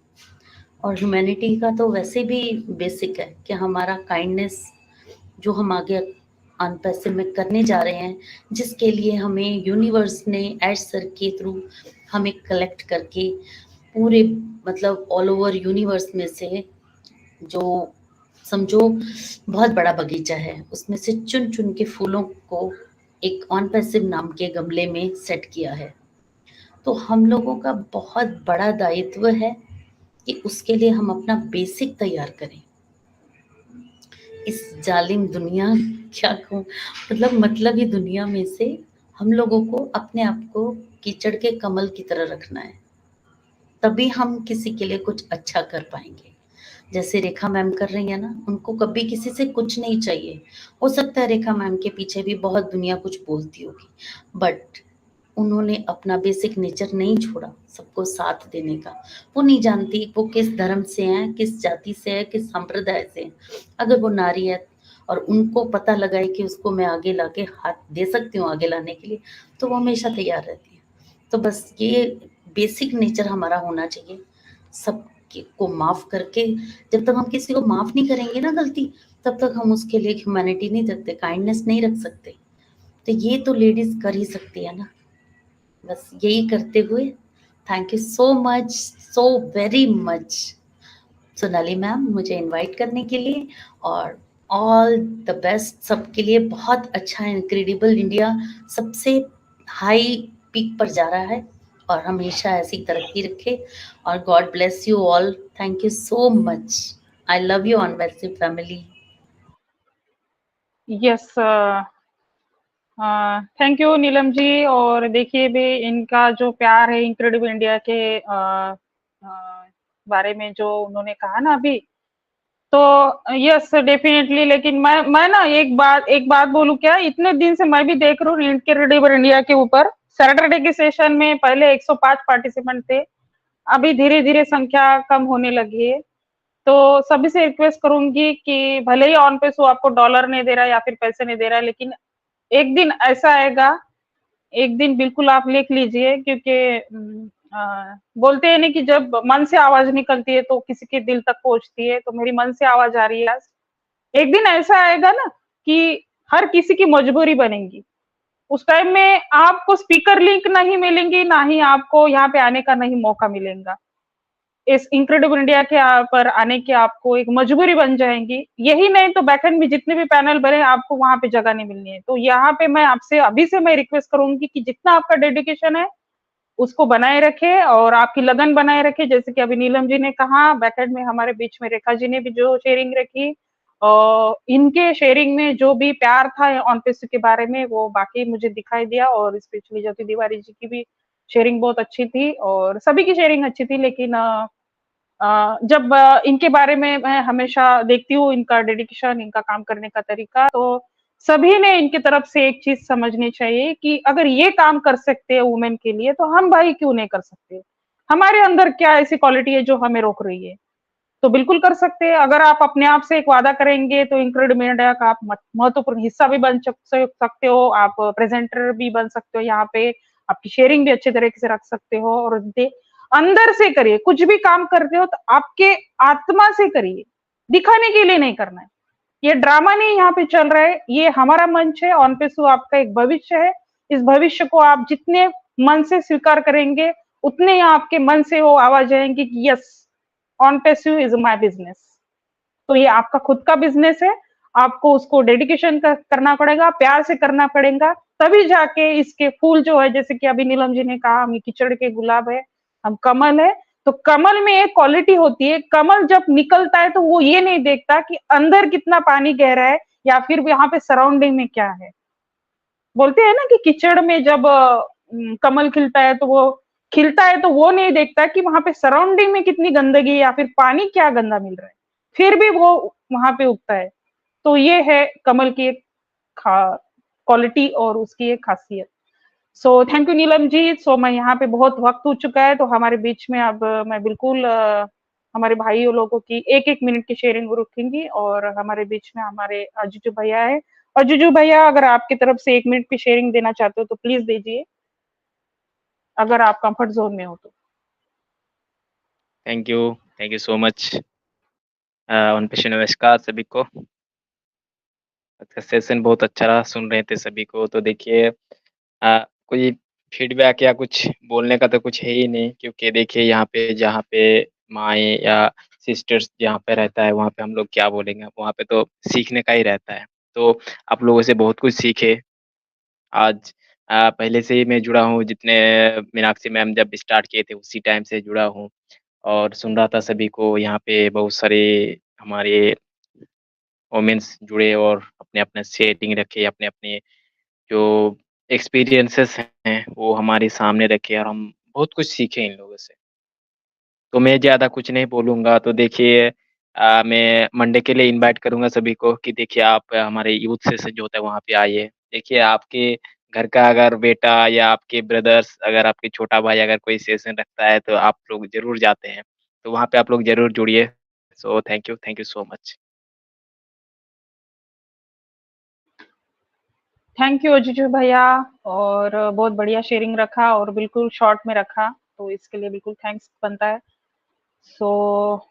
और ह्यूमैनिटी का तो वैसे भी बेसिक है कि हमारा काइंडनेस जो हम आगे आन पैसे में करने जा रहे हैं, जिसके लिए हमें यूनिवर्स ने एड सर के थ्रू हमें कलेक्ट करके पूरे मतलब ऑल ओवर यूनिवर्स में से जो समझो बहुत बड़ा बगीचा है, उसमें से चुन-चुन के फूलों को एक ऑन पैसिव नाम के गमले में सेट किया है। तो हम लोगों का बहुत बड़ा दायित्व है कि उसके लिए हम अपना बेसिक तैयार करें। इस जालिम दुनिया क्या कहूँ मतलबी दुनिया में से हम लोगों को अपने आप को कीचड़ के कमल की तरह रखना है, तभी हम किसी के लिए कुछ अच्छा कर पाएँगे। जैसे रेखा मैम कर रही है ना, उनको कभी किसी से कुछ नहीं चाहिए। हो सकता है रेखा मैम के पीछे भी बहुत दुनिया कुछ बोलती होगी, बट उन्होंने अपना बेसिक नेचर नहीं छोड़ा, सबको साथ देने का। वो नहीं जानती वो किस धर्म से हैं, किस जाति से है, किस संप्रदाय से है। अगर वो नारी है और उनको पता लगा है कि उसको मैं आगे लाके हाथ दे सकती हूँ आगे लाने के लिए, तो वो हमेशा तैयार रहती है। तो बस ये बेसिक नेचर हमारा होना चाहिए, सबको माफ़ करके। जब तक हम किसी को माफ़ नहीं करेंगे ना गलती, तब तक हम उसके लिए ह्यूमैनिटी नहीं रखते, काइंडनेस नहीं रख सकते। तो ये तो लेडीज़ कर ही सकती है ना। बस यही करते हुए thank you so much, so very much Sonali ma'am मुझे इनवाइट करने के लिए, और ऑल द बेस्ट सबके लिए। बहुत अच्छा इनक्रेडिबल इंडिया सबसे हाई पीक पर जा रहा है और हमेशा ऐसी तरक्की रखे, और God bless you all. Thank you so much. I love you on वैसे family. Yes, thank you Neelam ji. और देखिए भी इनका जो प्यार है इनक्रेडिबल इंडिया के बारे में जो उन्होंने कहा ना अभी, तो यस डेफिनेटली। लेकिन मैं ना एक बात बोलूं क्या, इतने दिन से मैं भी देख रहा हूँ इनक्रेडिबल इंडिया के ऊपर। सैटरडे के सेशन में पहले 105 पार्टिसिपेंट थे, अभी धीरे धीरे संख्या कम होने लगी है। तो सभी से रिक्वेस्ट करूंगी कि भले ही ऑन पे शो आपको डॉलर नहीं दे रहा है या फिर पैसे नहीं दे रहा है, लेकिन एक दिन ऐसा आएगा, एक दिन बिल्कुल आप लिख लीजिए, क्योंकि बोलते हैं ना कि जब मन से आवाज निकलती है तो किसी के दिल तक पहुंचती है। तो मेरी मन से आवाज आ रही है आज। एक दिन ऐसा आएगा ना कि हर किसी की मजबूरी बनेगी। उस टाइम में आपको स्पीकर लिंक नहीं मिलेंगी, ना ही आपको यहाँ पे आने का नहीं मौका मिलेगा। इस इनक्रेडिबल इंडिया के पर आने की आपको एक मजबूरी बन जाएंगी। यही नहीं तो बैकएंड में जितने भी पैनल बने आपको वहां पे जगह नहीं मिलनी है। तो यहाँ पे मैं आपसे अभी से मैं रिक्वेस्ट करूंगी कि जितना आपका डेडिकेशन है उसको बनाए रखे और आपकी लगन बनाए रखे। जैसे कि अभी नीलम जी ने कहा, बैकएंड में हमारे बीच में रेखा जी ने भी जो शेयरिंग रखी, और इनके शेयरिंग में जो भी प्यार था ऑन पेस के बारे में वो बाकी मुझे दिखाई दिया। और स्पेशली ज्योति तिवारी जी की भी शेयरिंग बहुत अच्छी थी और सभी की शेयरिंग अच्छी थी। लेकिन जब इनके बारे में मैं हमेशा देखती हूँ, इनका डेडिकेशन, इनका काम करने का तरीका, तो सभी ने इनकी तरफ से एक चीज समझनी चाहिए कि अगर ये काम कर सकते हैं वुमेन के लिए, तो हम भाई क्यों नहीं कर सकते? हमारे अंदर क्या ऐसी क्वालिटी है जो हमें रोक रही है? तो बिल्कुल कर सकते हैं। अगर आप अपने आप से एक वादा करेंगे तो इनक्रेडिबल इंडिया का आप महत्वपूर्ण हिस्सा भी बन सकते हो, आप प्रेजेंटर भी बन सकते हो, यहाँ पे आपकी शेयरिंग भी अच्छे तरीके से रख सकते हो। और अंदर से करिए, कुछ भी काम करते हो तो आपके आत्मा से करिए, दिखाने के लिए नहीं करना है। ये ड्रामा नहीं यहाँ पे चल रहा है, ये हमारा मंच है। ऑन पे शो आपका एक भविष्य है। इस भविष्य को आप जितने मन से स्वीकार करेंगे, उतने ही आपके मन से वो आवाज आएंगी कि यस, ऑन पे शो इज माय बिजनेस। तो ये आपका खुद का बिजनेस है, आपको उसको डेडिकेशन करना पड़ेगा, प्यार से करना पड़ेगा, तभी जाके इसके फूल जो है, जैसे कि अभी नीलम जी ने कहा हम कीचड़ के गुलाब है, हम कमल है। तो कमल में एक क्वालिटी होती है, कमल जब निकलता है तो वो ये नहीं देखता कि अंदर कितना पानी गहरा है या फिर यहाँ पे सराउंडिंग में क्या है। बोलते हैं ना कि कीचड़ में जब कमल खिलता है तो वो नहीं देखता कि वहां पे सराउंडिंग में कितनी गंदगी या फिर पानी क्या गंदा मिल रहा है, फिर भी वो वहां पे उगता है। तो ये है कमल की एक क्वालिटी और उसकी एक खासियत। सो थैंक यू नीलम जी। सो मैं यहाँ पे बहुत वक्त हो चुका है, तो हमारे बीच में अब मैं बिल्कुल हमारे भाइयों लोगों की एक मिनट की शेयरिंग रखूंगी। और हमारे बीच में हमारे जुजू भैया है, और जुजू भैया अगर आपकी तरफ से 1 मिनट की शेयरिंग देना चाहते हो तो प्लीज दीजिए, अगर आप कंफर्ट जोन में हो तो। Thank you so much. On पे नमस्कार सभी को। सेशन बहुत अच्छा रहा, सुन रहे थे सभी को। तो देखिए कोई फीडबैक या कुछ बोलने का तो कुछ है ही नहीं, क्योंकि देखिए यहाँ पे जहाँ पे माएँ या सिस्टर्स जहाँ पे रहता है वहाँ पे हम लोग क्या बोलेंगे, वहाँ पे तो सीखने का ही रहता है। तो आप लोगों से बहुत कुछ सीखे। आज पहले से ही मैं जुड़ा हूँ, जितने मीनाक्षी मैम जब स्टार्ट किए थे उसी टाइम से जुड़ा हूँ और सुन रहा था सभी को। यहाँ पे बहुत सारे हमारे वोमेन्स जुड़े और अपने-अपने शेयरिंग रखे, अपने-अपने जो एक्सपीरियंसेस हैं वो हमारे सामने रखे और हम बहुत कुछ सीखे इन लोगों से। तो मैं ज़्यादा कुछ नहीं बोलूँगा, तो देखिए मैं मंडे के लिए इनवाइट करूँगा सभी को कि देखिए आप हमारे यूथ सेशन जो होता है वहाँ पे आइए। देखिए आपके घर का अगर बेटा या आपके ब्रदर्स, अगर आपके छोटा भाई अगर कोई सेशन रखता है तो आप लोग ज़रूर जाते हैं। तो वहाँ पे आप लोग ज़रूर जुड़िए। So thank you so much. Thank you Ajiju भैया, और बहुत बढ़िया शेयरिंग रखा और बिल्कुल शॉर्ट में रखा, तो इसके लिए बिल्कुल थैंक्स बनता है। सो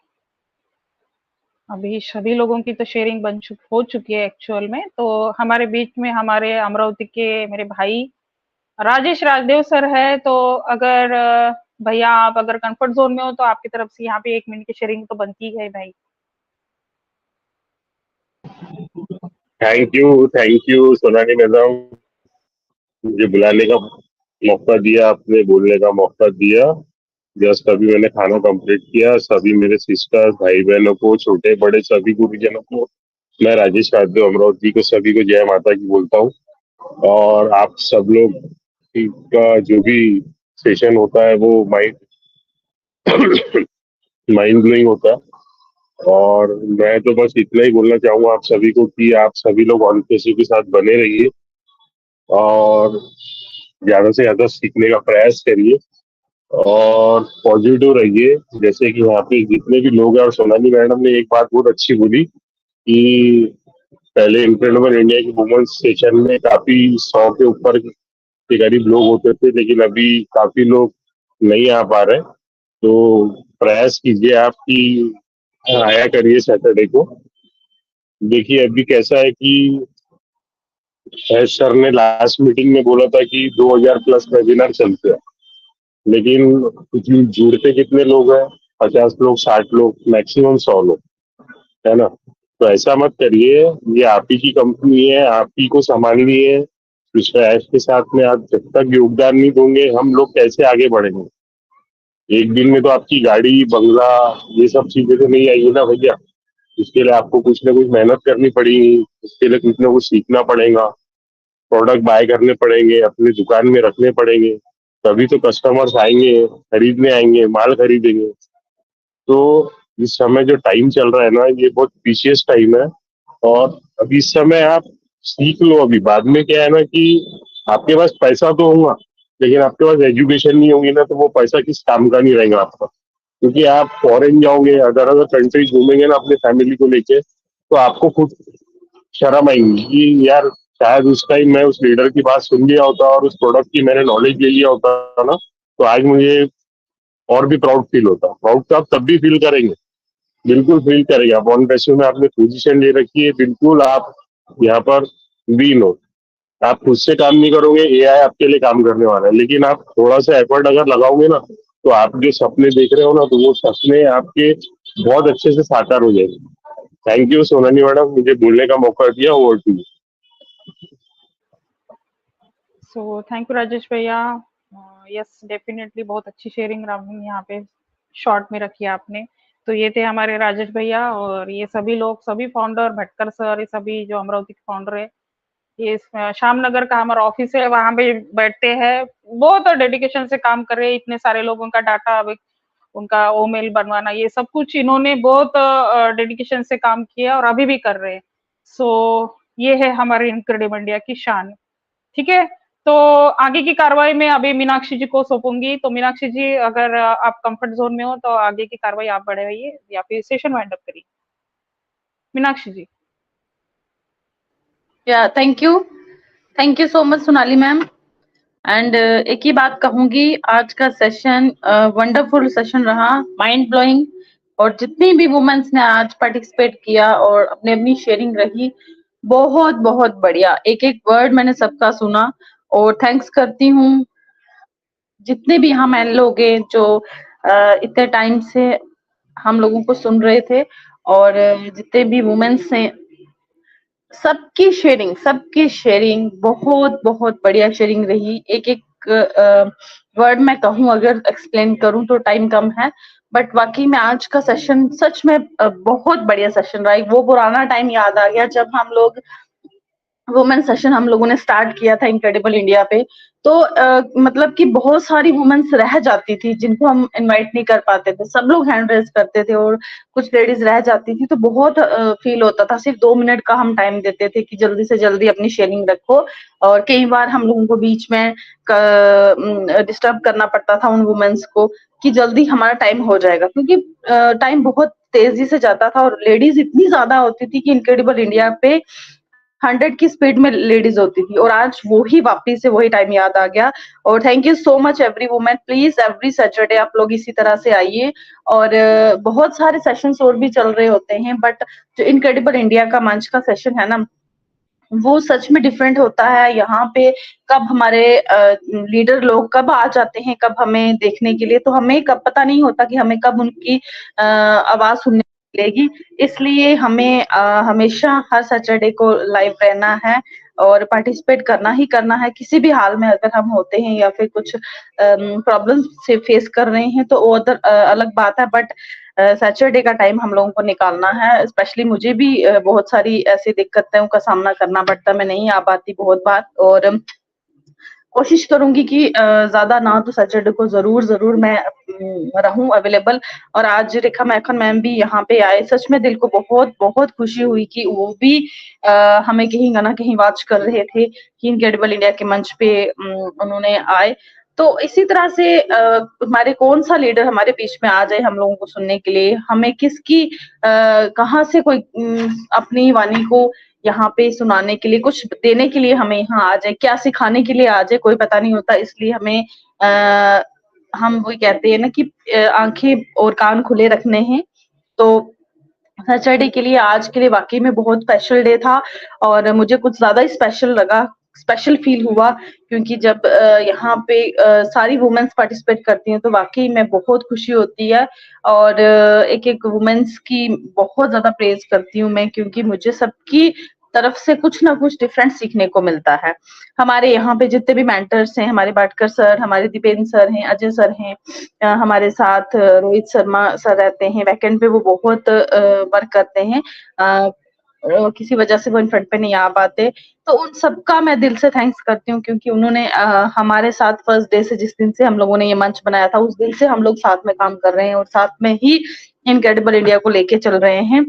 अभी सभी लोगों की तो शेयरिंग हो चुकी है एक्चुअल में। तो हमारे बीच में हमारे अमरावती के मेरे भाई राजेश राजदेव सर है। तो अगर भैया आप अगर कंफर्ट जोन में हो तो आपकी तरफ से यहाँ पे 1 मिनट की शेयरिंग तो बनती है भाई। थैंक यू सोनाली मैडम, मुझे बुलाने का मौका दिया, आपने बोलने का मौका दिया। जस्ट अभी मैंने खाना कंप्लीट किया। सभी मेरे सिस्टर्स, भाई बहनों को, छोटे बड़े सभी गुरुजनों को, मैं राजेश राजदेव अमरावती को सभी को जय माता की बोलता हूँ। और आप सब लोग का जो भी सेशन होता है वो माइंड ब्लोइंग होता है। और मैं तो बस इतना ही बोलना चाहूंगा आप सभी को कि आप सभी लोग ऑनकेसी के साथ बने रहिए और ज्यादा से ज्यादा सीखने का प्रयास करिए और पॉजिटिव रहिए। जैसे कि यहाँ पे जितने भी लोग हैं, और सोनाली मैडम ने एक बात बहुत अच्छी बोली कि पहले इनक्रेडिबल इंडिया की वुमेन्स सेशन में काफी 100 के ऊपर के करीब लोग होते थे, लेकिन अभी काफी लोग नहीं आ पा रहे। तो प्रयास कीजिए आप कि आया करिए सैटरडे को। देखिए अभी कैसा है कि सर ने लास्ट मीटिंग में बोला था कि 2000 प्लस वेबिनार चलते हैं, लेकिन जुड़ते कितने लोग हैं? 50 लोग, 60 लोग, मैक्सिमम 100 लोग, है ना? तो ऐसा मत करिए, ये आप ही की कंपनी है, आप ही को संभालनी है। विश्वास के साथ में आप जब तक योगदान नहीं दोगे हम लोग कैसे आगे बढ़ेंगे? एक दिन में तो आपकी गाड़ी, बंगला, ये सब चीजें तो नहीं आएगी ना भैया। इसके लिए आपको कुछ ना कुछ मेहनत करनी पड़ेगी, इसके लिए कुछ ना कुछ सीखना पड़ेगा, प्रोडक्ट बाय करने पड़ेंगे, अपनी दुकान में रखने पड़ेंगे, तभी तो कस्टमर्स आएंगे, खरीदने आएंगे, माल खरीदेंगे। तो इस समय जो टाइम चल रहा है ना, ये बहुत प्रीशियस टाइम है और अभी इस समय आप सीख लो। अभी बाद में क्या है ना कि आपके पास पैसा तो होगा, लेकिन आपके पास एजुकेशन नहीं होगी ना, तो वो पैसा किस काम का नहीं रहेगा आपका। क्योंकि आप फॉरेन जाओगे, अदर कंट्रीज घूमेंगे ना अपने फैमिली को लेके, तो आपको खुद शर्म आएंगी कि यार शायद उस टाइम मैं उस लीडर की बात सुन लिया होता और उस प्रोडक्ट की मैंने नॉलेज ले लिया होता ना, तो आज मुझे और भी प्राउड फील होता। प्राउड तो आप तब भी फील करेंगे, बिल्कुल फील करेंगे। आप ऑन पैसे में आपने पोजीशन ले रखी है, बिल्कुल आप यहाँ पर बीन हो। आप खुद से काम नहीं करोगे, एआई आपके लिए काम करने वाला है। लेकिन आप थोड़ा सा एफर्ट अगर लगाओगे ना, तो आप जो सपने देख रहे हो ना, तो वो सपने आपके बहुत अच्छे से साकार हो जाएंगे। थैंक यू सोनाली मैडम, मुझे बोलने का मौका दिया। Over to you. So thank you Rajesh भैया। यस डेफिनेटली बहुत अच्छी शेयरिंग यहाँ पे शॉर्ट में रखी है आपने। तो ये थे हमारे राजेश भैया, और ये सभी लोग, सभी फाउंडर, भटकर सर, ये सभी जो अमरावती के फाउंडर है, ये श्यामनगर का हमारा ऑफिस है, वहां पे बैठते हैं, बहुत डेडिकेशन से काम कर रहे हैं। इतने सारे लोगों का डाटा, उनका ओमेल बनवाना, ये सब कुछ इन्होंने बहुत डेडिकेशन से काम किया और अभी भी कर रहे हैं। सो ये है हमारे इनक्रेडिबल इंडिया की शान। ठीक है, तो आगे की कार्रवाई में अभी मीनाक्षी जी को सौंपूंगी। तो मीनाक्षी जी अगर आप कंफर्ट जोन में हो तो आगे की कार्रवाई आप बढ़ाइए या फिर सेशन वाइंड अप करिए। मीनाक्षी जी। या thank you so much Sonali ma'am. And एक ही बात कहूंगी, आज का सेशन वंडरफुल सेशन रहा, माइंड ब्लोइंग। और जितनी भी वुमेन्स ने आज पार्टिसिपेट किया और अपनी अपनी शेयरिंग रही, बहुत बहुत बढ़िया। एक एक वर्ड मैंने सबका सुना और थैंक्स करती हूँ जितने भी हम लोग हैं जो इतने टाइम से हम लोगों को सुन रहे थे और जितने भी वुमेन्स हैं सबकी शेयरिंग बहुत बहुत बढ़िया शेयरिंग रही। एक वर्ड मैं कहूँ अगर एक्सप्लेन करूँ तो टाइम कम है, बट वाकई में आज का सेशन सच में बहुत बढ़िया सेशन रहा। वो पुराना टाइम याद आ गया जब हम लोग वुमेन सेशन हम लोगों ने स्टार्ट किया था इनक्रेडिबल इंडिया पे। तो मतलब कि बहुत सारी वुमेन्स रह जाती थी जिनको हम इनवाइट नहीं कर पाते थे, सब लोग हैंड रेज करते थे और कुछ लेडीज रह जाती थी, तो बहुत फील होता था। सिर्फ 2 मिनट का हम टाइम देते थे कि जल्दी से जल्दी अपनी शेयरिंग रखो, और कई बार हम लोगों को बीच में डिस्टर्ब करना पड़ता था उन वुमेन्स को कि जल्दी हमारा टाइम हो जाएगा, क्योंकि टाइम बहुत तेजी से जाता था और लेडीज इतनी ज्यादा होती थी कि इनक्रेडिबल इंडिया पे 100 की स्पीड में लेडीज होती थी, और आज वो ही वापस से वही टाइम याद आ गया। और thank you so much every women, please every Saturday आप लोग इसी तरह से आइए। और बहुत सारे सेशंस और भी चल रहे होते हैं, बट जो इनक्रेडिबल इंडिया का मंच का सेशन है ना, वो सच में डिफरेंट होता है। यहाँ पे कब हमारे लीडर लोग कब आ जाते हैं, कब हमें देखने के लिए, तो हमें कब पता नहीं होता कि हमें कब उनकी आवाज सुनने मिलेगी। इसलिए हमें हमेशा हर सैटरडे को लाइव रहना है और पार्टिसिपेट करना है किसी भी हाल में। अगर हम होते हैं या फिर कुछ प्रॉब्लम से फेस कर रहे हैं तो वो अलग बात है, बट सैटरडे का टाइम हम लोगों को निकालना है। स्पेशली मुझे भी बहुत सारी ऐसी दिक्कतों का सामना करना पड़ता है, मैं नहीं आ पाती बहुत बार, और कोशिश करूंगी कि ज्यादा ना तो सैटरडे को जरूर मैं रहूं अवेलेबल। और आज रेखा मैथन मैम भी यहाँ पे आए, सच में दिल को बहुत बहुत खुशी हुई कि वो भी हमें कहीं ना कहीं वॉच कर रहे थे कि इनक्रेडिबल इंडिया के मंच पे उन्होंने आए। तो इसी तरह से हमारे कौन सा लीडर हमारे बीच में आ जाए हम लोगों को सुनने के लिए, हमें किसकी कहाँ से कोई अपनी वाणी को यहाँ पे सुनाने के लिए, कुछ देने के लिए हमें यहाँ आ जाए, क्या सिखाने के लिए आ जाए, कोई पता नहीं होता। इसलिए हमें हम वही कहते हैं ना कि आंखें और कान खुले रखने हैं। तो सैटरडे के लिए आज के लिए वाकई में बहुत स्पेशल डे था, और मुझे कुछ ज्यादा ही स्पेशल लगा, स्पेशल फील हुआ, क्योंकि जब यहाँ पे सारी वुमेन्स पार्टिसिपेट करती हैं तो वाकई में बहुत खुशी होती है। और एक वुमेन्स की बहुत ज्यादा प्रेज करती हूँ मैं, क्योंकि मुझे सबकी तरफ से कुछ ना कुछ डिफरेंट सीखने को मिलता है। हमारे यहाँ पे जितने भी मेंटर्स हैं, हमारे बाटकर सर, हमारे दीपेंद्र सर हैं, अजय सर हैं, हमारे साथ रोहित शर्मा सर रहते हैं वैकेंट पे, वो बहुत वर्क करते हैं। किसी वजह से वो इन फ्रंट पे नहीं आ पाते, तो उन सबका मैं दिल से थैंक्स करती हूँ, क्योंकि उन्होंने हमारे साथ फर्स्ट डे से, जिस दिन से हम लोगों ने ये मंच बनाया था, उस दिन से हम लोग साथ में काम कर रहे हैं और साथ में ही इनक्रेडिबल इंडिया को लेके चल रहे हैं।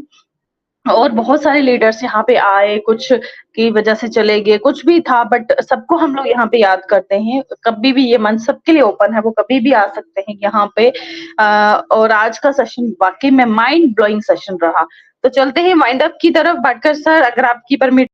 और बहुत सारे लीडर्स यहाँ पे आए, कुछ की वजह से चले गए, कुछ भी था, बट सबको हम लोग यहाँ पे याद करते हैं। कभी भी ये मंच सबके लिए ओपन है, वो कभी भी आ सकते हैं यहाँ पे। और आज का सेशन वाकई में माइंड ब्लोइंग सेशन रहा। तो चलते हैं वाइंड अप की तरफ। बाटकर सर, अगर आपकी परमिट